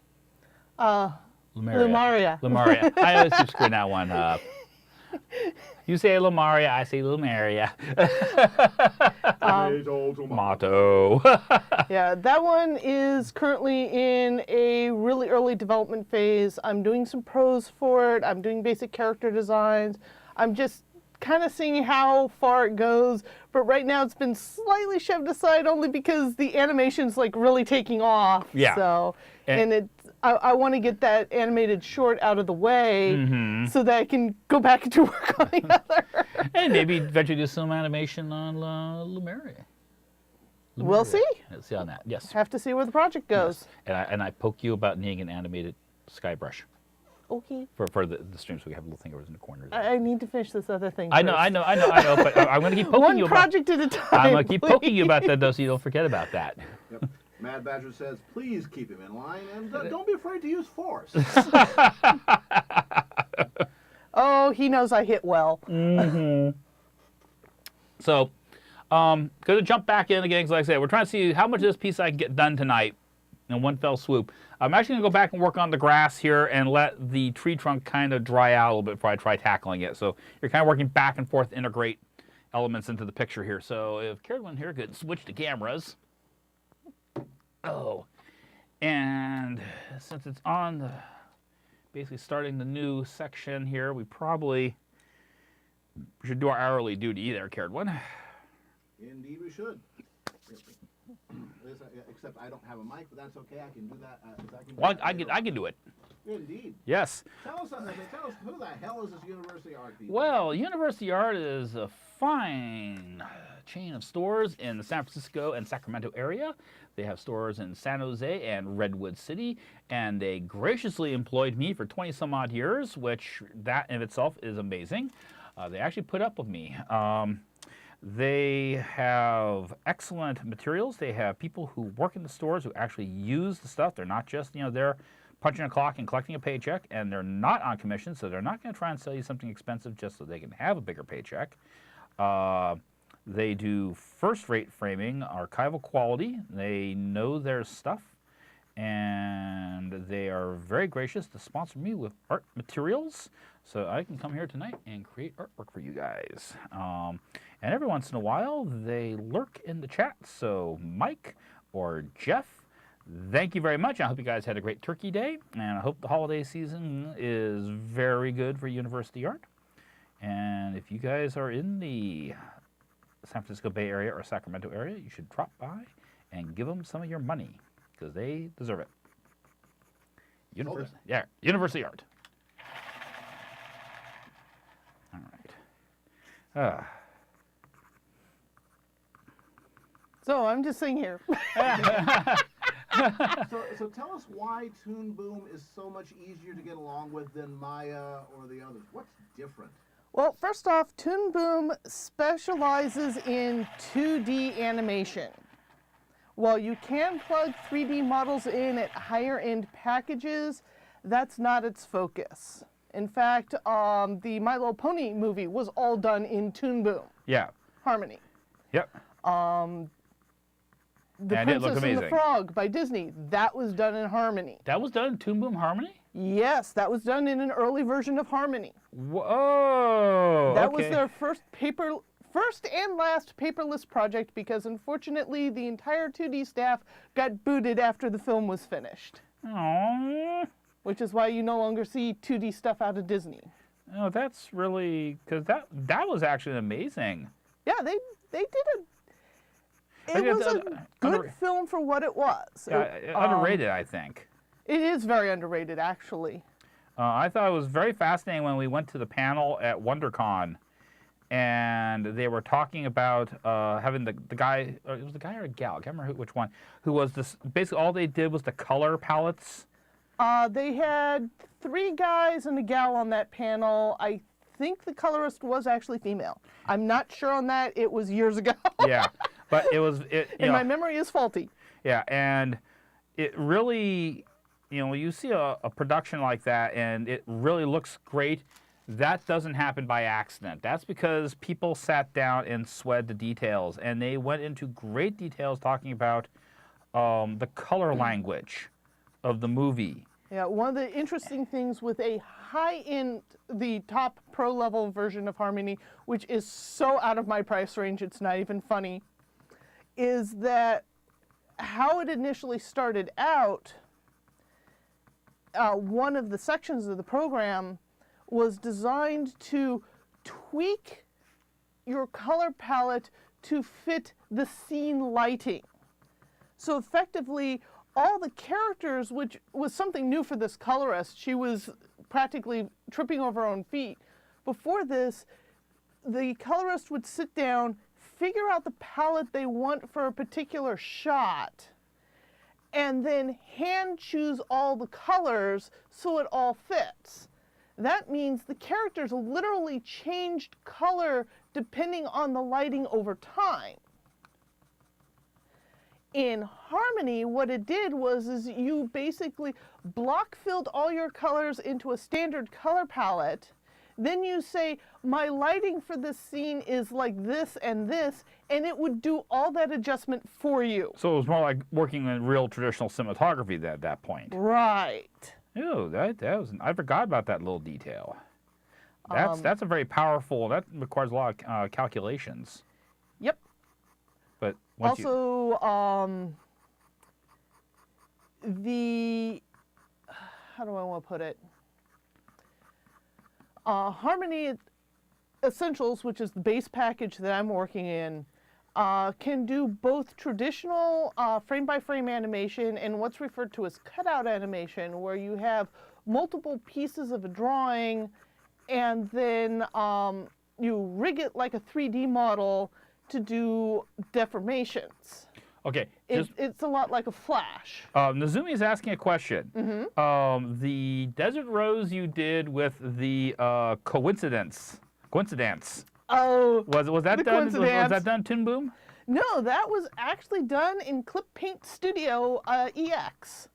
Lumaria. Lumaria. I always keep screwing that one up. You say Lumaria, I say Lumaria. Motto. Yeah, that one is currently in a really early development phase. I'm doing some prose for it. I'm doing basic character designs. I'm just kind of seeing how far it goes. But right now it's been slightly shoved aside only because the animation's like really taking off. Yeah. So, and I want to get that animated short out of the way so that I can go back to work on the other. And maybe eventually do some animation on Lumaria. We'll see. Let's see on that. Yes. Have to see where the project goes. Yes. And I poke you about needing an animated Skybrush Okay. for the stream, so we have a little thing over in the corner. There. I need to finish this other thing I first. know, but I'm going to keep poking you about. One project at a time. I'm going to keep poking you about please. that, though, so you don't forget about that. Yep. Mad Badger says, please keep him in line, and don't be afraid to use force. Oh, he knows I hit well. So, going to jump back in again, because like I said, we're trying to see how much of this piece I can get done tonight in one fell swoop. I'm actually going to go back and work on the grass here and let the tree trunk kind of dry out a little bit before I try tackling it. So you're kind of working back and forth to integrate elements into the picture here. So if Carolyn here could switch the cameras. Oh, and since it's on the, basically starting the new section here, we probably should do our hourly duty there, Carolyn. Indeed we should. Except I don't have a mic, but that's okay. I can do that. Well, I can do it. Indeed. Yes. Tell us who the hell is this University Art people? Well, University Art is a fine chain of stores in the San Francisco and Sacramento area. They have stores in San Jose and Redwood City, and they graciously employed me for 20 some odd years, which that in itself is amazing. They actually put up with me. They have excellent materials. They have people who work in the stores who actually use the stuff. They're not just, they're punching a clock and collecting a paycheck, and they're not on commission, so they're not going to try and sell you something expensive just so they can have a bigger paycheck. They do first-rate framing, archival quality. They know their stuff, and they are very gracious to sponsor me with art materials so I can come here tonight and create artwork for you guys. And every once in a while, they lurk in the chat. So Mike or Jeff, thank you very much. I hope you guys had a great Turkey Day, and I hope the holiday season is very good for University Art. And if you guys are in the San Francisco Bay Area or Sacramento area, you should drop by and give them some of your money, because they deserve it. University Art. All right. So I'm just sitting here. So tell us why Toon Boom is so much easier to get along with than Maya or the others. What's different? Well, first off, Toon Boom specializes in 2D animation. While you can plug 3D models in at higher end packages, that's not its focus. In fact, the My Little Pony movie was all done in Toon Boom Yeah. Harmony. Yep. The And it looked Princess and the amazing. Frog by Disney, that was done in Harmony. That was done in Toon Boom Harmony? Yes, that was done in an early version of Harmony. Whoa. That was okay. their first and last paperless project because unfortunately the entire 2D staff got booted after the film was finished. Aww. Which is why you no longer see 2D stuff out of Disney. Oh, that's really, because that was actually amazing. Yeah, they did think it was it's a good film for what it was. Underrated, I think. It is very underrated, actually. I thought it was very fascinating when we went to the panel at WonderCon, and they were talking about having the guy, or it was the guy or a gal, I can't remember which one, who was this, basically all they did was the color palettes. They had 3 guys and a gal on that panel. I think the colorist was actually female. I'm not sure on that. It was years ago. Yeah, but it was, And my memory is faulty. Yeah, and it really, you see a production like that and it really looks great. That doesn't happen by accident. That's because people sat down and sweated the details, and they went into great details talking about the color language of the movie. Yeah, one of the interesting things with a high-end, the top pro-level version of Harmony, which is so out of my price range, it's not even funny, is that how it initially started out, one of the sections of the program was designed to tweak your color palette to fit the scene lighting. So effectively, all the characters, which was something new for this colorist, she was practically tripping over her own feet. Before this, the colorist would sit down, figure out the palette they want for a particular shot, and then hand choose all the colors so it all fits. That means the characters literally changed color depending on the lighting over time. In Harmony, what it did was you basically block filled all your colors into a standard color palette. Then you say, my lighting for this scene is like this, and it would do all that adjustment for you. So it was more like working in real traditional cinematography at that point. Right. Ooh, that was, I forgot about that little detail. That's a very powerful, that requires a lot of calculations. Yep. But once also, how do I want to put it? Harmony Essentials, which is the base package that I'm working in, can do both traditional frame-by-frame animation and what's referred to as cutout animation, where you have multiple pieces of a drawing and then you rig it like a 3D model to do deformations. Okay. It's a lot like a Flash. Nazumi is asking a question. Mm-hmm. The Desert Rose you did with the coincidence. Oh, Was that the done? Was coincidence. that done, Toon Boom? No, that was actually done in Clip Paint Studio EX,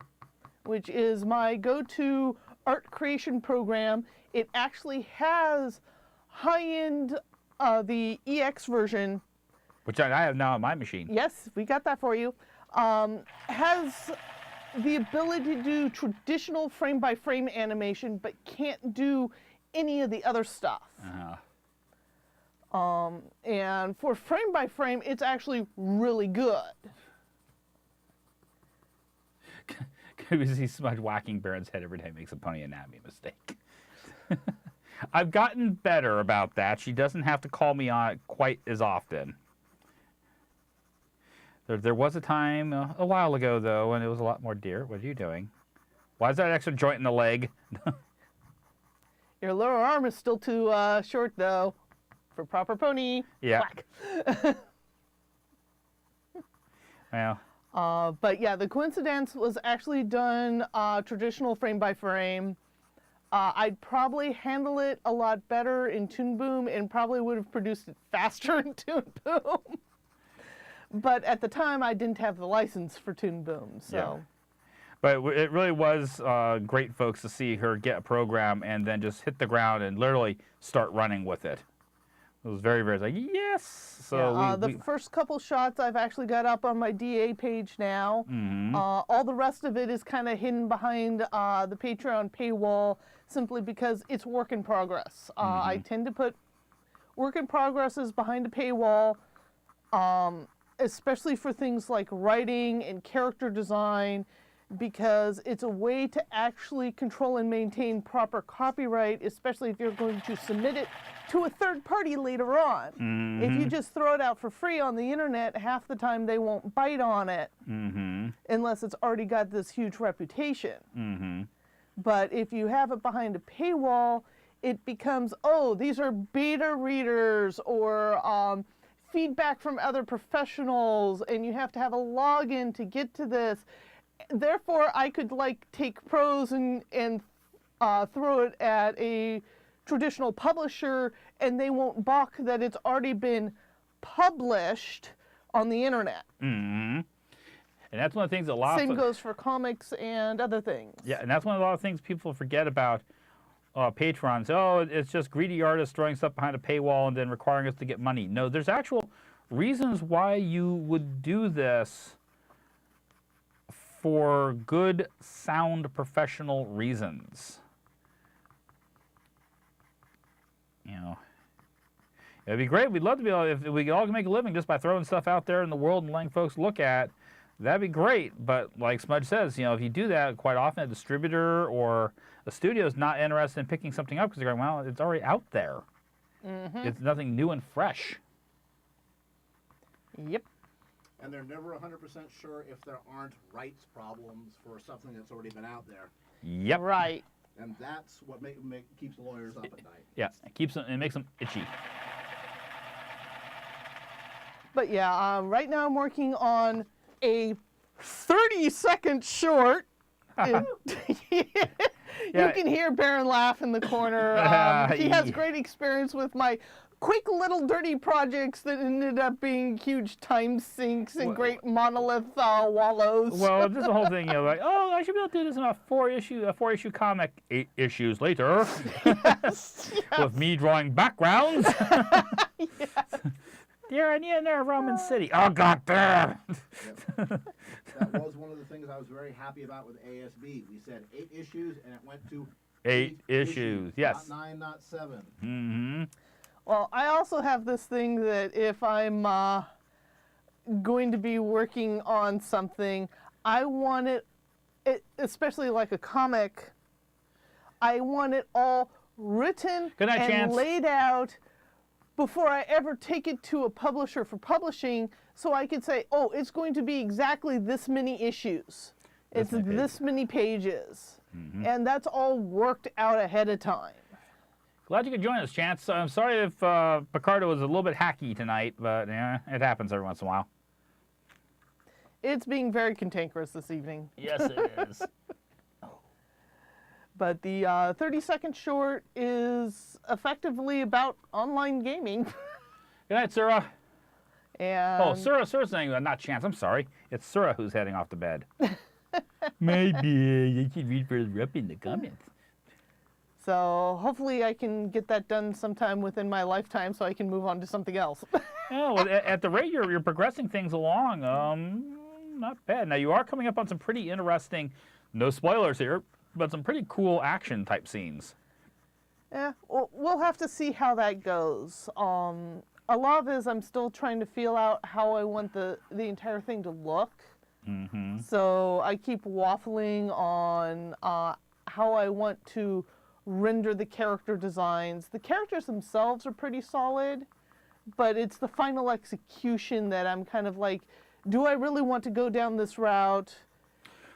which is my go-to art creation program. It actually has high-end, the EX version. Which I have now on my machine. Yes, we got that for you. Has the ability to do traditional frame-by-frame animation, but can't do any of the other stuff. And for frame-by-frame, it's actually really good. We see Smudge whacking Baron's head every time he makes a pony anatomy mistake. I've gotten better about that. She doesn't have to call me on it quite as often. There was a time a while ago, though, when it was a lot more dear. What are you doing? Why is that extra joint in the leg? Your lower arm is still too short, though, for proper pony. Yeah. Whack. Well. But yeah, the coincidence was actually done traditional frame by frame. I'd probably handle it a lot better in Toon Boom and probably would have produced it faster in Toon Boom. But at the time, I didn't have the license for Toon Boom, so. But it really was great, folks, to see her get a program and then just hit the ground and literally start running with it. It was very, very like, yes. So yeah, the first couple shots I've actually got up on my DA page now. All the rest of it is kind of hidden behind the Patreon paywall simply because it's work in progress. I tend to put work in progresses behind a paywall, especially for things like writing and character design, because it's a way to actually control and maintain proper copyright, especially if you're going to submit it to a third party later on. If you just throw it out for free on the internet, half the time they won't bite on it unless it's already got this huge reputation. But if you have it behind a paywall, it becomes, oh, these are beta readers or feedback from other professionals, and you have to have a login to get to this. Therefore, I could like take prose and throw it at a traditional publisher, and they won't balk that it's already been published on the internet. And that's one of the things a lot. Same goes for comics and other things. Yeah, and that's one of the lot of things people forget about Patrons. Oh, it's just greedy artists throwing stuff behind a paywall and then requiring us to get money. No, there's actual reasons why you would do this. For good, sound, professional reasons. You know, it'd be great. We'd love to be able, if we could all make a living just by throwing stuff out there in the world and letting folks look at. That'd be great. But like Smudge says, if you do that, quite often a distributor or a studio is not interested in picking something up because they're going, well, it's already out there. It's nothing new and fresh. Yep. And they're never 100% sure if there aren't rights problems for something that's already been out there. Yep. Right. And that's what keeps the lawyers up at night. Yeah, it makes them itchy. But yeah, right now I'm working on a 30-second short. You can hear Baron laugh in the corner. He has great experience with my quick little dirty projects that ended up being huge time sinks and great monolith wallows. Well, this is the whole thing, like, oh, I should be able to do this in a four-issue comic 8 issues later. With me drawing backgrounds. Dear, I need another Roman city. Oh, God damn. That was one of the things I was very happy about with ASB. We said 8 issues, and it went to 8 issues. Yes. Not 9, not 7. Well, I also have this thing that if I'm going to be working on something, I want it, especially like a comic, I want it all written and laid out before I ever take it to a publisher for publishing, so I can say, oh, it's going to be exactly this many issues. It's this many pages. And that's all worked out ahead of time. Glad you could join us, Chance. I'm sorry if Picardo was a little bit hacky tonight, but yeah, it happens every once in a while. It's being very cantankerous this evening. Yes, it is. But the 30-second short is effectively about online gaming. Good night, Sura. And Sura's saying, not Chance, I'm sorry. It's Sura who's heading off to bed. Maybe you should read further up in the comments. So hopefully I can get that done sometime within my lifetime so I can move on to something else. Well, at the rate you're progressing things along, not bad. Now, you are coming up on some pretty interesting, no spoilers here, but some pretty cool action type scenes. Yeah, we'll have to see how that goes. A lot of it is I'm still trying to feel out how I want the entire thing to look. So I keep waffling on how I want to render the character designs. The characters themselves are pretty solid, but it's the final execution that I'm kind of like, do I really want to go down this route?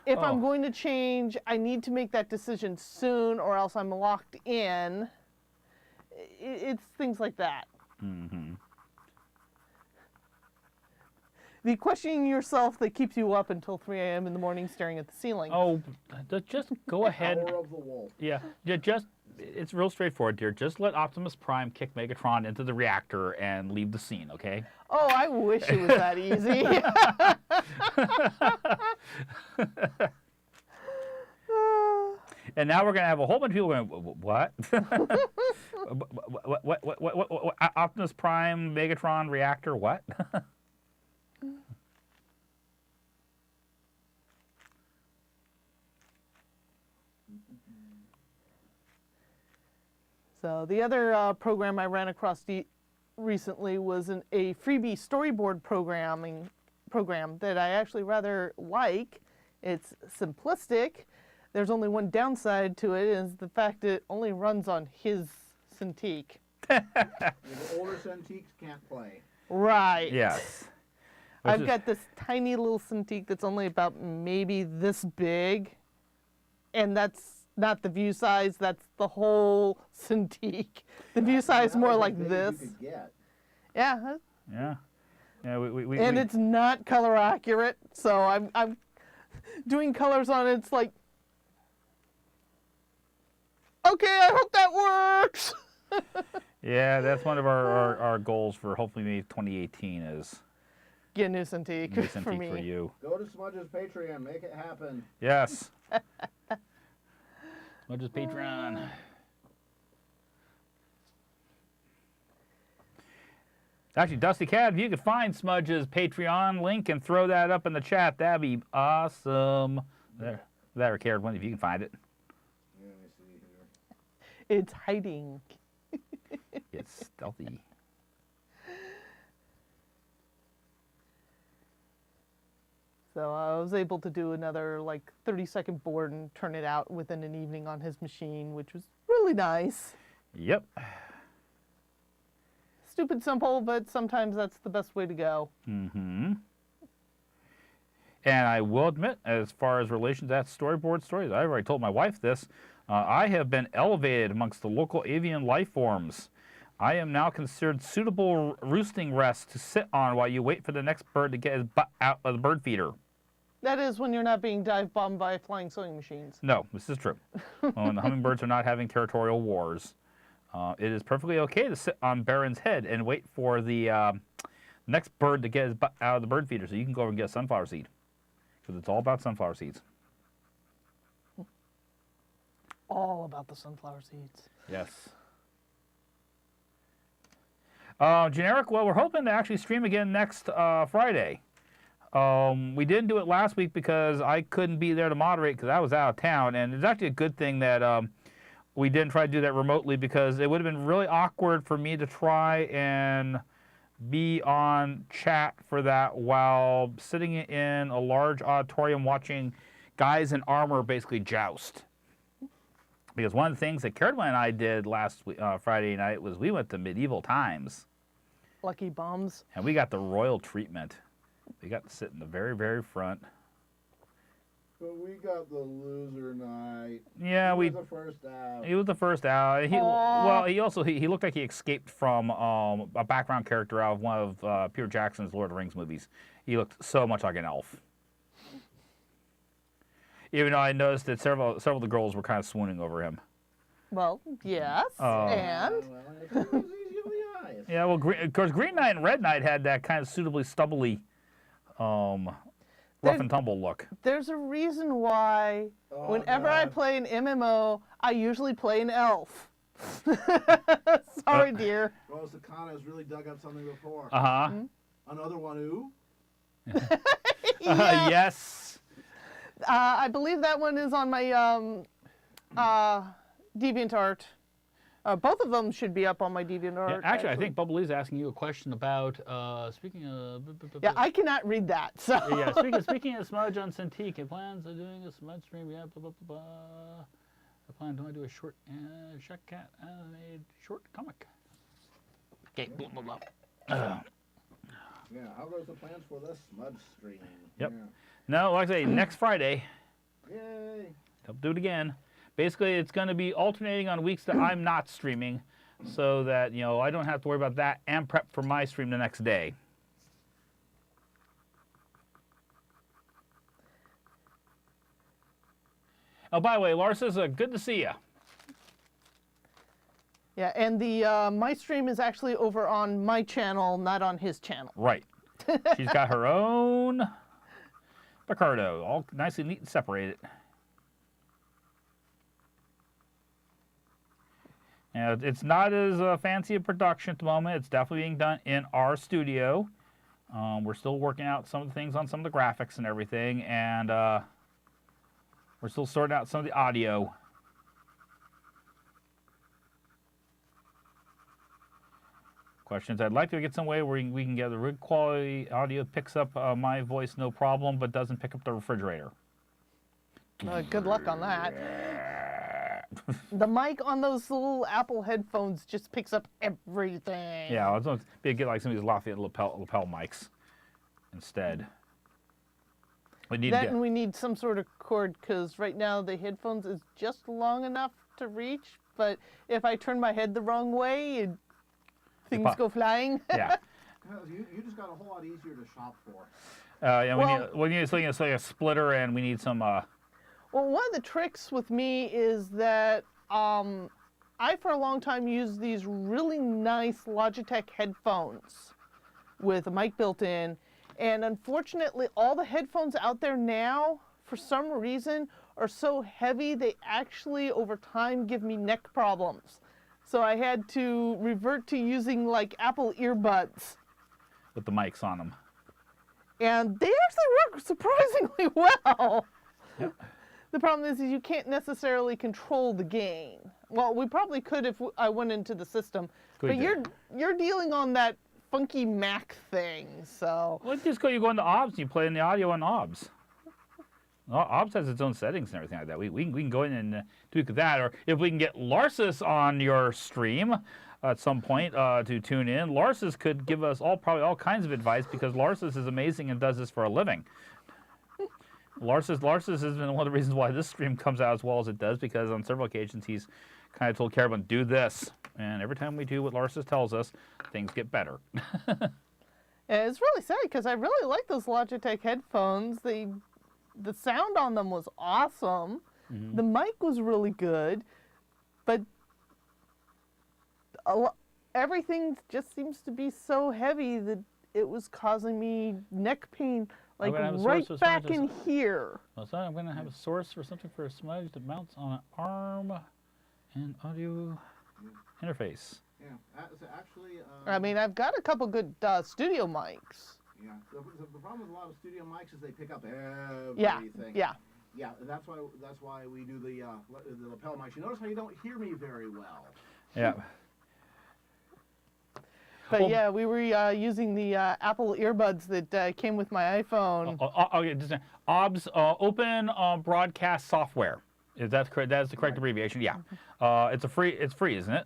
If I'm going to change, I need to make that decision soon or else I'm locked in. It's things like that. The questioning yourself that keeps you up until 3 a.m. in the morning staring at the ceiling. Oh, just go ahead. Power of the wolf. Yeah, it's real straightforward, dear. Just let Optimus Prime kick Megatron into the reactor and leave the scene, okay? Oh, I wish it was that easy. And now we're going to have a whole bunch of people going, what? What? Optimus Prime, Megatron, Reactor, what? So the other program I ran across recently was a freebie storyboard program that I actually rather like. It's simplistic. There's only one downside to it, is the fact it only runs on his Cintiq. The older Cintiqs can't play. Right. Yes. I've got this tiny little Cintiq that's only about maybe this big, and that's not the view size, that's the whole Cintiq. The view size more like this. Yeah. Yeah. Yeah, And it's not color accurate, so I'm doing colors on it. It's like, okay, I hope that works. Yeah, that's one of our goals for hopefully maybe 2018 is Get a new Cintiq, new for Cintiq me. for you. Go to Smudge's Patreon, make it happen. Yes. Smudge's Patreon. Actually, Dusty Cat, if you could find Smudge's Patreon link and throw that up in the chat, that'd be awesome. There, Rickard, one if you can find it. Yeah, let me see here. It's hiding. It's stealthy. So I was able to do another like 30-second board and turn it out within an evening on his machine, which was really nice. Yep. Stupid simple, but sometimes that's the best way to go. Mm-hmm. And I will admit, as far as relations to that storyboard stories, I've already told my wife this, I have been elevated amongst the local avian life forms. I am now considered suitable roosting rest to sit on while you wait for the next bird to get his butt out of the bird feeder. That is when you're not being dive bombed by flying sewing machines. No, this is true. When the hummingbirds are not having territorial wars. It is perfectly okay to sit on Baron's head and wait for the next bird to get his butt out of the bird feeder so you can go over and get a sunflower seed. Because it's all about sunflower seeds. All about the sunflower seeds. Yes. Generic, well, we're hoping to actually stream again next Friday. We didn't do it last week because I couldn't be there to moderate because I was out of town. And it's actually a good thing that we didn't try to do that remotely because it would have been really awkward for me to try and be on chat for that while sitting in a large auditorium watching guys in armor basically joust. Because one of the things that Caroline and I did last Friday night was we went to medieval times. Lucky bombs. And we got the royal treatment. We got to sit in the very, very front. But we got the loser night. Yeah, He was the first out. He was the first out. He looked like he escaped from a background character out of one of Peter Jackson's Lord of the Rings movies. He looked so much like an elf. Even though I noticed that several of the girls were kind of swooning over him. Well, yes, and? Well, it was easily eyes. Yeah, well, of course, Green Knight and Red Knight had that kind of suitably stubbly, rough and tumble look. There's a reason why whenever I play an MMO, I usually play an elf. Sorry, dear. Rose Sakana has really dug up something before. Uh-huh. Another one who? Yes. I believe that one is on my DeviantArt. Both of them should be up on my DeviantArt. Yeah, actually, I think Bubbly's asking you a question about, speaking of... Yeah, I cannot read that. So. Yeah, speaking of Smudge on Cintiq, he plans on doing a Smudge stream, yeah, blah, blah, blah, blah. I plan to do a short, Shack Cat animated short comic. Okay, blah, blah, blah. Yeah, how goes the plans for this Smudge stream? Yep. Yeah. No, like I say, next Friday. Yay. Don't do it again. Basically, it's going to be alternating on weeks that I'm not streaming so that, I don't have to worry about that and prep for my stream the next day. Oh, by the way, Lars says, good to see you. Yeah, and the my stream is actually over on my channel, not on his channel. Right. She's got her own Picardo, all nicely neat and separated. And it's not as fancy a production at the moment. It's definitely being done in our studio. We're still working out some of the things on some of the graphics and everything, and we're still sorting out some of the audio. Questions. I'd like to get some way where we can get the good quality audio, picks up my voice no problem, but doesn't pick up the refrigerator. Good luck on that. The mic on those little Apple headphones just picks up everything. Yeah, let's get like some of these Lafayette lapel mics instead. We need That and we need some sort of cord, because right now the headphones is just long enough to reach, but if I turn my head the wrong way, things go flying. Yeah. You just got a whole lot easier to shop for. Yeah, we need something like a splitter, and we need some. Well, one of the tricks with me is that I, for a long time, used these really nice Logitech headphones with a mic built in. And unfortunately, all the headphones out there now, for some reason, are so heavy, they actually, over time, give me neck problems. So I had to revert to using, like, Apple earbuds. With the mics on them. And they actually work surprisingly well. Yep. The problem is you can't necessarily control the gain. Well, we probably could if I went into the system, but you're dealing on that funky Mac thing, so. Well, you go into OBS and you play in the audio on OBS. Well, OBS has its own settings and everything like that. We can go in and tweak that, or if we can get Larsus on your stream at some point to tune in, Larsus could give us probably all kinds of advice, because Larsus is amazing and does this for a living. Larsus has been one of the reasons why this stream comes out as well as it does, because on several occasions he's kind of told Carabin, do this. And every time we do what Larsus tells us, things get better. Yeah, it's really sad, because I really like those Logitech headphones. The sound on them was awesome. Mm-hmm. The mic was really good, but everything just seems to be so heavy that it was causing me neck pain. Like right back in here. So I'm going to have a source for something for a smudge that mounts on an arm and audio interface. Yeah, actually. I mean, I've got a couple good studio mics. Yeah, the problem with a lot of studio mics is they pick up everything. Yeah. Yeah, that's why we do the lapel mics. You notice how you don't hear me very well. Yeah. But yeah, we were using the Apple earbuds that came with my iPhone. Okay, OBS, Open Broadcast Software. Is that correct? That is the correct abbreviation. Yeah. It's free, isn't it?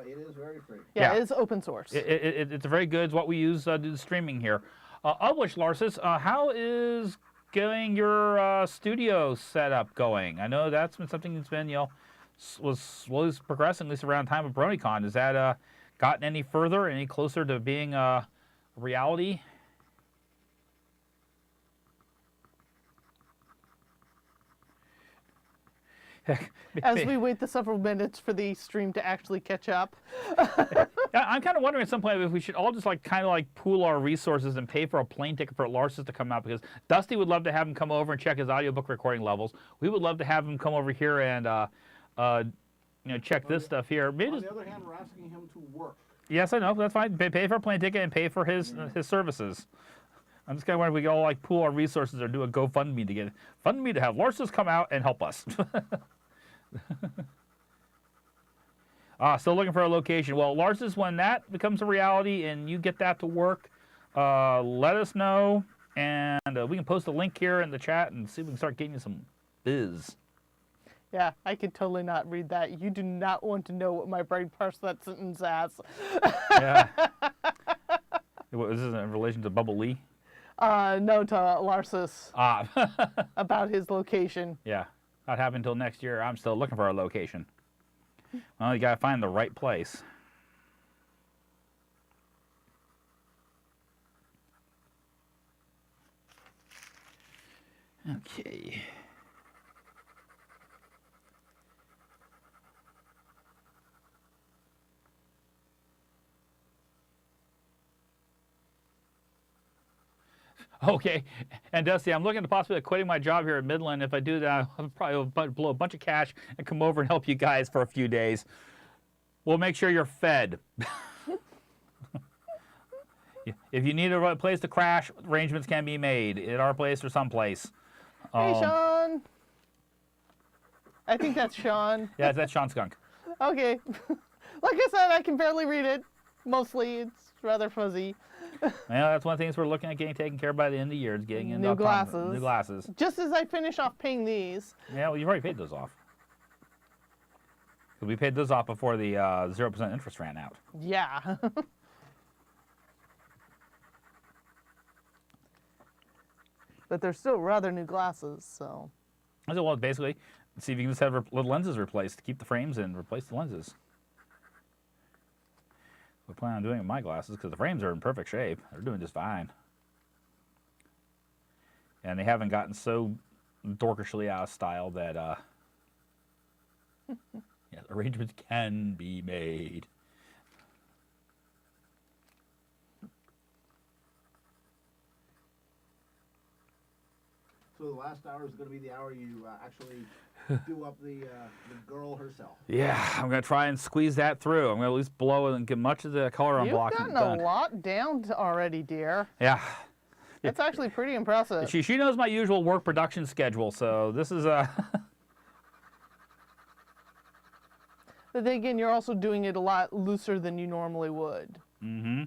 It is very free. Yeah, it is open source. It's very good. It's what we use to do the streaming here. Of which, Larsus, how is getting your studio setup going? I know that's been something that's been, was slowly progressing, at least around time of BaronEngel. Is that gotten any further, any closer to being a reality? As we wait the several minutes for the stream to actually catch up. Yeah, I'm kind of wondering at some point if we should all just kind of pool our resources and pay for a plane ticket for Larsus to come out, because Dusty would love to have him come over and check his audiobook recording levels. We would love to have him come over here and check this stuff here. Maybe on the other hand, we're asking him to work. Yes, I know. That's fine. Pay for a plane ticket and pay for his services. I'm just kind of wondering if we all pool our resources or do a GoFundMe to have Larsus come out and help us. Still looking for a location. Well, Larsus, when that becomes a reality and you get that to work, let us know, and we can post a link here in the chat and see if we can start getting you some biz. Yeah, I could totally not read that. You do not want to know what my brain parsed that sentence as. Yeah. Is this in relation to Bubble Lee? No, to Larsus. Ah. About his location. Yeah. Not happening until next year. I'm still looking for a location. Well, you got to find the right place. Okay. Okay, and Dusty, I'm looking at the possibility of quitting my job here at Midland. If I do that, I'll probably blow a bunch of cash and come over and help you guys for a few days. We'll make sure you're fed. If you need a place to crash, arrangements can be made at our place or someplace. Hey, Sean. I think that's Sean. Yeah, that's Sean Skunk. Okay. Like I said, I can barely read it. Mostly, it's rather fuzzy. Yeah, that's one of the things we're looking at getting taken care of by the end of the year is getting New glasses. New glasses. Just as I finish off paying these. Yeah, well, you've already paid those off. 'Cause we paid those off before the 0% interest ran out. Yeah. But they're still rather new glasses, so. I said, well, basically, see if you can just have little lenses replaced, keep the frames and replace the lenses. We plan on doing it with my glasses because the frames are in perfect shape. They're doing just fine. And they haven't gotten so dorkishly out of style that yeah, arrangements can be made. So the last hour is going to be the hour you actually do up the girl herself. Yeah, I'm going to try and squeeze that through. I'm going to at least blow and get much of the color You've unblocking gotten done. a lot down already, dear. Yeah. That's actually pretty impressive. She knows my usual work production schedule, so this is But then again, you're also doing it a lot looser than you normally would. Mm-hmm.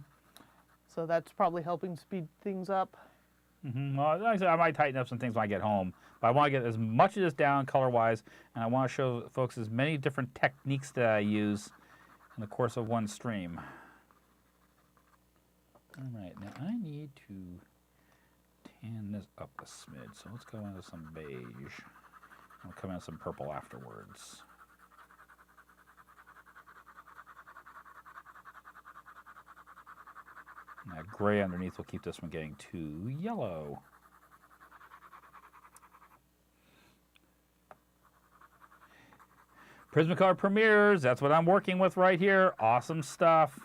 So that's probably helping speed things up. Mm-hmm. Well, like I said, I might tighten up some things when I get home, but I want to get as much of this down color-wise, and I want to show folks as many different techniques that I use in the course of one stream. All right, now I need to tan this up a smidge, so let's go into some beige. I'll come into some purple afterwards. And that gray underneath will keep this from getting too yellow. Prismacolor premieres, that's what I'm working with right here. Awesome stuff.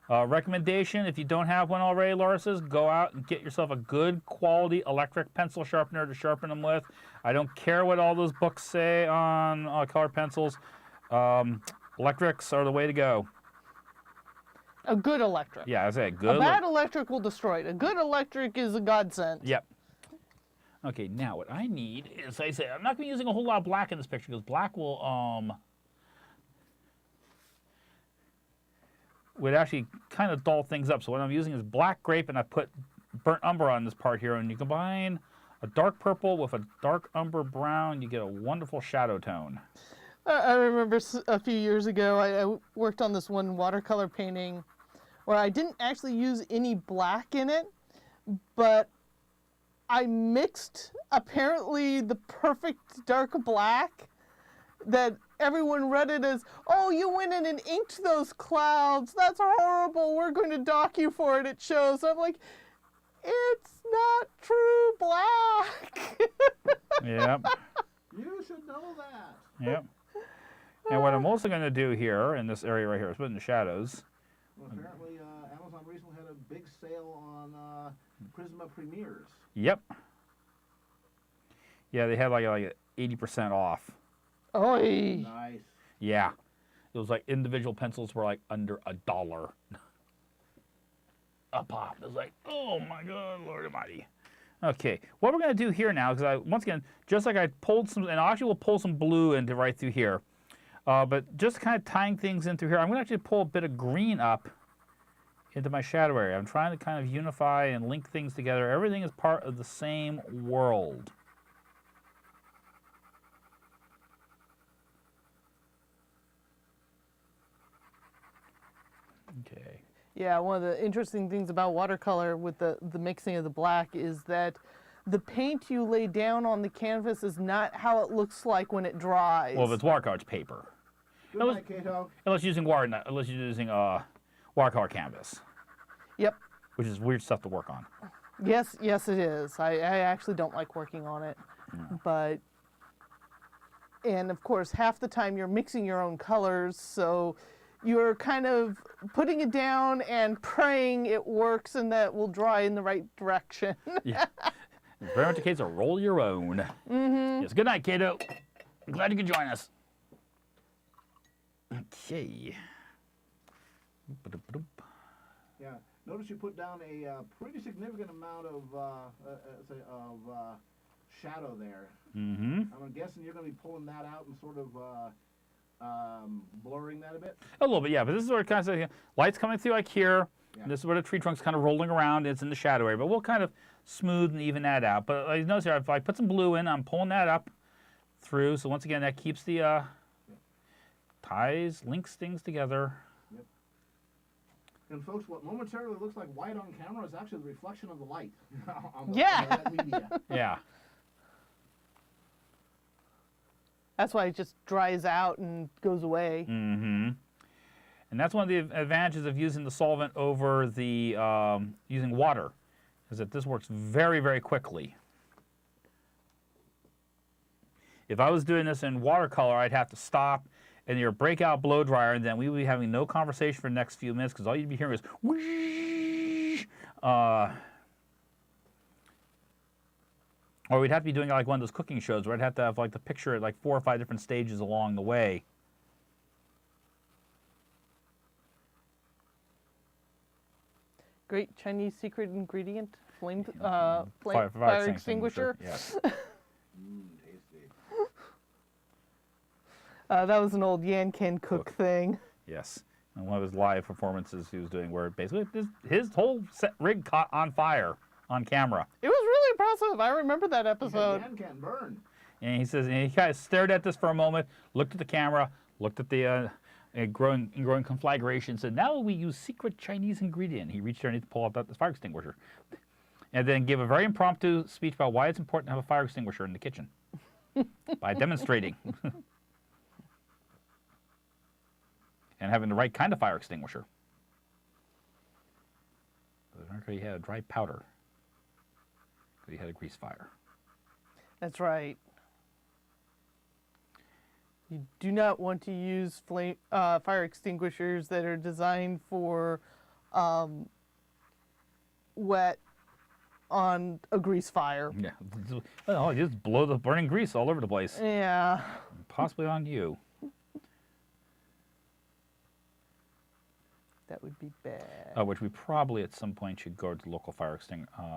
Recommendation, if you don't have one already, Laura says, go out and get yourself a good quality electric pencil sharpener to sharpen them with. I don't care what all those books say on color pencils. Electrics are the way to go. A good electric. Yeah, I say good. A bad electric will destroy it. A good electric is a godsend. Yep. Okay, now what I need is, like I say, I'm not going to be using a whole lot of black in this picture because black will would actually kind of dull things up. So what I'm using is black grape, and I put burnt umber on this part here, and you combine a dark purple with a dark umber brown, you get a wonderful shadow tone. I remember a few years ago, I worked on this one watercolor painting where I didn't actually use any black in it, but I mixed apparently the perfect dark black that everyone read it as, oh, you went in and inked those clouds. That's horrible. We're going to dock you for it. It shows. I'm like, it's not true black. Yep. You should know that. Yep. And what I'm also going to do here in this area right here is put in the shadows. Well, apparently, Amazon recently had a big sale on Prisma Premieres. Yep. Yeah, they had like 80% off. Oy. Nice. Yeah. It was like individual pencils were like under $1 a pop. It was like, oh my God, Lord Almighty. Okay, what we're going to do here now, because once again, just like I pulled some, and I actually will pull some blue into right through here, but just kind of tying things in through here, I'm going to actually pull a bit of green up into my shadow area. I'm trying to kind of unify and link things together. Everything is part of the same world. Okay. Yeah, one of the interesting things about watercolor with the mixing of the black is that the paint you lay down on the canvas is not how it looks like when it dries. Well, if it's watercolor, it's paper. Good night, Cato. Unless you're using watercolor canvas, Yep. which is weird stuff to work on. Yes, it is. I actually don't like working on it. But, and of course, half the time you're mixing your own colors, so you're kind of putting it down and praying it works and that it will dry in the right direction. Yeah. Very much a case of roll your own. Mm-hmm. Yes. Good night, Cato. Glad you could join us. Okay. Yeah. Notice you put down a pretty significant amount of shadow there. Mm-hmm. I'm guessing you're going to be pulling that out and sort of blurring that a bit. A little bit, yeah. But this is where it kind of light's coming through like here. Yeah. And this is where the tree trunk's kind of rolling around. It's in the shadow area, but we'll kind of smooth and even that out. But you notice here, if I put some blue in, I'm pulling that up through. So once again, that keeps the links things together. Yep. And folks, what momentarily looks like white on camera is actually the reflection of the light on that media. Yeah. That's why it just dries out and goes away. Mm-hmm. And that's one of the advantages of using the solvent over the using water, is that this works very, very quickly. If I was doing this in watercolor, I'd have to stop and your breakout blow dryer, and then we would be having no conversation for the next few minutes because all you'd be hearing is whoosh. Or we'd have to be doing like one of those cooking shows where I'd have to have like the picture at like 4 or 5 different stages along the way. Great Chinese secret ingredient, fire extinguisher. Yes. Tasty. That was an old Yan Can Cook thing. Yes. And one of his live performances he was doing where basically his whole set rig caught on fire on camera. It was really impressive. I remember that episode. Yan can burn. And he says, and he kind of stared at this for a moment, looked at the camera, looked at the growing conflagration, said, now we use secret Chinese ingredient. He reached there and he pulled out this fire extinguisher. And then gave a very impromptu speech about why it's important to have a fire extinguisher in the kitchen by demonstrating. And having the right kind of fire extinguisher. But he had a dry powder. Because he had a grease fire. That's right. You do not want to use fire extinguishers that are designed for wet on a grease fire. Yeah. Well, you just blow the burning grease all over the place. Yeah. Possibly on you. That would be bad. Which we probably at some point should go to the local fire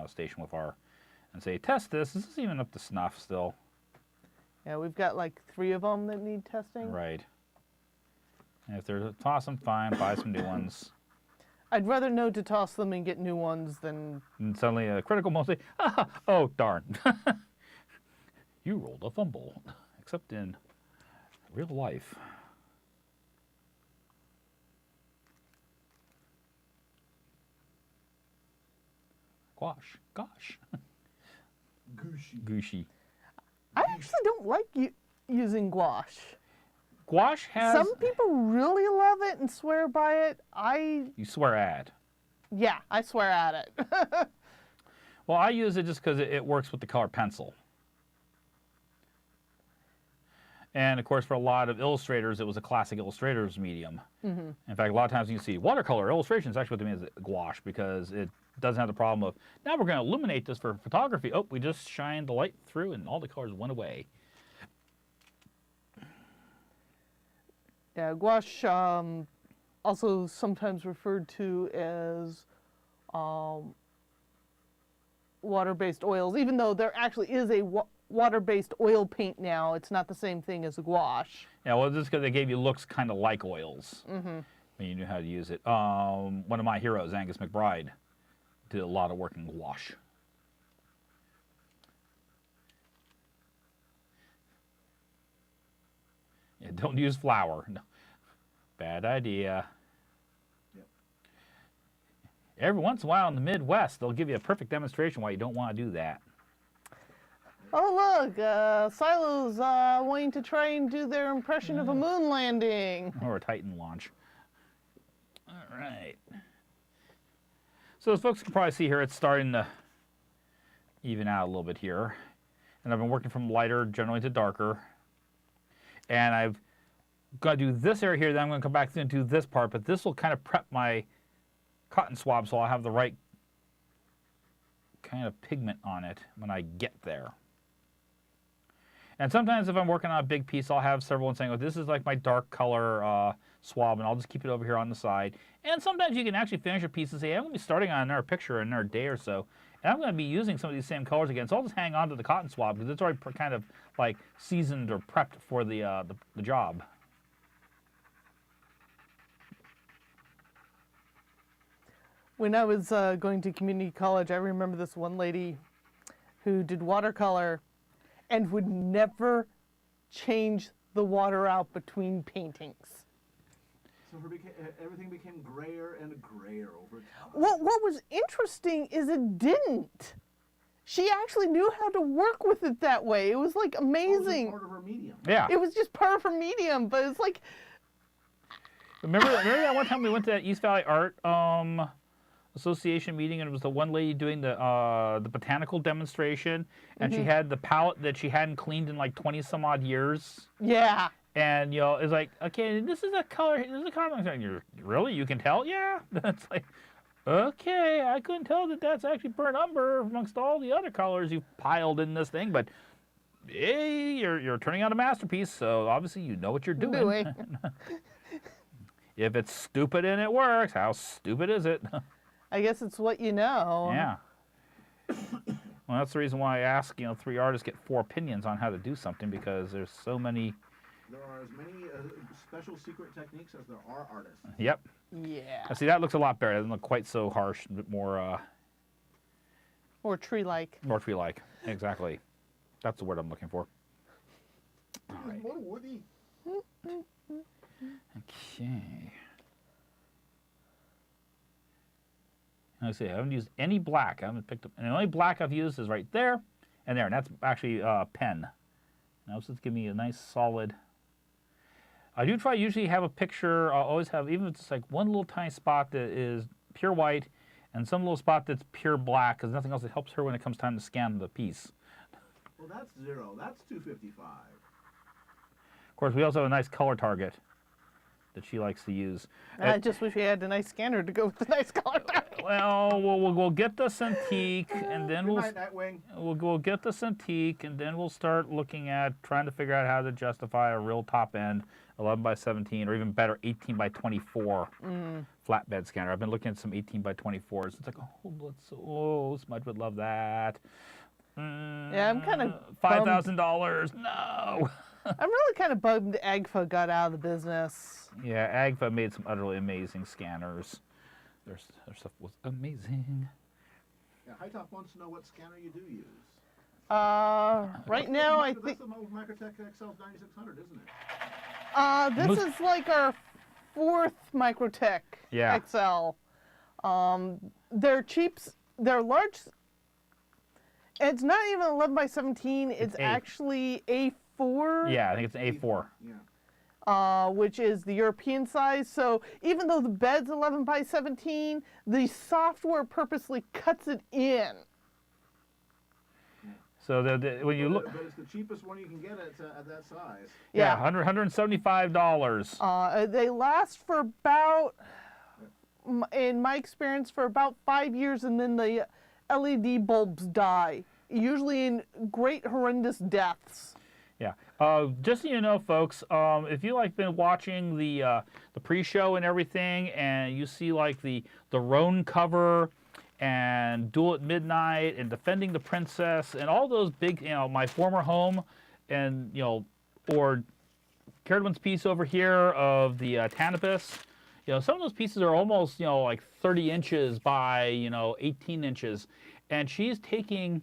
station with our and say, test this. Is this even up to snuff still? Yeah, we've got like 3 of them that need testing. Right. And if they're toss them, fine. Buy some new ones. I'd rather know to toss them and get new ones than... And suddenly a critical moment, oh, darn. You rolled a fumble. Except in real life. Gosh. Gooshy. I actually don't like using gouache. Gouache has... Some people really love it and swear by it. You swear at. Yeah, I swear at it. Well, I use it just because it works with the color pencil. And, of course, for a lot of illustrators, it was a classic illustrator's medium. Mm-hmm. In fact, a lot of times you see watercolor illustrations, actually what they mean is gouache, because it doesn't have the problem of, now we're going to illuminate this for photography. Oh, we just shined the light through and all the colors went away. Yeah, gouache, also sometimes referred to as water-based oils, even though there actually is a water-based oil paint now. It's not the same thing as a gouache. Yeah, well, just because they gave you looks kind of like oils when you knew how to use it. One of my heroes, Angus McBride, did a lot of work in gouache. Yeah, don't use flour. No. Bad idea. Yep. Every once in a while in the Midwest, they'll give you a perfect demonstration why you don't want to do that. Oh, look, Silo's wanting to try and do their impression of a moon landing. Or a Titan launch. All right. So as folks can probably see here, it's starting to even out a little bit here. And I've been working from lighter generally to darker. And I've got to do this area here, then I'm going to come back and do this part, but this will kind of prep my cotton swab so I'll have the right kind of pigment on it when I get there. And sometimes if I'm working on a big piece, I'll have several and saying, oh, this is like my dark color swab, and I'll just keep it over here on the side. And sometimes you can actually finish a piece and say, I'm going to be starting on another picture in another day or so, and I'm going to be using some of these same colors again, so I'll just hang on to the cotton swab because it's already kind of like seasoned or prepped for the job. When I was going to community college, I remember this one lady who did watercolor and would never change the water out between paintings. So everything became grayer and grayer over time. What was interesting is it didn't. She actually knew how to work with it that way. It was like amazing. Part of her medium. Yeah. It was just part of her medium, but it's like. Remember that one time we went to that East Valley Art Association meeting, and it was the one lady doing the botanical demonstration, and she had the palette that she hadn't cleaned in like 20 some odd years. Yeah. And it's like, okay, this is a color. This is a color. You're really, you can tell, yeah. That's like, okay, I couldn't tell that that's actually burnt umber amongst all the other colors you've piled in this thing, but hey, you're turning out a masterpiece, so obviously you know what you're doing. If it's stupid and it works, how stupid is it? I guess it's what you know. Yeah. Well, that's the reason why I ask, 3 artists get 4 opinions on how to do something, because there's so many. There are as many special secret techniques as there are artists. Yep. Yeah. Now, see, that looks a lot better. It doesn't look quite so harsh, a bit more. Or tree-like. More tree-like. Exactly. That's the word I'm looking for. All right. More woody. Okay. Let's see, I haven't used any black. I haven't picked up, and the only black I've used is right there and there, and that's actually pen. Now this is give me a nice solid. I do try usually have a picture. I'll always have, even if it's like one little tiny spot that is pure white, and some little spot that's pure black, because nothing else that helps her when it comes time to scan the piece. Well, that's 0. That's 255. Of course, we also have a nice color target that she likes to use. I just wish we had a nice scanner to go with the nice color target. Well, we'll get the Cintiq, and then Good night, Nightwing. we'll get the Cintiq, and then we'll start looking at trying to figure out how to justify a real top end 11 by 17, or even better 18 by 24 flatbed scanner. I've been looking at some 18 by 24s. It's like, Smudge would love that. Yeah, I'm kind of $5,000. No. I'm really kind of bummed Agfa got out of the business. Yeah, Agfa made some utterly amazing scanners. Their stuff was amazing. Yeah, High Top wants to know what scanner you do use. Right now, I think That's the Microtech XL 9600, isn't it? this is like our 4th Microtech Yeah. XL. They're cheap. They're large. It's not even 11 by 17. It's A. actually A4. Yeah, I think it's an A4. Yeah. Which is the European size. So even though the bed's 11 by 17, the software purposely cuts it in. So when you look, But it's the cheapest one you can get at that size. yeah, $175. They last for about, in my experience, for about 5 years, and then the LED bulbs die, usually in great horrendous deaths. Yeah. Just so you know, folks, if you been watching the pre-show and everything, and you see like the Roan cover and Duel at Midnight and Defending the Princess and all those big, My Former Home, and or Carradwin's piece over here of the Tanabus, some of those pieces are almost like 30 inches by 18 inches, and she's taking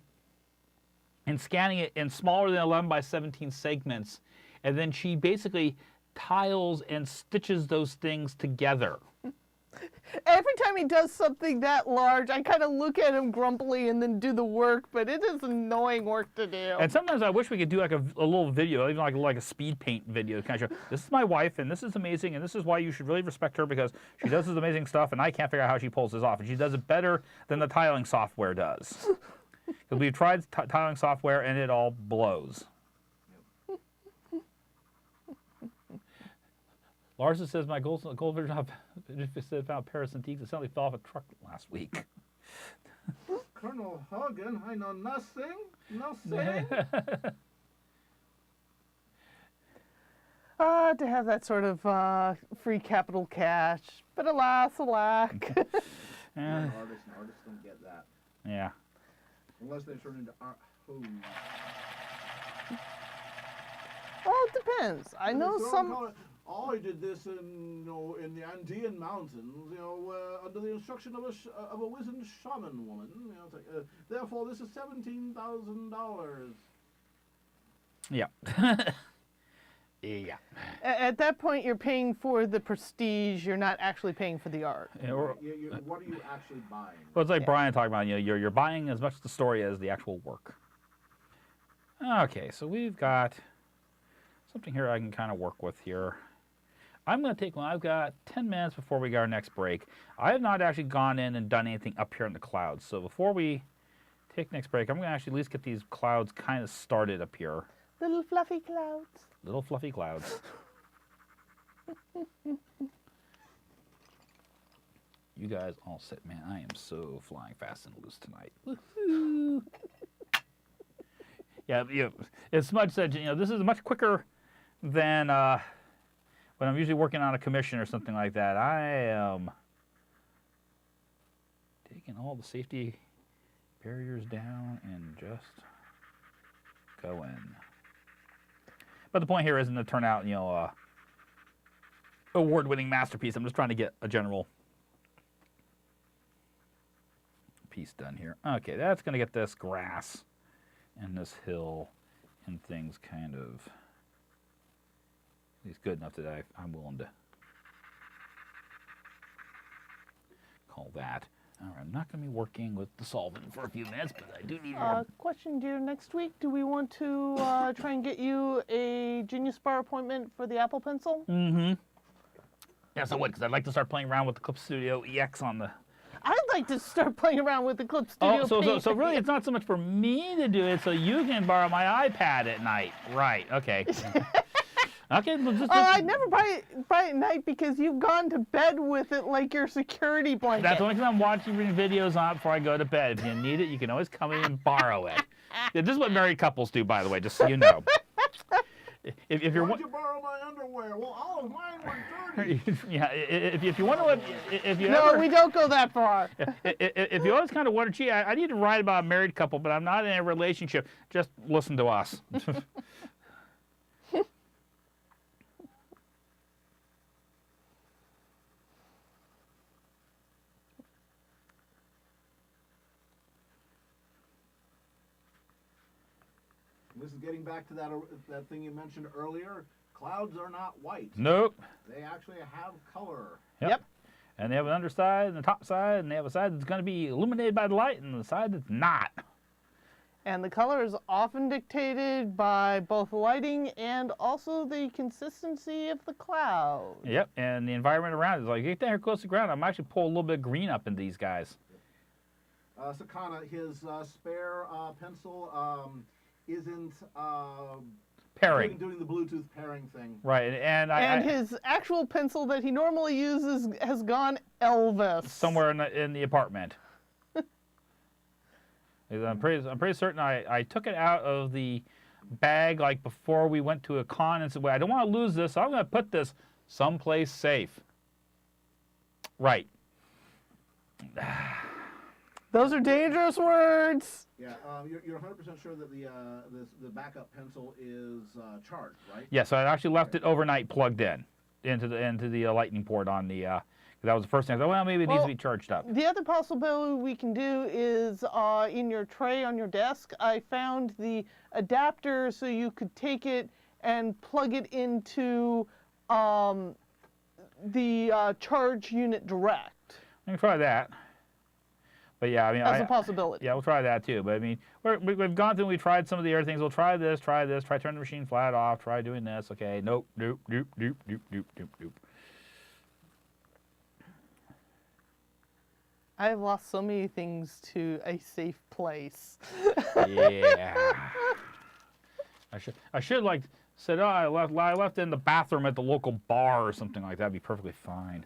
and scanning it in smaller than 11 by 17 segments, and then she basically tiles and stitches those things together. Every time he does something that large, I kind of look at him grumpily and then do the work, but it is annoying work to do. And sometimes I wish we could do like a little video, even like a speed paint video, to kind of show, this is my wife, and this is amazing, and this is why you should really respect her, because she does this amazing stuff, and I can't figure out how she pulls this off, and she does it better than the tiling software does. Because we've tried tiling software, and it all blows. Larson says, my gold vision found a pair of Cintiqs that suddenly fell off a truck last week. Colonel Hogan, I know nothing. Nothing. To have that sort of free capital cash. But alas, alack. Eh, Artists don't get that. yeah. Unless they turn into art. Oh. Well, it depends. I know some. I did this in, in the Andean mountains, under the instruction of a wizened shaman woman. It's like, therefore, this is $17,000. Yeah. Yeah. At that point, you're paying for the prestige. You're not actually paying for the art. Yeah, or- What are you actually buying? Well, it's like Yeah. Brian talking about, you're buying as much the story as the actual work. Okay, so we've got something here I can kind of work with here. I'm going to take one. I've got 10 minutes before we got our next break. I have not actually gone in and done anything up here in the clouds. So before we take next break, I'm going to actually at least get these clouds kind of started up here. Little fluffy clouds. Little fluffy clouds. You guys all sit, man. I am so flying fast and loose tonight. Woohoo! Yeah, as Smudge said, this is much quicker than when I'm usually working on a commission or something like that. I am taking all the safety barriers down and just go in. But the point here isn't to turn out, award-winning masterpiece. I'm just trying to get a general piece done here. Okay, that's going to get this grass and this hill and things kind of at least good enough that I'm willing to call that. All right, I'm not going to be working with the solvent for a few minutes, but I do need more. Question, dear. Next week, do we want to try and get you a Genius Bar appointment for the Apple Pencil? Mm-hmm. Yes, I would, because I'd like to start playing around with the Clip Studio EX on the... I'd like to start playing around with the Clip Studio. So really it's not so much for me to do it, so you can borrow my iPad at night. Right, okay. Okay, well, I'd never buy it at night because you've gone to bed with it like your security blanket. That's only because I'm watching videos on it before I go to bed. If you need it, you can always come in and borrow it. Yeah, this is what married couples do, by the way, just so you know. If you're Why'd you borrow my underwear? Well, all of mine were dirty. yeah, if you wonder what, if you No, ever, we don't go that far. if you always kind of wonder, gee, I need to write about a married couple, but I'm not in a relationship, just listen to us. This is getting back to that thing you mentioned earlier. Clouds are not white. Nope. They actually have color. Yep. And they have an underside and a top side, and they have a side that's going to be illuminated by the light, and the side that's not. And the color is often dictated by both lighting and also the consistency of the cloud. Yep. And the environment around it is like, get down here close to the ground. I'm actually pull a little bit of green up in these guys. Sakana, his spare pencil isn't Pairing. doing the Bluetooth pairing thing. Right. And His actual pencil that he normally uses has gone Elvis. somewhere in the apartment. I'm pretty certain I took it out of the bag like before we went to a con and said, well, I don't want to lose this, so I'm going to put this someplace safe. Right. Those are dangerous words. Yeah, you're 100% sure that the backup pencil is charged, right? Yeah, so I actually left it overnight plugged into the lightning port on the. That was the first thing I thought. Well, maybe it needs to be charged up. The other possibility we can do is in your tray on your desk. I found the adapter so you could take it and plug it into the charge unit direct. I can try that. But yeah, I mean, As a possibility. Yeah, we'll try that too. But I mean, we've gone through and we tried some of the other things. We'll try this, try turning the machine flat off, try doing this. Okay, nope. I've lost so many things to a safe place. Yeah. I should like said, oh, I left in the bathroom at the local bar or something like that. That'd be perfectly fine.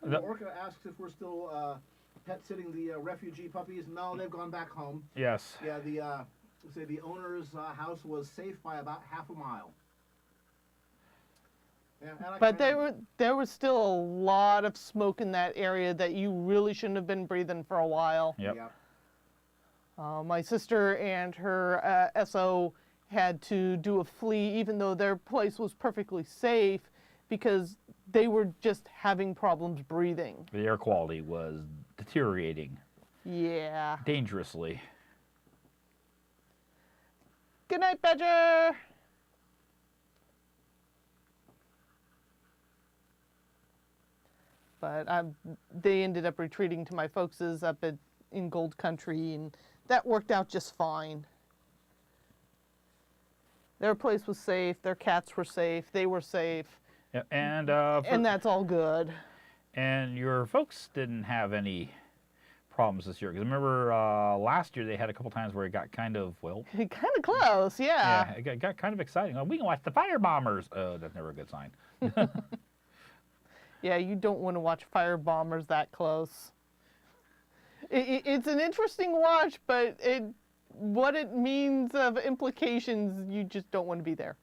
Orca asks if we're still pet sitting the refugee puppies. No, they've gone back home. Yes. Yeah, say the owner's house was safe by about half a mile. Yeah, and I But can- there was still a lot of smoke in that area that you really shouldn't have been breathing for a while. Yep. Yeah. My sister and her SO had to do a flea, even though their place was perfectly safe, because they were just having problems breathing. The air quality was deteriorating Yeah. dangerously. Good night, Badger. But they ended up retreating to my folks' up in Gold Country, and that worked out just fine. Their place was safe. Their cats were safe. They were safe. Yeah, and And that's all good. and your folks didn't have any problems this year, because remember last year they had a couple times where it got kind of, well, Kind of close, yeah, yeah. it got kind of exciting. Oh, we can watch the fire bombers. That's never a good sign. Yeah, you don't want to watch fire bombers that close. It's an interesting watch, but what it means of implications, you just don't want to be there.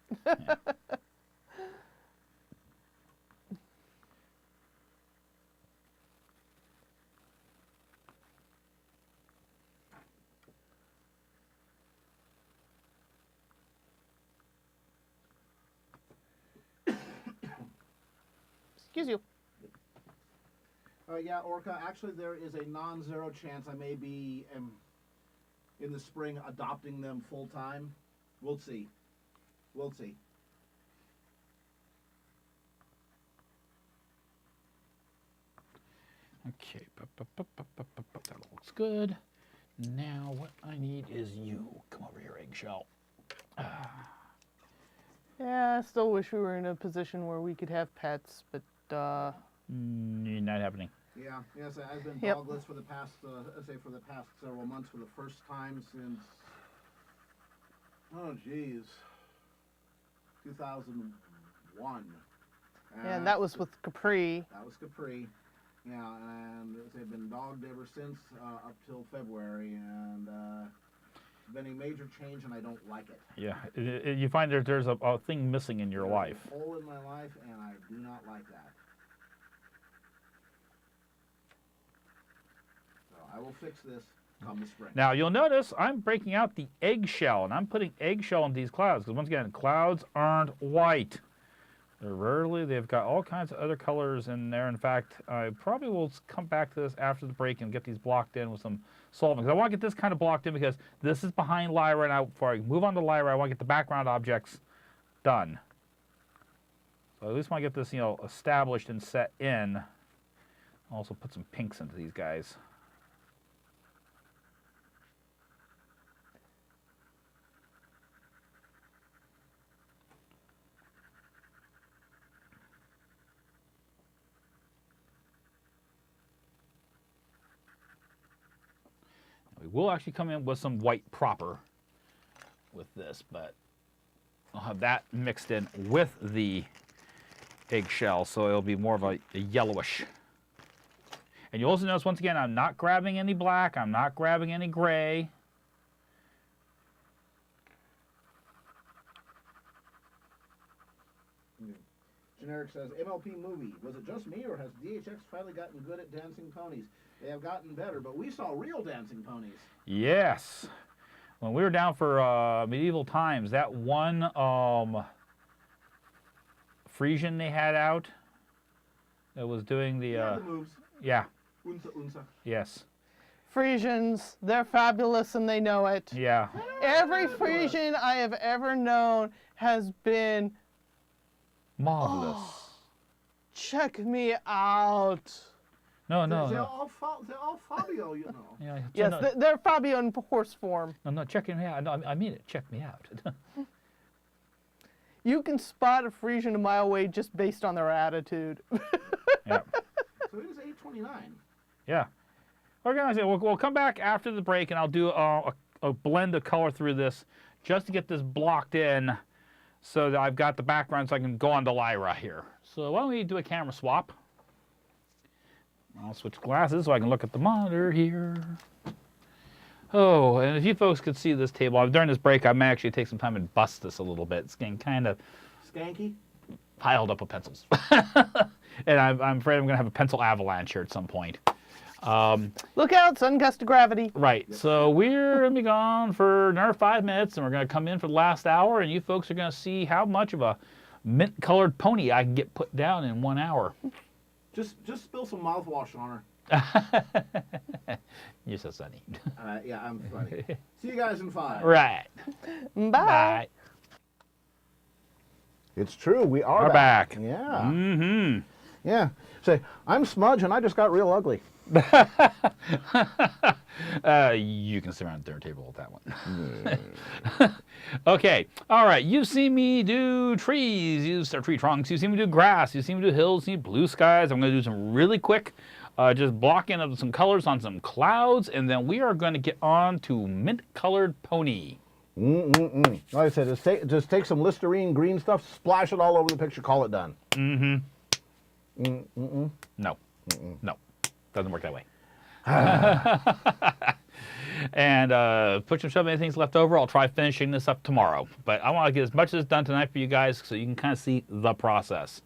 Excuse you. Yeah, Orca, actually there is a non-zero chance I may be in the spring adopting them full-time. We'll see. We'll see. Okay, that looks good. Now what I need is you. Come over here, Eggshell. Yeah, I still wish we were in a position where we could have pets, but Not happening. Yeah, yes, I've been Yep. dogless for the past, for the past several months for the first time since, oh geez, 2001. and that was with Capri. That was Capri. Yeah, and they've been dogged ever since up till February, and it's been a major change, and I don't like it. Yeah, you find there's a thing missing in your There's life. a hole in my life, and I do not like that. So I will fix this come the spring. Now you'll notice I'm breaking out the eggshell, and I'm putting eggshell in these clouds, because once again, clouds aren't white. They've got all kinds of other colors in there. In fact, I probably will come back to this after the break and get these blocked in with some solvent. Because I want to get this kind of blocked in because this is behind Lyra, and before I move on to Lyra, I want to get the background objects done. So at least want to get this, established and set in. Also put some pinks into these guys. We will actually come in with some white proper with this, but I'll have that mixed in with the eggshell, so it'll be more of a yellowish. And you'll also notice, once again, I'm not grabbing any black, I'm not grabbing any gray. Generic says, MLP movie. Was it just me, or has DHX finally gotten good at dancing ponies? They have gotten better, but we saw real dancing ponies. Yes. When we were down for medieval times, that one Frisian they had out that was doing the, Yeah, the moves. yeah, Unsa, unsa. yes, Frisians, they're fabulous and they know it. yeah. Every Frisian I have ever known has been, Marvelous. check me out. No, They're no. all Fabio, you know. Yeah, Yes, no, they're Fabio in horse form. no, check me out. No, I mean it. Check me out. You can spot a Frisian a mile away just based on their attitude. Yeah. So it is 8:29. Yeah. Organize it. We'll come back after the break, and I'll do a blend of color through this just to get this blocked in so that I've got the background so I can go on to Lyra here. So why don't we do a camera swap? I'll switch glasses so I can look at the monitor here. Oh, and if you folks could see this table, during this break, I may actually take some time and bust this a little bit. It's getting kind of Skanky? piled up with pencils. And I'm afraid I'm going to have a pencil avalanche here at some point. Look out, sudden gust of gravity. Right, so we're going to be gone for another 5 minutes, and we're going to come in for the last hour, and you folks are going to see how much of a mint-colored pony I can get put down in 1 hour. Just spill some mouthwash on her. You're so sunny. Yeah, I'm funny. See you guys in 5. Right. Bye. Bye. It's true, we are We're back. Yeah. Mm-hmm. Yeah. Say, I'm Smudge and I just got real ugly. You can sit around the dinner table with that one. Okay. All right. You've seen me do trees, or tree trunks. You've seen me do grass. You've seen me do hills. You've seen blue skies. I'm going to do some really quick, just blocking of some colors on some clouds, and then we are going to get on to mint-colored pony. Like I said, just take some Listerine green stuff, splash it all over the picture, call it done. No. No. Doesn't work that way. And put some stuff, anything's left over, I'll try finishing this up tomorrow. But I want to get as much of this done tonight for you guys so you can kind of see the process.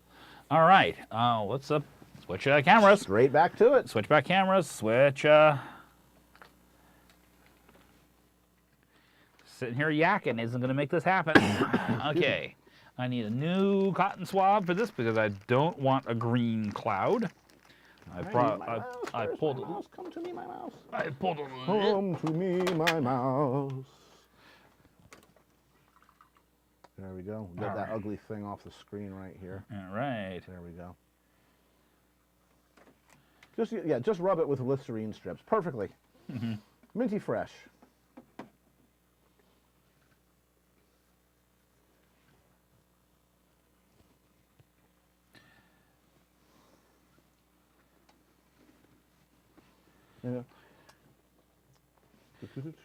All right. Let's switch cameras. Straight back to it. Switch back cameras. Switch. Sitting here yakking isn't going to make this happen. Okay. I need a new cotton swab for this because I don't want a green cloud. I pulled it. Come to me, my mouse. I pulled it. Come to me, my mouse. There we go. Get that ugly thing off the screen right here. All right. There we go. Just rub it with Listerine strips. Perfectly. Minty fresh. Yeah.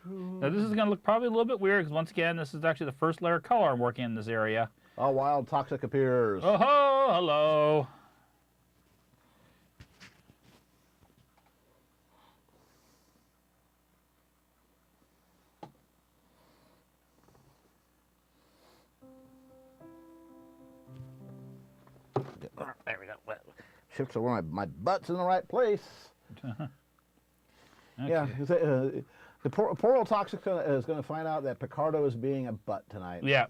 Now this is going to look probably a little bit weird because once again, this is actually the first layer of color I'm working in this area. All wild toxic appears. Oh ho, hello. There we go. Shift so my butt's in the right place. Okay. Yeah, the poor old toxic is going to find out that Picardo is being a butt tonight. Yeah.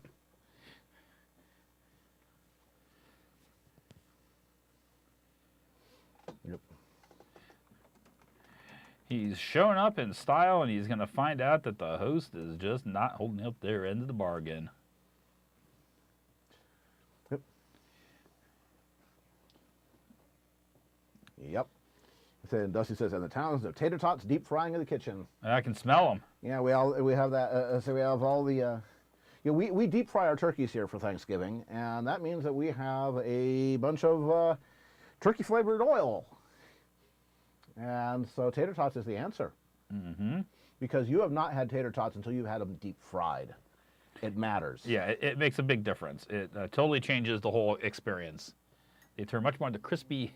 Yep. He's showing up in style, and he's going to find out that the host is just not holding up their end of the bargain. Yep. Yep. Dusty says, and the towns of tater tots deep frying in the kitchen. I can smell them. Yeah, we have that. So we have all the. We deep fry our turkeys here for Thanksgiving, and that means that we have a bunch of turkey flavored oil. And so tater tots is the answer. Mm-hmm. Because you have not had tater tots until you've had them deep fried. It matters. Yeah, it makes a big difference. It totally changes the whole experience. They turn much more into crispy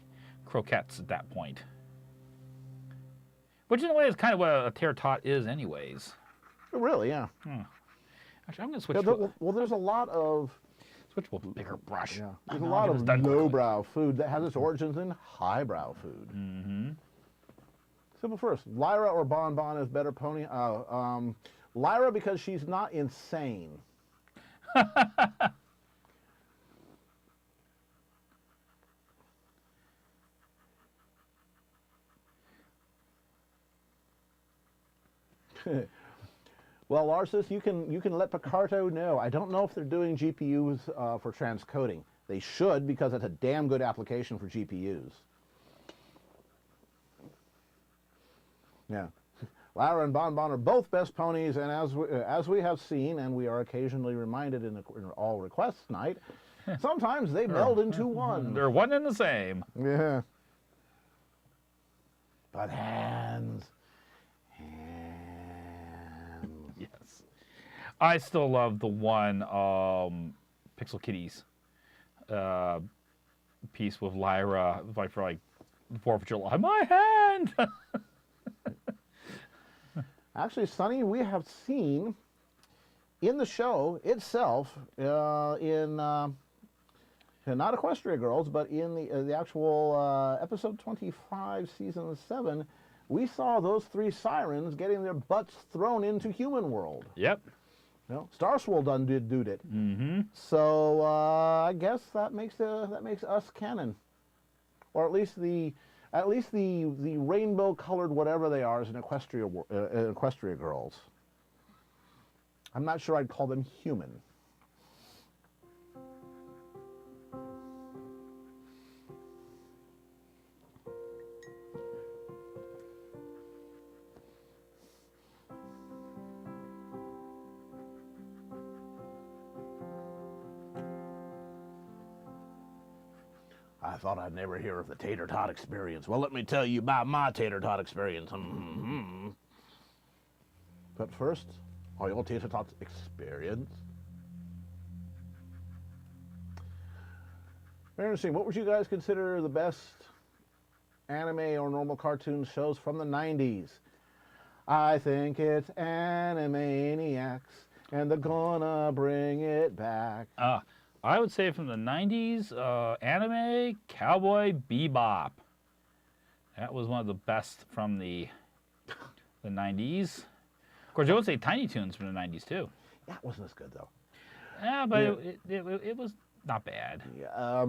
croquettes at that point. Which in a way is kind of what a tater tot is anyways. Really, yeah. Actually, I'm going to switch Well, there's a lot of... Switch to a bigger brush. Yeah, there's a lot of lowbrow food that has its origins in highbrow food. Mm-hmm. Simple first. Lyra or Bon Bon is better pony? Lyra because she's not insane. Well, Larsis, you can let Picardo know. I don't know if they're doing GPUs for transcoding. They should, because it's a damn good application for GPUs. Yeah. Lyra and Bon Bon are both best ponies, and as we have seen, and we are occasionally reminded in all requests night, sometimes they meld into one. They're one and the same. Yeah. But hands. Yes. I still love the one Pixel Kitties piece with Lyra, like for like 4th of July. My hand! Actually, Sonny, we have seen in the show itself, not Equestria Girls, but in the actual episode 25, season 7, we saw those 3 sirens getting their butts thrown into human world. Yep. You know, Starswirl done did it. Mm-hmm. So I guess that makes us canon, or at least the rainbow-colored whatever they are is an Equestria Girls. I'm not sure I'd call them human. I thought I'd never hear of the tater tot experience. Well, let me tell you about my tater tot experience. But first, are your tater tots experience? Very interesting. What would you guys consider the best anime or normal cartoon shows from the 90s? I think it's Animaniacs, and they're gonna bring it back. I would say from the 90s, anime, Cowboy Bebop. That was one of the best from the 90s. Of course, I would say Tiny Toons from the 90s, too. That wasn't as good, though. Yeah, but it was not bad. Yeah,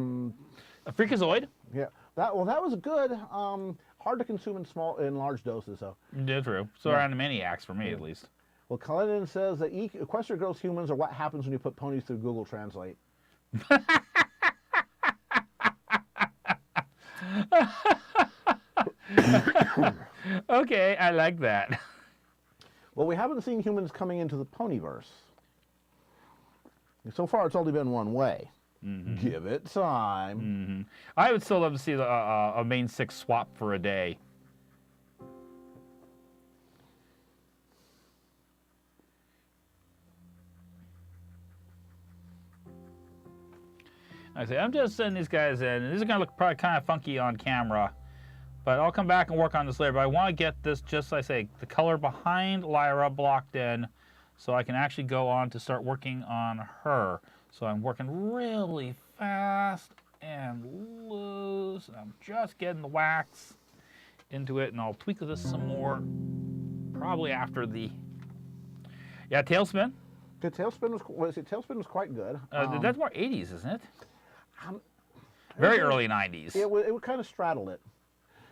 A Freakazoid. yeah. That was good. Hard to consume in large doses, though. Did true. So are Animaniacs for me, at least. Well, Cullinan says that Equestria Girls humans are what happens when you put ponies through Google Translate. Okay, I like that. Well, we haven't seen humans coming into the ponyverse. So far, it's only been one way. Give it time. I would still love to see a main 6 swap for a day. I say, I'm just sending these guys in, and this is going to look probably kind of funky on camera, but I'll come back and work on this later. But I want to get this, just like I say, the color behind Lyra blocked in, so I can actually go on to start working on her. So I'm working really fast and loose, and I'm just getting the wax into it, and I'll tweak this some more, probably after the, Tailspin. The Tailspin was quite good. That's more 80s, isn't it? Very early 90s. It kind of straddled it.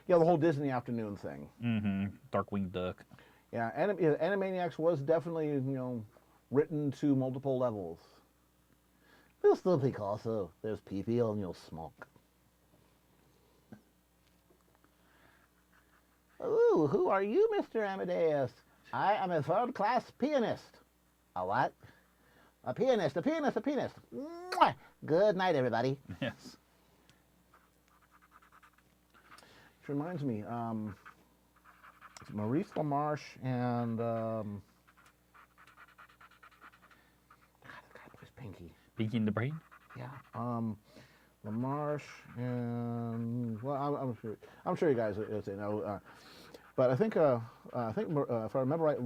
Yeah, the whole Disney afternoon thing. Darkwing Duck. Yeah, Animaniacs was definitely, written to multiple levels. Well, still because there's people and you'll smoke. Ooh, who are you, Mr. Amadeus? I am a third-class pianist. A what? A pianist. Mwah! Good night, everybody. Yes. Which reminds me, Maurice LaMarche and God, the guy plays Pinky. Pinky in the Brain? Yeah. LaMarche and I'm sure you guys know. But I think if I remember right,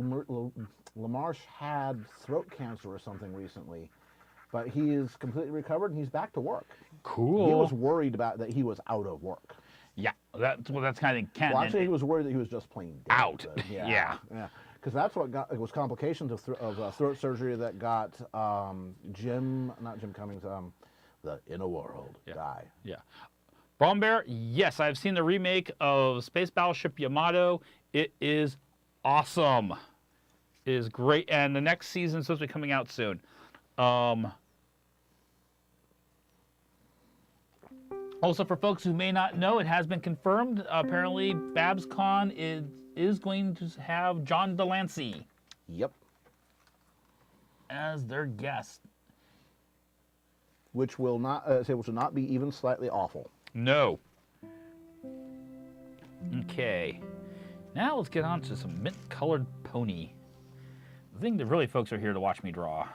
LaMarche had throat cancer or something recently, but he is completely recovered and he's back to work. Cool. He was worried about that he was out of work. Yeah, that's kind of canon. Well, actually, he was worried that he was just plain dead. Out. But Yeah. Because that's what got it was complications of throat surgery that got not Jim Cummings, the Inner World guy. Yeah. Brown Bear, yes, I've seen the remake of Space Battleship Yamato. It is awesome. It is great, and the next season is supposed to be coming out soon. Also, for folks who may not know, it has been confirmed. Apparently, BabsCon is going to have John Delancey Yep. as their guest. Which will not be even slightly awful. No. Okay. Now let's get on to some mint-colored pony. The thing that really folks are here to watch me draw.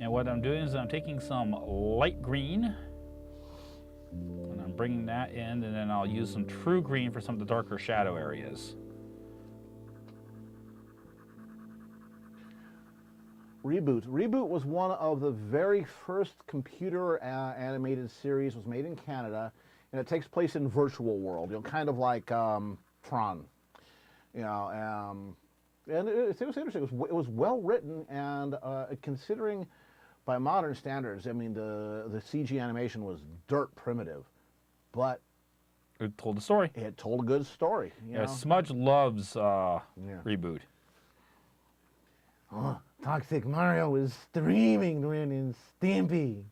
And what I'm doing is I'm taking some light green and I'm bringing that in, and then I'll use some true green for some of the darker shadow areas. Reboot. Reboot was one of the very first computer animated series. Was made in Canada, and it takes place in virtual world. You know, kind of like Tron. You know, and it was interesting. It was well written, and considering by modern standards, I mean the CG animation was dirt primitive, but It told the story. it told a good story. You Yeah, know? Smudge loves Reboot. Oh, Toxic Mario is streaming Ren and Stimpy.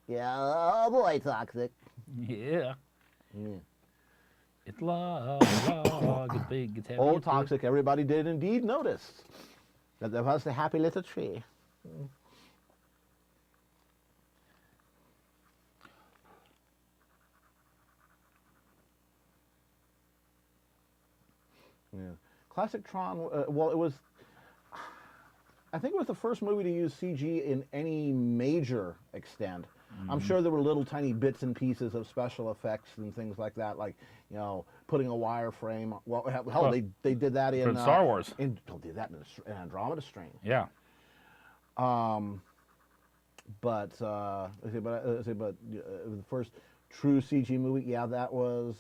Yeah, oh boy, Toxic. Yeah. Yeah. It's log, it's big, it's heavy. Oh, it's big. Toxic, everybody did indeed notice that there was the happy little tree. Yeah. Classic Tron, well, it was, I think it was the first movie to use CG in any major extent. I'm sure there were little tiny bits and pieces of special effects and things like that, like, you know, putting a wireframe. Well, hell, they did that in Star Wars. They did that in Andromeda Strain. Yeah. But the first true CG movie, yeah, that was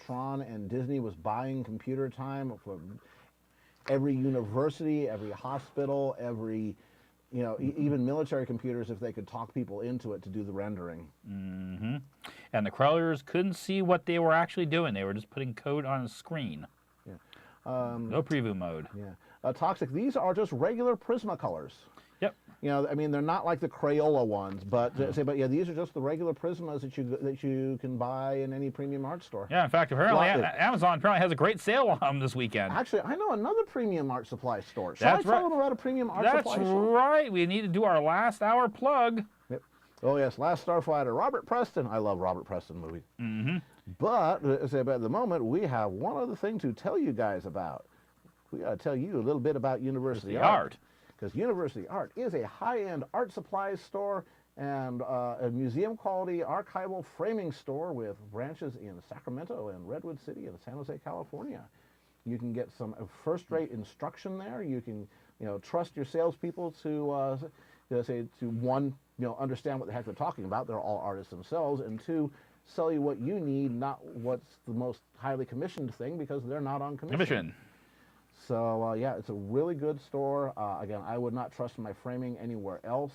Tron, and Disney was buying computer time for every university, every hospital, every, you know, even military computers, if they could talk people into it to do the rendering. Mm-hmm. And the crawlers couldn't see what they were actually doing. They were just putting code on a screen. Yeah. No preview mode. Yeah. Toxic, these are just regular Prismacolors. Yep. You know, I mean, they're not like the Crayola ones, but yeah, these are just the regular Prismas that you can buy in any premium art store. Yeah, in fact, apparently Well, Amazon apparently has a great sale on them this weekend. Actually, I know another premium art supply store. Should That's I tell right. them about a premium art That's supply store? right. We need to do our last hour plug. Yep. Oh yes, Last Starfighter, Robert Preston. I love Robert Preston movies. Mm-hmm. But at the moment, we have one other thing to tell you guys about. We got to tell you a little bit about University Art. Because University Art is a high-end art supplies store and a museum-quality archival framing store with branches in Sacramento and Redwood City and San Jose, California. You can get some first-rate instruction there. You can, you know, trust your salespeople to one, you know, understand what the heck they're talking about. They're all artists themselves, and two, sell you what you need, not what's the most highly commissioned thing, because they're not on commission. So, yeah, it's a really good store. Again, I would not trust my framing anywhere else.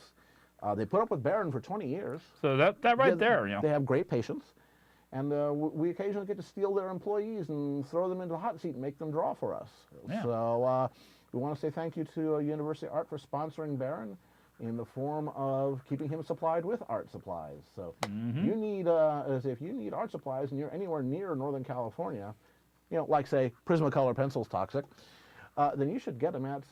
They put up with Baron for 20 years. So that right there, you know. They have great patience. And we occasionally get to steal their employees and throw them into the hot seat and make them draw for us. Yeah. So we want to say thank you to University Art for sponsoring Baron in the form of keeping him supplied with art supplies. So you need, if you need art supplies and you're anywhere near Northern California, you know, like say Prismacolor pencils, Toxic, then you should get them at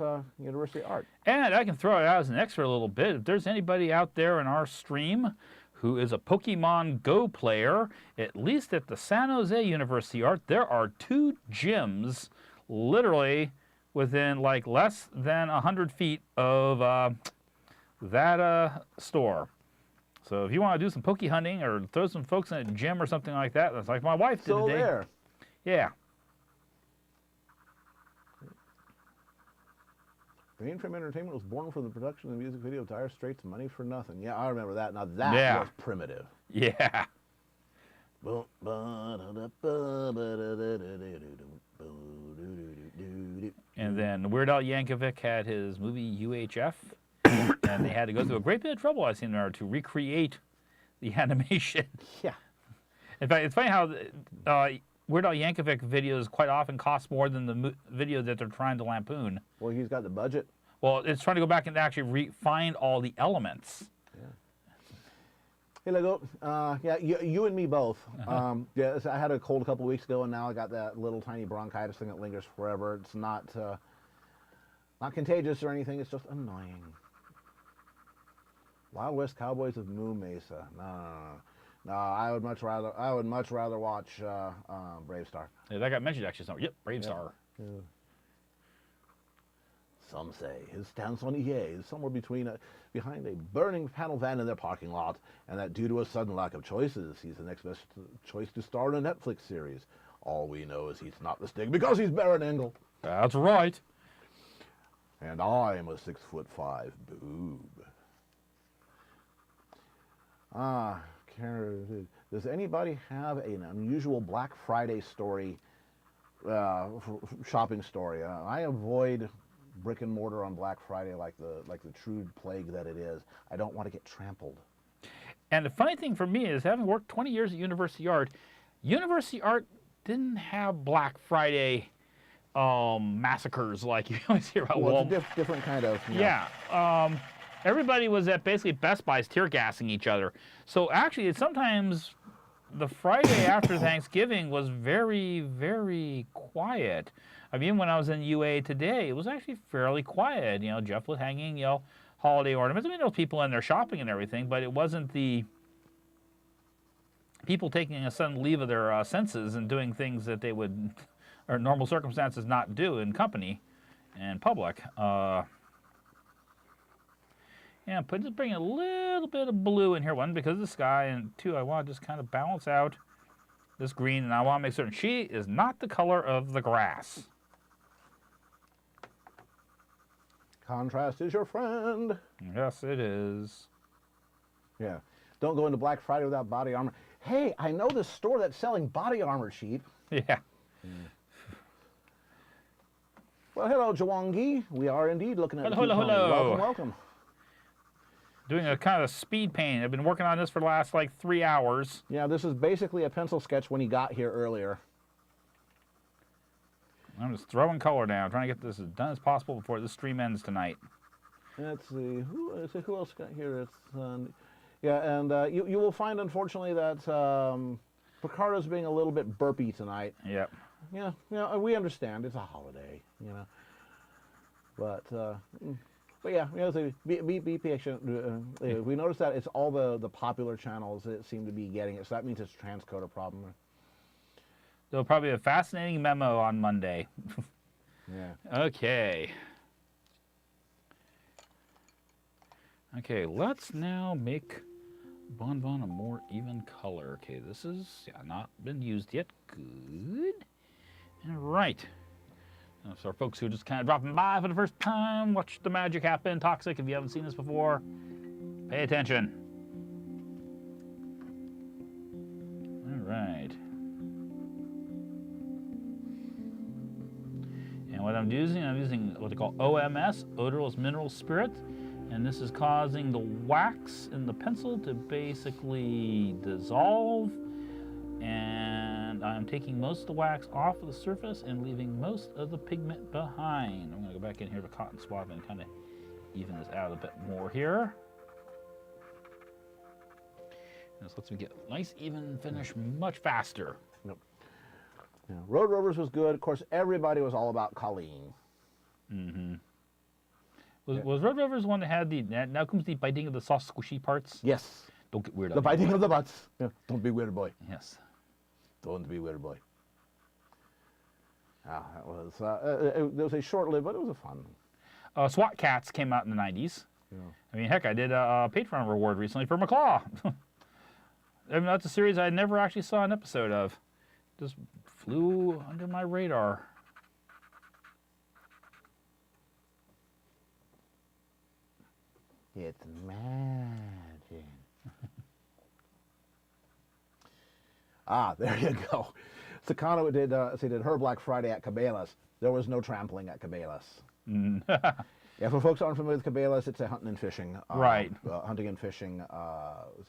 University Art. And I can throw it out as an extra a little bit. If there's anybody out there in our stream who is a Pokemon Go player, at least at the San Jose University Art, there are 2 gyms literally within like less than 100 feet of that store. So if you want to do some Poke hunting or throw some folks in a gym or something like that, that's like my wife did So today. there. Yeah. Mainframe Entertainment was born for the production of the music video Dire Straits' Money for Nothing. Yeah, I remember that. Now that was primitive. Yeah. And then Weird Al Yankovic had his movie UHF, and they had to go through a great bit of trouble, I've seen there, to recreate the animation. Yeah. In fact, it's funny how Weird Al Yankovic videos quite often cost more than the video that they're trying to lampoon. Well, he's got the budget. Well, it's trying to go back and actually find all the elements. Hey, Lego. Yeah, you and me both. Yeah, I had a cold a couple of weeks ago, and now I got that little tiny bronchitis thing that lingers forever. It's not contagious or anything. It's just annoying. Wild West Cowboys of Moo Mesa. No. I would much rather watch Brave Star. Yeah, that got mentioned actually somewhere. Yep, Brave Star. Yeah. some say. His stance on EA is somewhere behind a burning panel van in their parking lot, and that due to a sudden lack of choices, he's the next best choice to star in a Netflix series. All we know is he's not the Sting because he's BaronEngel. That's right. And I'm a 6'5" boob. Does anybody have an unusual Black Friday story, shopping story? I avoid brick and mortar on Black Friday like the true plague that it is. I don't want to get trampled. And the funny thing for me is, having worked 20 years at University Art didn't have Black Friday massacres like you always hear about. Well, it's a different kind of. Yeah. Everybody was at basically Best Buy's tear gassing each other. So actually, sometimes the Friday after Thanksgiving was very, very quiet. I mean, when I was in UA today, it was actually fairly quiet. You know, Jeff was hanging, holiday ornaments. I mean, there was people in there shopping and everything, but it wasn't the people taking a sudden leave of their senses and doing things that they would, or normal circumstances, not do in company and public. Yeah, but just bring a little bit of blue in here, one, because of the sky, and two, I want to just kind of balance out this green, and I want to make certain she is not the color of the grass. Contrast is your friend. Yes, it is. Yeah. Don't go into Black Friday without body armor. Hey, I know this store that's selling body armor cheap. Yeah. Well, hello, Jawangi. We are indeed looking at Hello, hello. Welcome, welcome. Doing a kind of speed paint. I've been working on this for the last, 3 hours. Yeah, this is basically a pencil sketch when he got here earlier. I'm just throwing color down, trying to get this as done as possible before the stream ends tonight. Let's see, who else got here? It's yeah, and you will find, unfortunately, that Picardo's being a little bit burpy tonight. Yep. Yeah, we understand. It's a holiday, But yeah, so be patient. We noticed that it's all the popular channels that seem to be getting it, so that means it's a transcoder problem. There'll probably be a fascinating memo on Monday. Yeah. Okay. Okay, let's now make Bonbon a more even color. Okay, this is not been used yet. Good. All right. So our folks who are just kind of dropping by for the first time, watch the magic happen. Toxic, if you haven't seen this before, pay attention. All right. And what I'm using what they call OMS, odorless mineral spirit. And this is causing the wax in the pencil to basically dissolve. And I'm taking most of the wax off of the surface and leaving most of the pigment behind. I'm going to go back in here to cotton swab and kind of even this out a bit more here. And this lets me get a nice even finish much faster. Yep. Yeah. Road Rovers was good. Of course, everybody was all about Colleen. Mm-hmm. Was Road Rovers the one that had the, now comes the biting of the soft squishy parts? Yes. Don't get weird. The biting of the butts. Yeah. Don't be weird, boy. Yes. Don't be weird, boy. That was it was a short-lived, but it was a fun. SWAT Cats came out in the 90s. Yeah. I mean, heck, I did a Patreon reward recently for McClaw. I mean, that's a series I never actually saw an episode of. Just flew under my radar. It's magic. There you go. Sakano did her Black Friday at Cabela's. There was no trampling at Cabela's. Yeah, for folks who aren't familiar with Cabela's, it's a hunting and fishing. Right. Hunting and fishing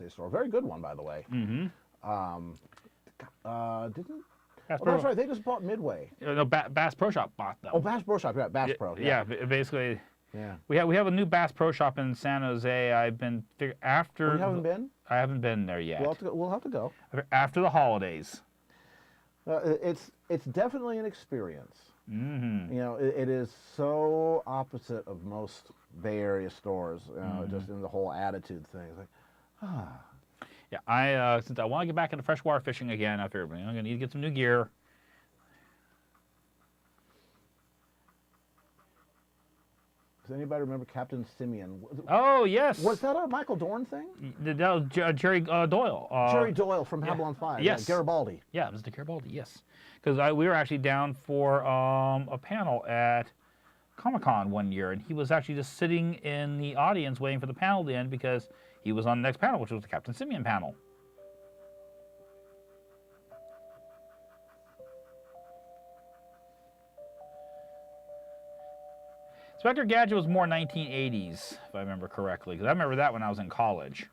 store. Very good one, by the way. Mm-hmm. That's right. They just bought Midway. No, Bass Pro Shop bought them. Oh, Bass Pro Shop. Yeah, Bass Pro. Yeah, basically. Yeah. We have a new Bass Pro Shop in San Jose. I've been after. You haven't been? I haven't been there yet. We'll have to go. After the holidays. It's definitely an experience. Mm-hmm. It is so opposite of most Bay Area stores. Just in the whole attitude thing. It's like, Yeah, since I want to get back into freshwater fishing again, I figured I'm gonna need to get some new gear. Does anybody remember Captain Simeon? Oh, yes. Was that a Michael Dorn thing? That was Jerry Doyle. Jerry Doyle from Babylon 5. Yes. Yeah, Garibaldi. Yeah, Mr. Garibaldi, yes. Because we were actually down for a panel at Comic-Con one year, and he was actually just sitting in the audience waiting for the panel to end because he was on the next panel, which was the Captain Simeon panel. Inspector Gadget was more 1980s, if I remember correctly, because I remember that when I was in college.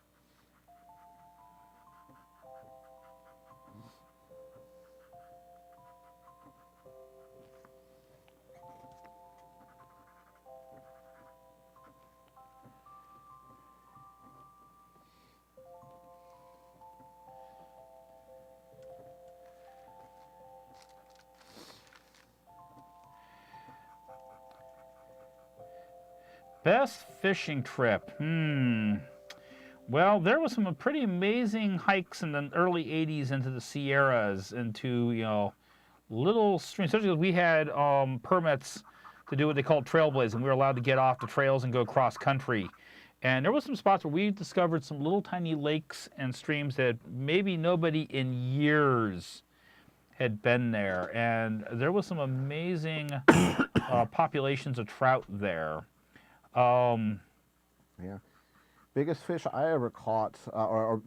Best fishing trip. Well, there was some pretty amazing hikes in the early 80s into the Sierras, into, little streams. Especially because we had permits to do what they called trailblazing. We were allowed to get off the trails and go cross country. And there was some spots where we discovered some little tiny lakes and streams that maybe nobody in years had been there. And there was some amazing populations of trout there. Yeah. Biggest fish I ever caught, or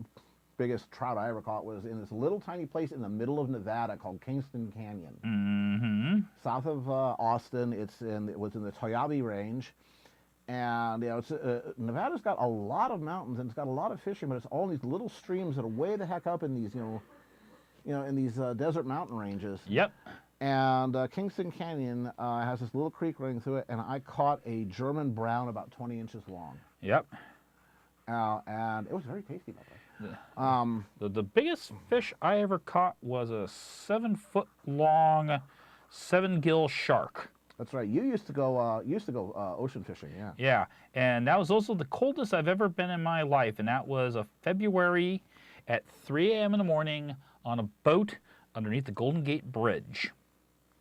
biggest trout I ever caught, was in this little tiny place in the middle of Nevada called Kingston Canyon. Mm-hmm. South of Austin. It was in the Toyabe Range. And it's Nevada's got a lot of mountains and it's got a lot of fishing, but it's all these little streams that are way the heck up in these, in these desert mountain ranges. Yep. And Kingston Canyon has this little creek running through it, and I caught a German brown about 20 inches long. Yep. And it was very tasty, by the way. The biggest fish I ever caught was a 7-foot-long 7-gill shark. That's right. You used to go ocean fishing, yeah. Yeah, and that was also the coldest I've ever been in my life, and that was a February at 3 a.m. in the morning on a boat underneath the Golden Gate Bridge.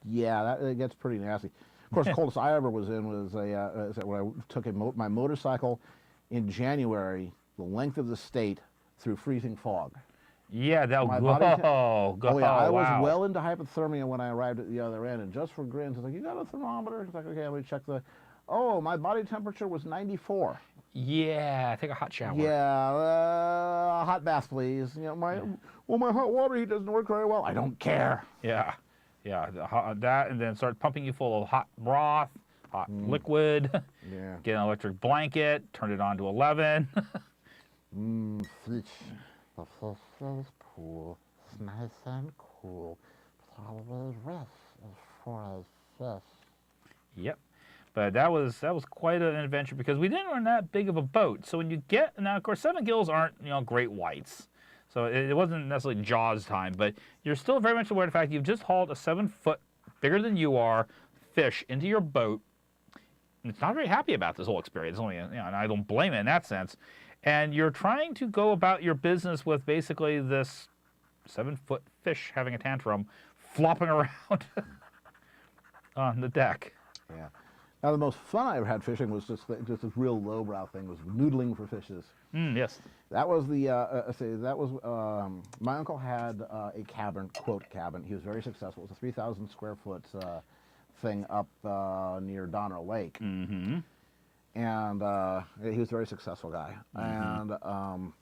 Yeah, it gets pretty nasty. Of course, the coldest I ever was in was when I took my motorcycle in January, the length of the state, through freezing fog. Yeah, that was, I was well into hypothermia when I arrived at the other end, and just for grins, it's like, you got a thermometer? It's like, okay, let me check my body temperature was 94. Yeah, take a hot shower. Yeah, a hot bath, please. My hot water heat doesn't work very well. I don't care. Yeah, that, and then start pumping you full of hot broth, hot liquid. Yeah. Get an electric blanket, turn it on to 11. Fish. The fish is cool. It's nice and cool. But always rest as far as fish. Yep. But that was quite an adventure because we didn't run that big of a boat. So when you get, now of course 7 gills aren't great whites, so it wasn't necessarily Jaws time, but you're still very much aware of the fact that you've just hauled a 7-foot, bigger than you are, fish into your boat. And it's not very happy about this whole experience. Only and I don't blame it in that sense. And you're trying to go about your business with basically this 7-foot fish having a tantrum, flopping around on the deck. Yeah. Now, the most fun I ever had fishing was just this real lowbrow thing, was noodling for fishes. Yes. That was my uncle had a cabin, quote cabin. He was very successful. It was a 3,000 square foot thing up near Donner Lake. Mm-hmm. And he was a very successful guy. Mm-hmm. And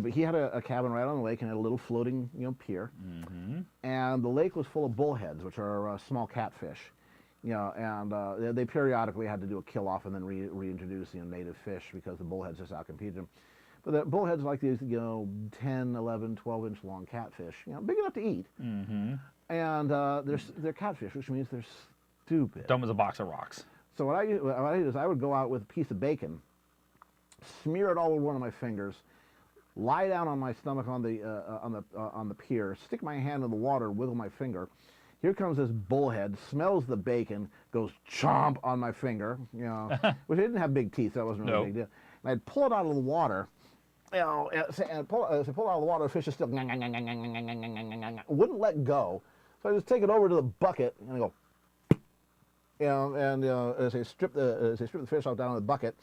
but he had a cabin right on the lake and had a little floating pier. Mm-hmm. And the lake was full of bullheads, which are small catfish. And they periodically had to do a kill off and then reintroduce native fish because the bullheads just outcompeted them. But the bullheads like these 10, 11, 12-inch long catfish, big enough to eat. Mm-hmm. And they're catfish, which means they're stupid. Dumb as a box of rocks. So what I did is I would go out with a piece of bacon, smear it all over one of my fingers, lie down on my stomach on the pier, stick my hand in the water, wiggle my finger. Here comes this bullhead, smells the bacon, goes chomp on my finger, which it didn't have big teeth, so that wasn't really a big deal. And I'd pull it out of the water, and pull it out of the water, the fish is still wouldn't let go. So I just take it over to the bucket and I go, and as they strip the fish off down in the bucket,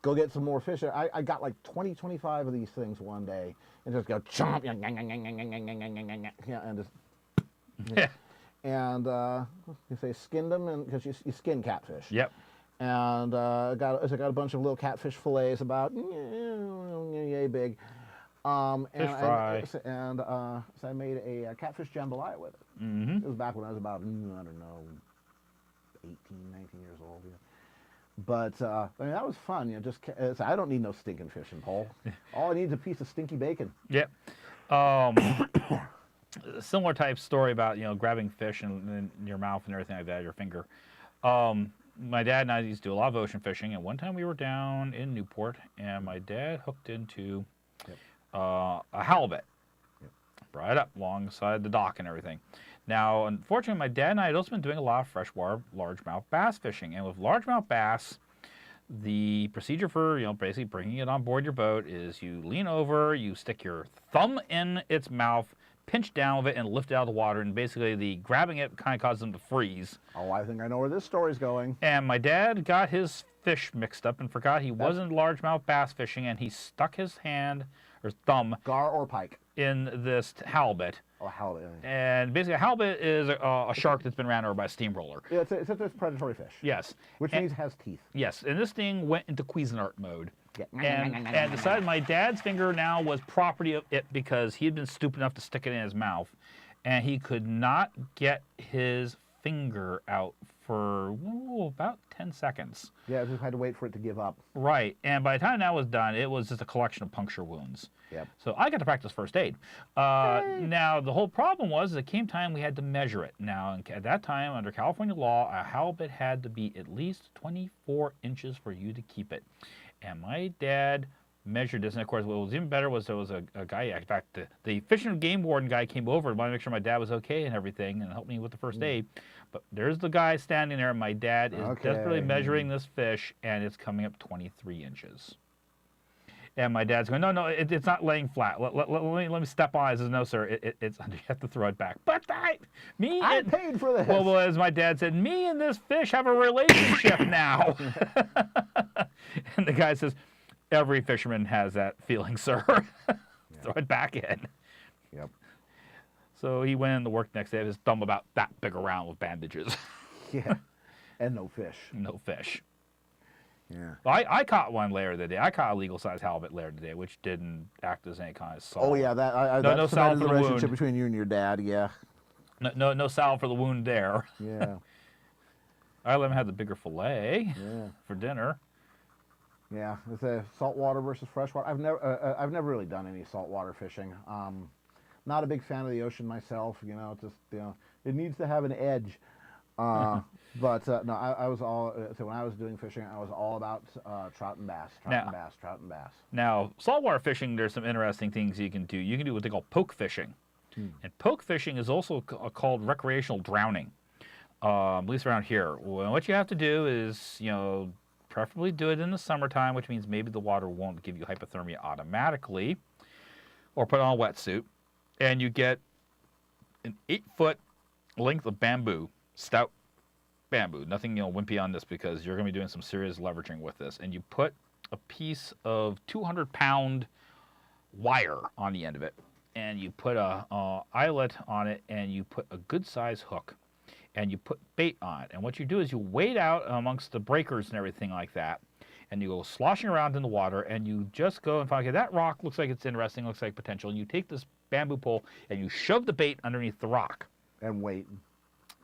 go get some more fish. I got like 20, 25 of these things one day, and just go chomp, and just Yeah. and you say skinned them, and because you skin catfish. Yep. And I got a bunch of little catfish fillets about yay big. Fish fry. So I made a catfish jambalaya with it. Mm-hmm. It was back when I was about, I don't know, 18, 19 years old. Yeah. But I mean, that was fun. So I don't need no stinking fishing pole. All I need is a piece of stinky bacon. Yep. Similar type story about grabbing fish in your mouth and everything like that, your finger. My dad and I used to do a lot of ocean fishing, and one time we were down in Newport, and my dad hooked into a halibut, right up alongside the dock and everything. Now, unfortunately, my dad and I had also been doing a lot of freshwater largemouth bass fishing, and with largemouth bass, the procedure for basically bringing it on board your boat is you lean over, you stick your thumb in its mouth, pinch down with it, and lift it out of the water, and basically the grabbing it kind of causes them to freeze. Oh, I think I know where this story's going. And my dad got his fish mixed up and forgot he wasn't largemouth bass fishing, and he stuck his hand or thumb Gar or pike? in this halibut. Oh, halibut. And basically, a halibut is a shark that's been ran over by a steamroller. Yeah, it's a predatory fish. Yes. Which means it has teeth. Yes, and this thing went into Cuisinart mode. Yeah. And decided my dad's finger now was property of it because he had been stupid enough to stick it in his mouth, and he could not get his finger out for about 10 seconds. Yeah, just had to wait for it to give up. Right, and by the time that was done, it was just a collection of puncture wounds. Yep. So I got to practice first aid. Now, the whole problem was it came time we had to measure it. Now, at that time, under California law, a halibut had to be at least 24 inches for you to keep it. And my dad measured this, and of course, what was even better was there was a guy, in fact, the Fish and Game Warden guy came over and wanted to make sure my dad was okay and everything and helped me with the first aid. But there's the guy standing there, and my dad is desperately measuring this fish, and it's coming up 23 inches. And my dad's going, no, it's not laying flat. Let me step on it. I says, no, sir, it's under. You have to throw it back. But I paid for this. Well, as my dad said, me and this fish have a relationship now. And the guy says, every fisherman has that feeling, sir. Throw it back in. Yep. So he went in to work the next day with his thumb about that big around with bandages. Yeah. And no fish. No fish. Yeah. Well, I caught one later today. I caught a legal-sized halibut later today, which didn't act as any kind of salve. Oh yeah, no salve the for the relationship wound. between you and your dad. Yeah. No salve for the wound there. Yeah. I let him have the bigger fillet Yeah. for dinner. Yeah. It's a saltwater versus freshwater. I've never really done any saltwater fishing. Not a big fan of the ocean myself. It needs to have an edge. But no, I was all so when I was doing fishing, I was all about trout and bass, trout and bass. Now, saltwater fishing, there's some interesting things you can do. You can do what they call poke fishing, and poke fishing is also called recreational drowning, at least around here. Well, what you have to do is, preferably do it in the summertime, which means maybe the water won't give you hypothermia automatically, or put on a wetsuit, and you get an 8-foot length of bamboo, stout bamboo, nothing wimpy on this because you're going to be doing some serious leveraging with this, and you put a piece of 200-pound wire on the end of it, and you put a eyelet on it, and you put a good size hook, and you put bait on it, and what you do is you wade out amongst the breakers and everything like that, and you go sloshing around in the water, and you just go and find, okay, that rock looks like it's interesting, looks like potential, and you take this bamboo pole and you shove the bait underneath the rock and wait.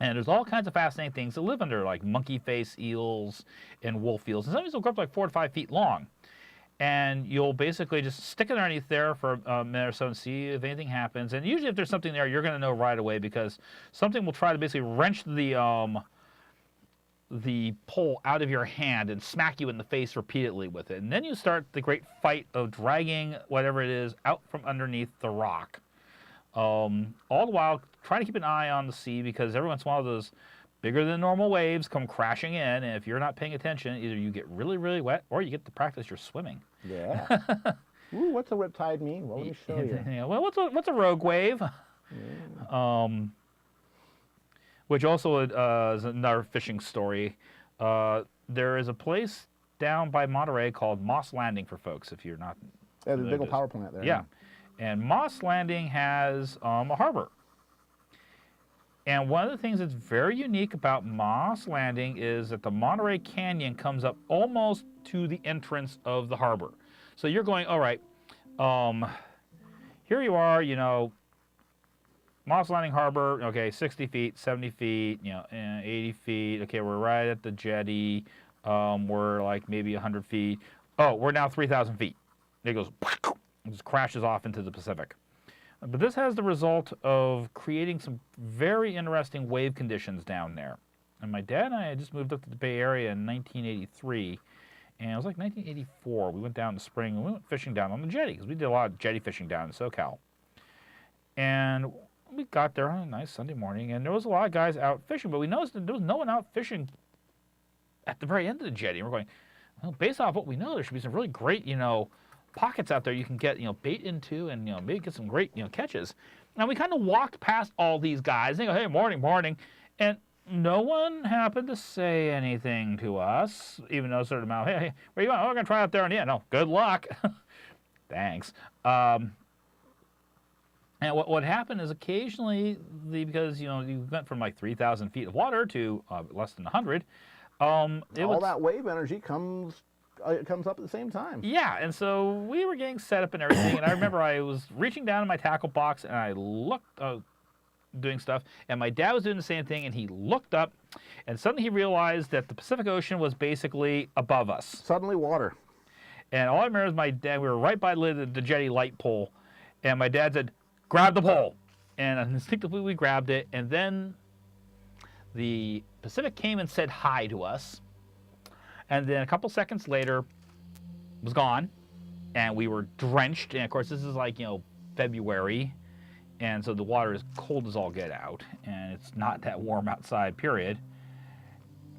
And there's all kinds of fascinating things that live under, like monkey face eels and wolf eels. And some of these will grow up to like 4 to 5 feet long. And you'll basically just stick it underneath there for a minute or so and see if anything happens. And usually if there's something there, you're going to know right away because something will try to basically wrench the pole out of your hand and smack you in the face repeatedly with it. And then you start the great fight of dragging whatever it is out from underneath the rock. All the while, try to keep an eye on the sea because every once in a while those bigger than normal waves come crashing in, and if you're not paying attention, either you get really, really wet or you get to practice your swimming. Yeah. Ooh, what's a riptide mean? Well, let me show you. Yeah, well, what's a rogue wave? Yeah. which also is another fishing story. There is a place down by Monterey called Moss Landing for folks, if you're not. Yeah, there's a big old power plant there. Yeah. And Moss Landing has a harbor. And one of the things that's very unique about Moss Landing is that the Monterey Canyon comes up almost to the entrance of the harbor. So you're going, all right, here you are, you know, Moss Landing Harbor, okay, 60 feet, 70 feet, you know, 80 feet. Okay, we're right at the jetty. We're like maybe 100 feet. Oh, we're now 3,000 feet. It goes, it just crashes off into the Pacific. But this has the result of creating some very interesting wave conditions down there. And my dad and I had just moved up to the Bay Area in 1983. And it was like 1984. We went down in the spring and we went fishing down on the jetty because we did a lot of jetty fishing down in SoCal. And we got there on a nice Sunday morning, and there was a lot of guys out fishing, but we noticed that there was no one out fishing at the very end of the jetty. And we're going, well, based off what we know, there should be some really great, you know, pockets out there you can get, you know, bait into and, you know, maybe get some great, you know, catches. And we kind of walked past all these guys, and they go, hey, morning, morning. And no one happened to say anything to us, even though sort of mouth, hey, where you going? Oh, we're going to try out there. And yeah, no, good luck. Thanks. And what happened is occasionally, because, you know, you went from like 3,000 feet of water to less than 100. All that wave energy comes up at the same time. Yeah, and so we were getting set up and everything, and I remember I was reaching down in my tackle box, and I looked, doing stuff, and my dad was doing the same thing, and he looked up, and suddenly he realized that the Pacific Ocean was basically above us. Suddenly water. And all I remember is my dad, we were right by the jetty light pole, and my dad said, grab the pole. And instinctively we grabbed it, and then the Pacific came and said hi to us. And then a couple seconds later, it was gone, and we were drenched. And of course, this is like, you know, February, and so the water is cold as all get out, and it's not that warm outside, period.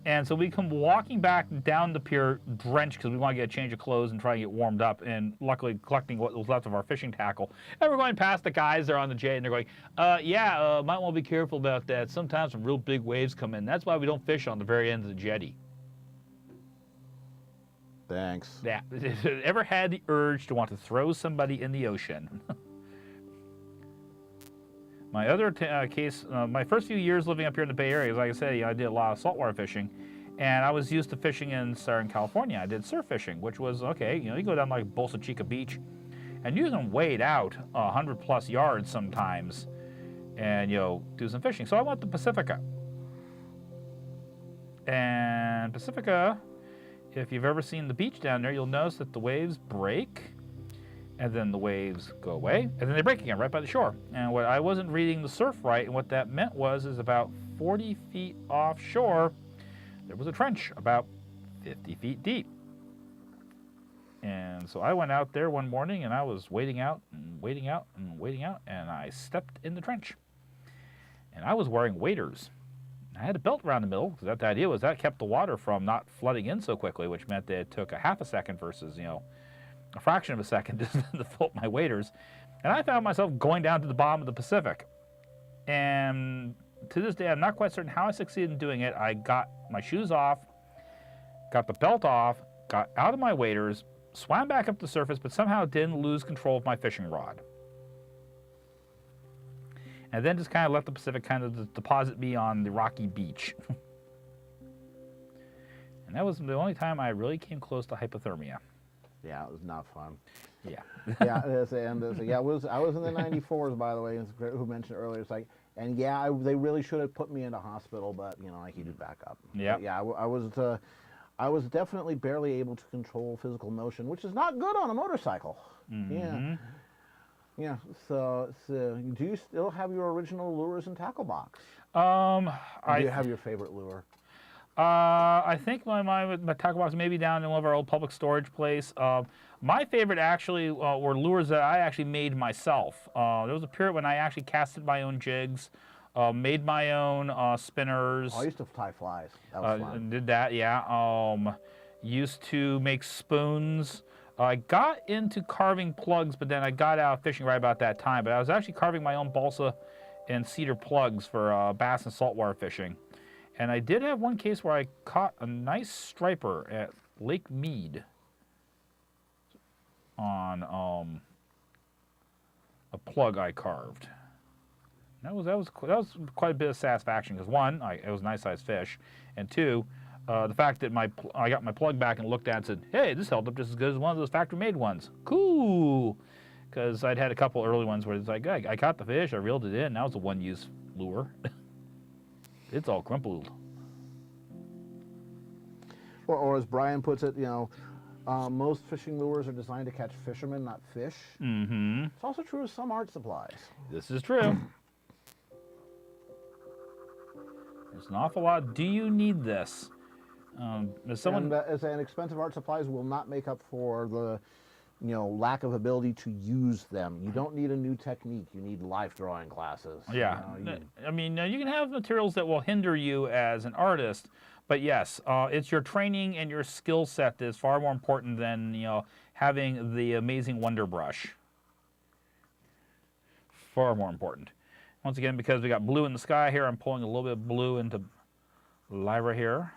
And so we come walking back down the pier drenched because we want to get a change of clothes and try and get warmed up, and luckily collecting what was left of our fishing tackle. And we're going past the guys there on the jetty, and they're going, might want to be careful about that. Sometimes some real big waves come in. That's why we don't fish on the very end of the jetty. Thanks. Yeah. Ever had the urge to want to throw somebody in the ocean? My other case, my first few years living up here in the Bay Area, like I said, you know, I did a lot of saltwater fishing, and I was used to fishing in Southern California. I did surf fishing, which was, okay, you know, you go down like Bolsa Chica Beach, and you can wade out 100+ yards sometimes, and, you know, do some fishing. So I went to Pacifica. And Pacifica, if you've ever seen the beach down there, you'll notice that the waves break, and then the waves go away, and then they break again right by the shore. And what I wasn't reading the surf right, and what that meant is about 40 feet offshore, there was a trench about 50 feet deep. And so I went out there one morning, and I was wading out and wading out and wading out, and I stepped in the trench. And I was wearing waders. I had a belt around the middle, because the idea was that kept the water from not flooding in so quickly, which meant that it took a half a second versus, you know, a fraction of a second to float my waders. And I found myself going down to the bottom of the Pacific. And to this day, I'm not quite certain how I succeeded in doing it. I got my shoes off, got the belt off, got out of my waders, swam back up the surface, but somehow didn't lose control of my fishing rod. And then just kind of let the Pacific kind of deposit me on the rocky beach. And that was the only time I really came close to hypothermia. Yeah, it was not fun. Yeah. Yeah, I was in the 94s, by the way, who mentioned earlier. It's like, and yeah, they really should have put me in a hospital, but, you know, I heated back up. Yeah. Yeah, I was definitely barely able to control physical motion, which is not good on a motorcycle. Mm-hmm. Yeah. Yeah, so do you still have your original lures and tackle box? Do you have your favorite lure? I think my tackle box may be down in one of our old public storage place. My favorite actually were lures that I actually made myself. There was a period when I actually casted my own jigs, made my own spinners. Oh, I used to tie flies. That was fun. Did that, yeah. Used to make spoons. I got into carving plugs, but then I got out of fishing right about that time. But I was actually carving my own balsa and cedar plugs for bass and saltwater fishing. And I did have one case where I caught a nice striper at Lake Mead on a plug I carved. That was quite a bit of satisfaction because one, it was a nice sized fish, and two, the fact that I got my plug back and looked at it and said, "Hey, this held up just as good as one of those factory made ones." Cool, because I'd had a couple early ones where it's like, I caught the fish, I reeled it in. Now it's a one-use lure. It's all crumpled. Or as Brian puts it, most fishing lures are designed to catch fishermen, not fish. Mm-hmm. It's also true of some art supplies. This is true. There's an awful lot. Do you need this? As someone, And expensive art supplies will not make up for the, lack of ability to use them. You don't need a new technique. You need life drawing classes. yeah. I mean, you can have materials that will hinder you as an artist, but yes, it's your training and your skill set that is far more important than having the amazing wonder brush. Far more important. Once again, because we got blue in the sky here, I'm pulling a little bit of blue into Lyra here.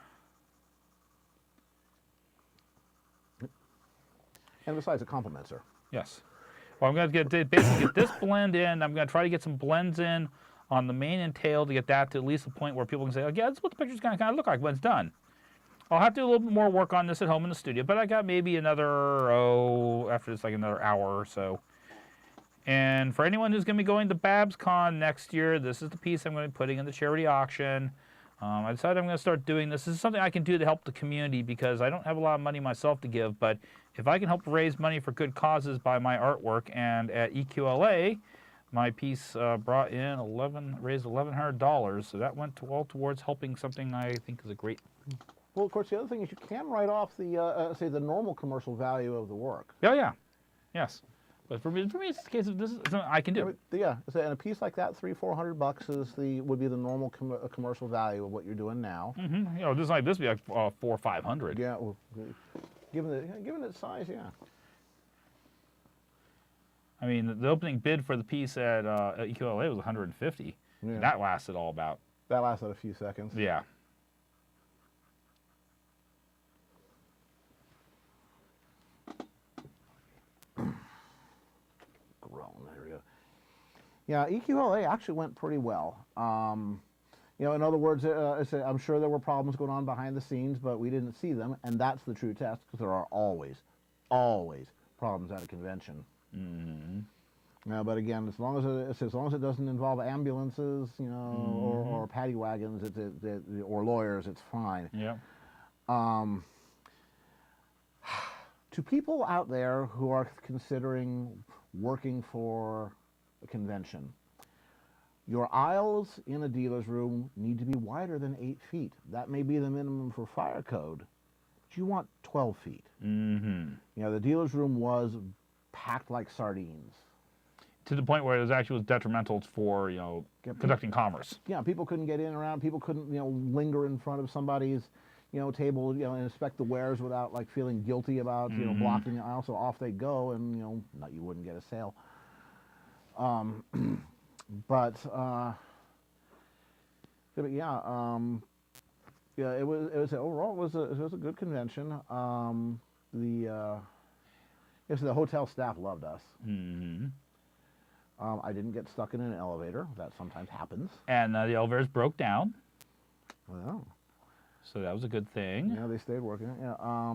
And besides, it complements her. Yes. Well, I'm going to basically get this blend in. I'm going to try to get some blends in on the mane and tail to get that to at least a point where people can say, "Oh, yeah, that's what the picture's going to kind of look like when it's done." I'll have to do a little bit more work on this at home in the studio, but I got maybe another, after this, like another hour or so. And for anyone who's going to be going to BabsCon next year, this is the piece I'm going to be putting in the charity auction. I decided I'm going to start doing this. This is something I can do to help the community because I don't have a lot of money myself to give, but if I can help raise money for good causes by my artwork, and at EQLA, my piece raised $1,100, so that went all towards helping something I think is a great. Well, of course, the other thing is you can write off the, say, the normal commercial value of the work. Oh, yeah. Yes. But for me, it's the case of this is something I can do. Yeah, and a piece like that, $300-400 would be the normal commercial value of what you're doing now. Mm-hmm. This would be like $400 or $500. Yeah, well, given its size, yeah. I mean, the opening bid for the piece at EQLA was $150. Yeah. And that lasted all about. That lasted a few seconds. Yeah. There we go. Yeah, EQLA actually went pretty well. In other words, I'm sure there were problems going on behind the scenes, but we didn't see them, and that's the true test, because there are always problems at a convention. Mm-hmm. But again, as long as it doesn't involve ambulances, or paddy wagons, or lawyers, it's fine. Yeah. To people out there who are considering working for a convention, your aisles in a dealer's room need to be wider than 8 feet. That may be the minimum for fire code, but you want 12 feet. Mm-hmm. The dealer's room was packed like sardines. To the point where it was detrimental for, conducting commerce. Yeah, people couldn't get in and around. People couldn't, linger in front of somebody's, table, and inspect the wares without like feeling guilty about, blocking the aisle. So off they go, and you wouldn't get a sale. But it was overall it was a good convention. The hotel staff loved us. Mm-hmm. I didn't get stuck in an elevator. That sometimes happens. And the elevators broke down. Well. So that was a good thing. Yeah, they stayed working. Yeah. I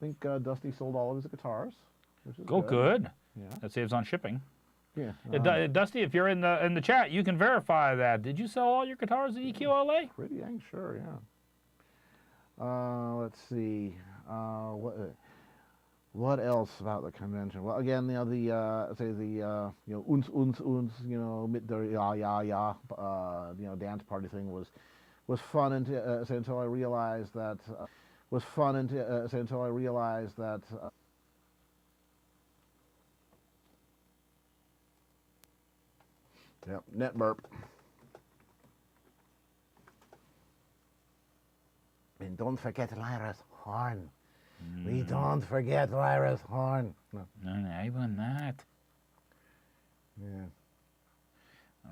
think Dusty sold all of his guitars, which is good. Yeah. That saves on shipping. Yeah. Dusty, if you're in the chat, you can verify that. Did you sell all your guitars at EQLA? Pretty dang sure, yeah. Let's see. What else about the convention? Well, again, uns, mit der ja, dance party thing was fun until I realized that Yep, net burp. And don't forget Lyra's horn. We don't forget Lyra's horn. No. No, I will not. Yeah.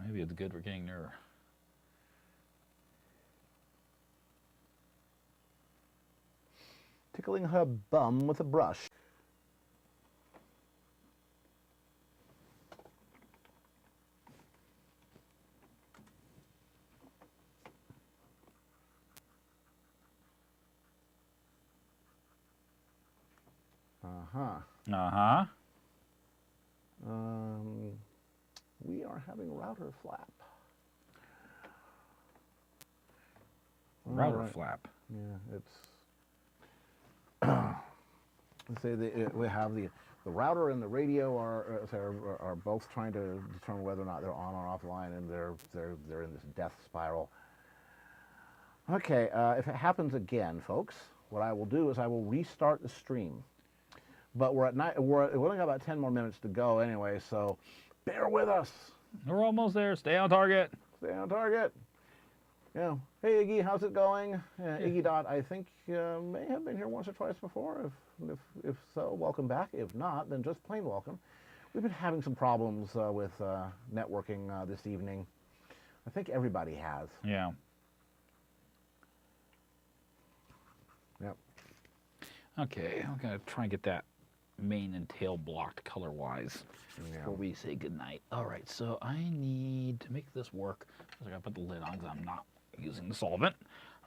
Maybe it's good we're getting nearer. Tickling her bum with a brush. Uh-huh. Uh-huh. We are having router flap. Router Alright. flap. Yeah, it's. Let's say we have the router and the radio are both trying to determine whether or not they're on or offline, and they're in this death spiral. Okay, if it happens again, folks, what I will do is I will restart the stream. But we're at night. We only got about 10 more minutes to go anyway, so bear with us. We're almost there. Stay on target. Stay on target. Yeah. Hey Iggy, how's it going? Iggy Dot, I think may have been here once or twice before. If so, welcome back. If not, then just plain welcome. We've been having some problems with networking this evening. I think everybody has. Yeah. Yep. Okay, I'm gonna try and get that mane and tail blocked color-wise before we say goodnight. All right, so I need to make this work. I gotta put the lid on because I'm not using the solvent.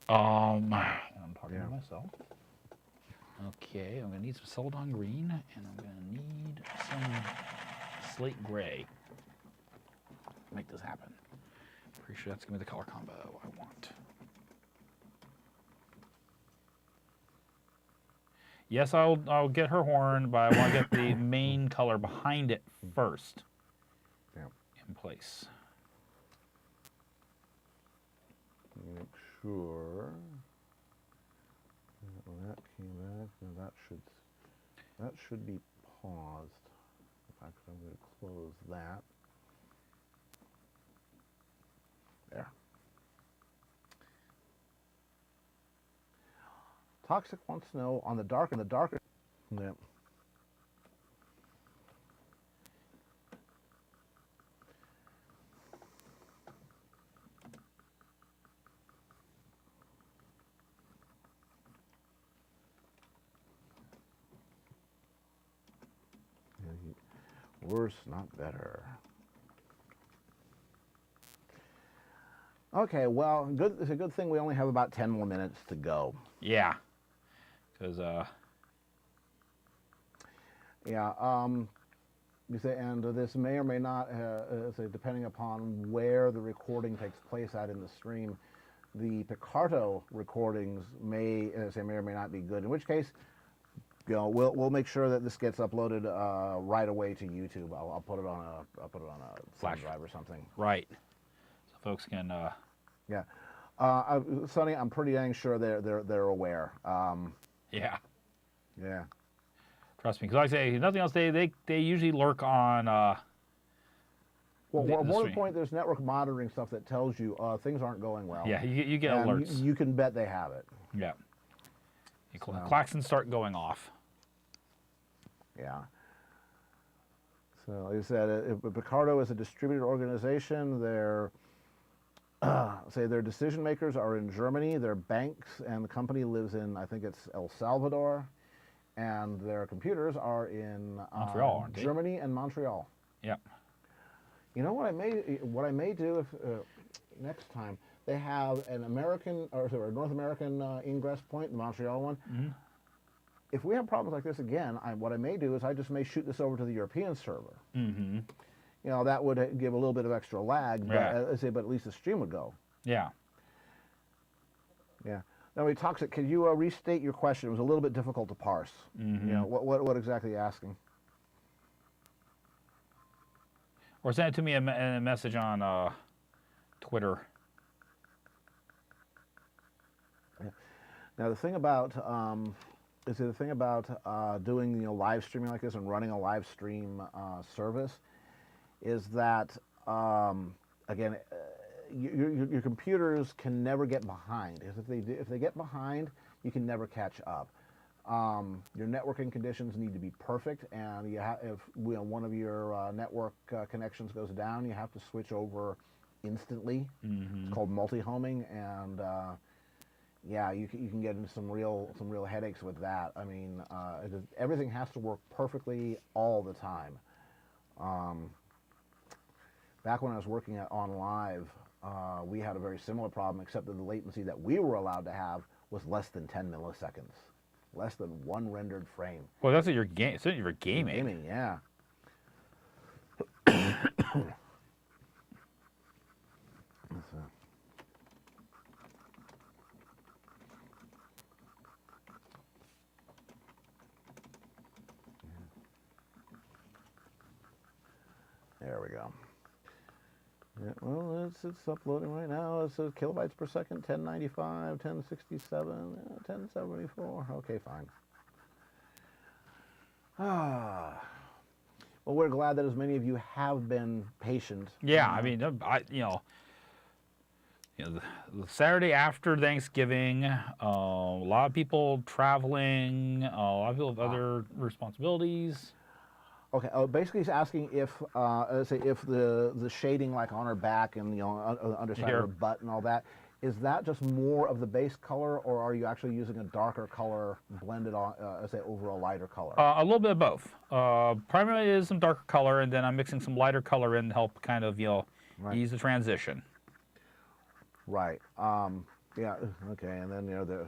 I'm talking to myself. Okay, I'm gonna need some Celadon green, and I'm gonna need some slate gray to make this happen. Pretty sure that's gonna be the color combo I want. Yes, I'll get her horn, but I want to get the main color behind it first. Yeah. In place. Make sure when that came back, now that should be paused. In fact, I'm going to close that. There. Toxic wants to know on the dark and the darker. Yeah. Worse, not better. Okay, well, good. It's a good thing we only have about 10 more minutes to go. Yeah. Because, yeah, you say, and this may or may not, say, depending upon where the recording takes place at in the stream, the Picarto recordings may or may not be good. In which case, you know, we'll make sure that this gets uploaded right away to YouTube. I'll put it on a flash drive or something. right. So folks can, Yeah, Sonny, I'm pretty dang sure they're aware. yeah. Yeah. Trust me. Because like I say, if nothing else, they usually lurk on, Well, more to the stream. point, there's network monitoring stuff that tells you things aren't going well. Yeah, you get And alerts. You can bet they have it. Yeah. Klaxons start going off. Yeah. So, like I said, Picardo is a distributed organization. Their decision makers are in Germany. Their banks and the company lives in, I think it's El Salvador, and their computers are in Montreal, aren't they? Germany and Montreal. Yeah. You know what I may do if next time they have an American or sorry, a North American ingress point, the Montreal one. Mm-hmm. If we have problems like this again, what I may do is I just may shoot this over to the European server. Mm-hmm. You know, that would give a little bit of extra lag, but, Yeah. but at least the stream would go. Yeah. Yeah. Now, Toxic, can you restate your question? It was a little bit difficult to parse. Mm-hmm. You know, what exactly are you asking? Or send it to me in a message on Twitter. Yeah. Now, the thing about doing live streaming like this and running a live stream service is that again, your computers can never get behind. If they get behind, you can never catch up. Your networking conditions need to be perfect, and if one of your network connections goes down, you have to switch over instantly. It's called multi-homing, and yeah, you can get into some real headaches with that. I mean, everything has to work perfectly all the time. Back when I was working at OnLive, we had a very similar problem, except that the latency that we were allowed to have was less than 10 milliseconds, less than one rendered frame. Well, that's what your game. It's your gaming. Gaming, yeah. There we go. Yeah, well, it's uploading right now. It says kilobytes per second, 1095, 1067, 1074. Okay, fine. Well, we're glad that as many of you have been patient. Yeah, I mean, the Saturday after Thanksgiving, a lot of people traveling, a lot of people have other responsibilities. Okay, basically he's asking if, say, if the shading like on her back and underside of her butt and all that, is that just more of the base color, or are you actually using a darker color blended on, say, over a lighter color? A little bit of both. Primarily it is some darker color, and then I'm mixing some lighter color in to help kind of Right. ease the transition. Right. Yeah. Okay. And then the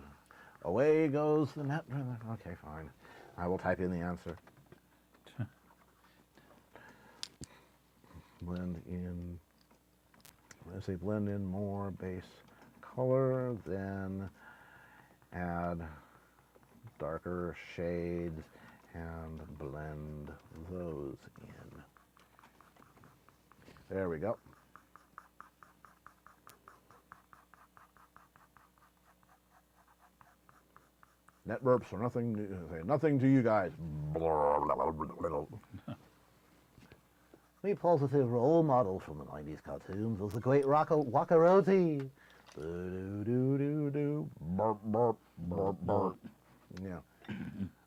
away goes the net. Okay, fine. I will type in the answer. Blend in. Let's say blend in more base color, then add darker shades and blend those in. There we go. Net burps are nothing to you guys. Me positive role model from the 90s cartoons was the great Wakarosi. Do-do-do-do-do. Burp, burp, burp, burp. Yeah.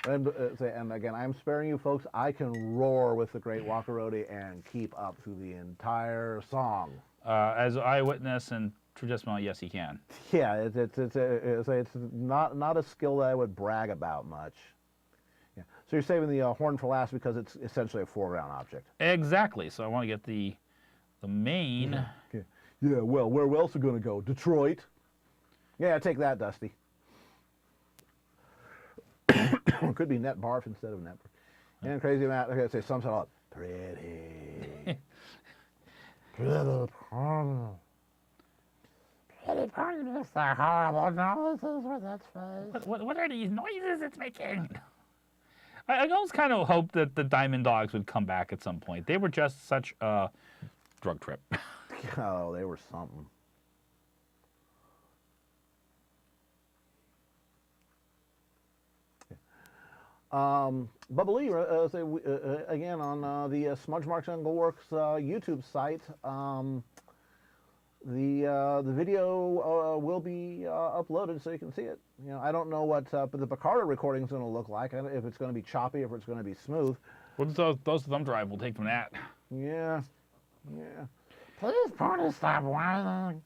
And again, I'm sparing you folks. I can roar with the great Wakarosi and keep up through the entire song. As eyewitness and true testimony, yes, he can. Yeah, it's not a skill that I would brag about much. Yeah. So you're saving the horn for last because it's essentially a foreground object. Exactly. So I want to get the main. Okay. Yeah. Well, where else are we going to go? Detroit. Yeah, take that, Dusty. Could be net barf instead of net. And crazy Matt. Okay, say some sort of pretty. Pretty porno. Pretty porno is a horrible noise for that face. What are these noises it's making? I always kind of hoped that the Diamond Dogs would come back at some point. They were just such a drug trip. Oh, they were something. Bubba Lee, again, on the Smudge Marks Angle Works YouTube site, the video will be uploaded so you can see it. You know, I don't know what the Picardo recording is going to look like. I don't know if it's going to be choppy, if it's going to be smooth. What's those thumb drive we'll take from that? Yeah, yeah. Please porno stop whining.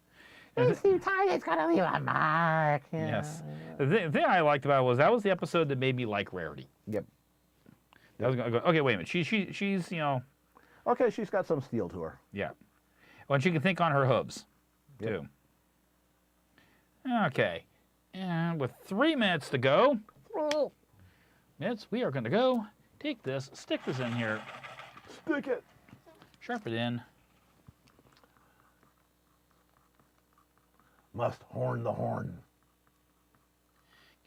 It's too tight, it's gonna leave a mark. Yeah. Yes. The thing I liked about it was that was the episode that made me like Rarity. Yep. I was gonna go, okay, wait a minute. She's Okay, she's got some steel to her. yeah. Well, she can think on her hooves, Yep. too. Okay. And with 3 minutes to go, we are going to go take this, stick this in here, Stick it. sharp it in. Must horn the horn.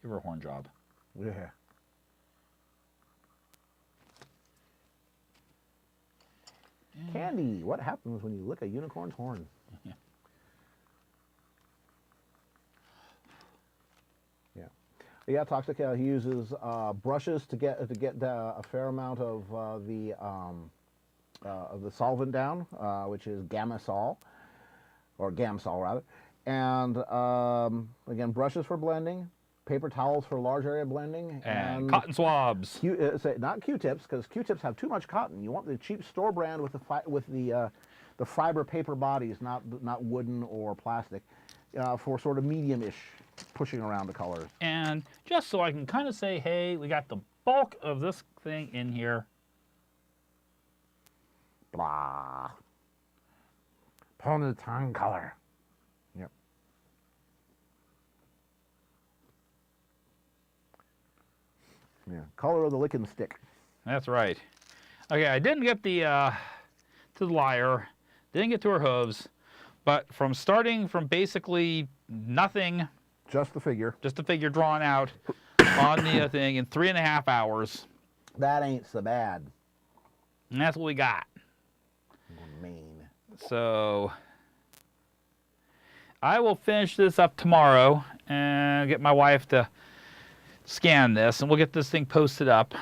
Give her a horn job. Yeah. Candy, what happens when you lick a unicorn's horn? Yeah. Yeah. Yeah, Toxic. He uses brushes to get a fair amount of the solvent down, which is Gamasol, or Gamsol rather, and again brushes for blending, paper towels for large area blending, And cotton swabs. Not Q-tips, because Q-tips have too much cotton. You want the cheap store brand with the fiber paper bodies, not wooden or plastic, for sort of medium-ish pushing around the colors. And just so I can kind of say, hey, we got the bulk of this thing in here. Blah. Tongue color. Yep. Yeah, color of the licking stick. That's right. Okay, I didn't get the to the lyre, didn't get to her hooves, but from starting from basically nothing, Just the figure. just a figure drawn out on the thing in 3.5 hours, That ain't so bad. and that's what we got. Mean. So I will finish this up tomorrow and get my wife to scan this, and we'll get this thing posted up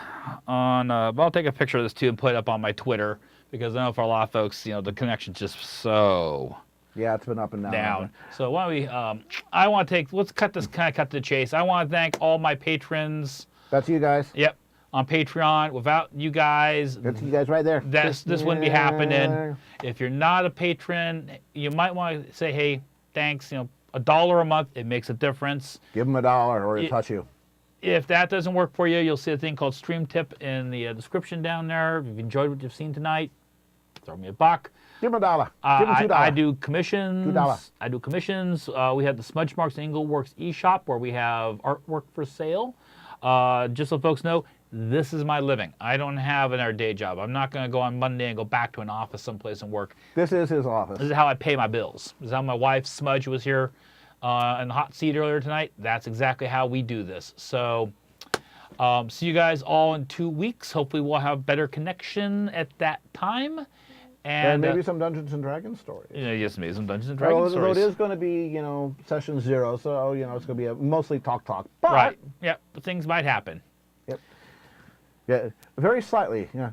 on. But I'll take a picture of this too and put it up on my Twitter, because I know for a lot of folks, the connection's just so Yeah, it's been up and down. down. So why don't we? I want to let's cut this kind of cut to the chase. I want to thank all my patrons. That's you guys. Yep, on Patreon. Without you guys, That's you guys right there. this wouldn't be happening. If you're not a patron, you might want to say, hey, thanks. $1 a month, it makes a difference. Give them $1 or it'll touch you. If that doesn't work for you, you'll see a thing called Stream Tip in the description down there. If you've enjoyed what you've seen tonight, throw me a buck. Give them $1. Give them $2. I do commissions. $2. I do commissions. We have the Smudge Marks Engelworks eShop, where we have artwork for sale. Just so folks know, this is my living. I don't have another day job. I'm not going to go on Monday and go back to an office someplace and work. This is his office. This is how I pay my bills. This is how my wife, Smudge, was here in the hot seat earlier tonight. That's exactly how we do this. So see you guys all in 2 weeks. Hopefully we'll have better connection at that time. And maybe some Dungeons and Dragons stories. Yes, maybe some Dungeons and Dragons Although stories. it is going to be, session 0, so, it's going to be mostly talk. But, Right. Yeah, but things might happen. Yep. Yeah, very slightly. Yeah.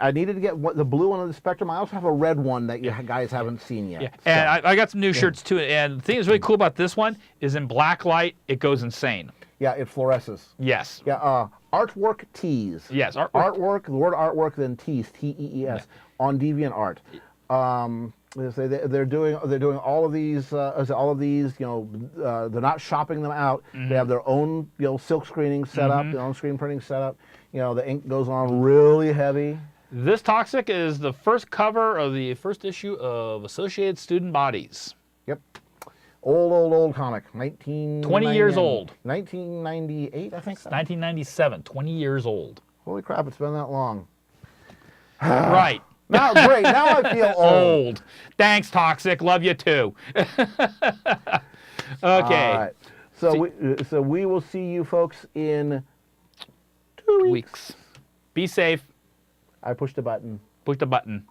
I needed to get the blue one of the Spectrum. I also have a red one that you guys haven't seen yet. Yeah, and I got some new shirts too. And the thing that's really cool about this one is in black light, it goes insane. Yeah, it fluoresces. Yes. Yeah, artwork tees. Yes, artwork. The word artwork, then tees, T-E-E-S, on DeviantArt. They're doing all of these. They're not shopping them out. Mm-hmm. They have their own silk screening set up, their own screen printing set up. The ink goes on really heavy. This Toxic is the first cover of the first issue of Associated Student Bodies. Yep. Old comic. 20 years old. 1998, I think. 1997. 20 years old. Holy crap! It's been that long. Right. Now, great. Now I feel old. Thanks, Toxic. Love you too. Okay. All right. So we will see you folks in 2 weeks. Be safe. I pushed a button. Push the button.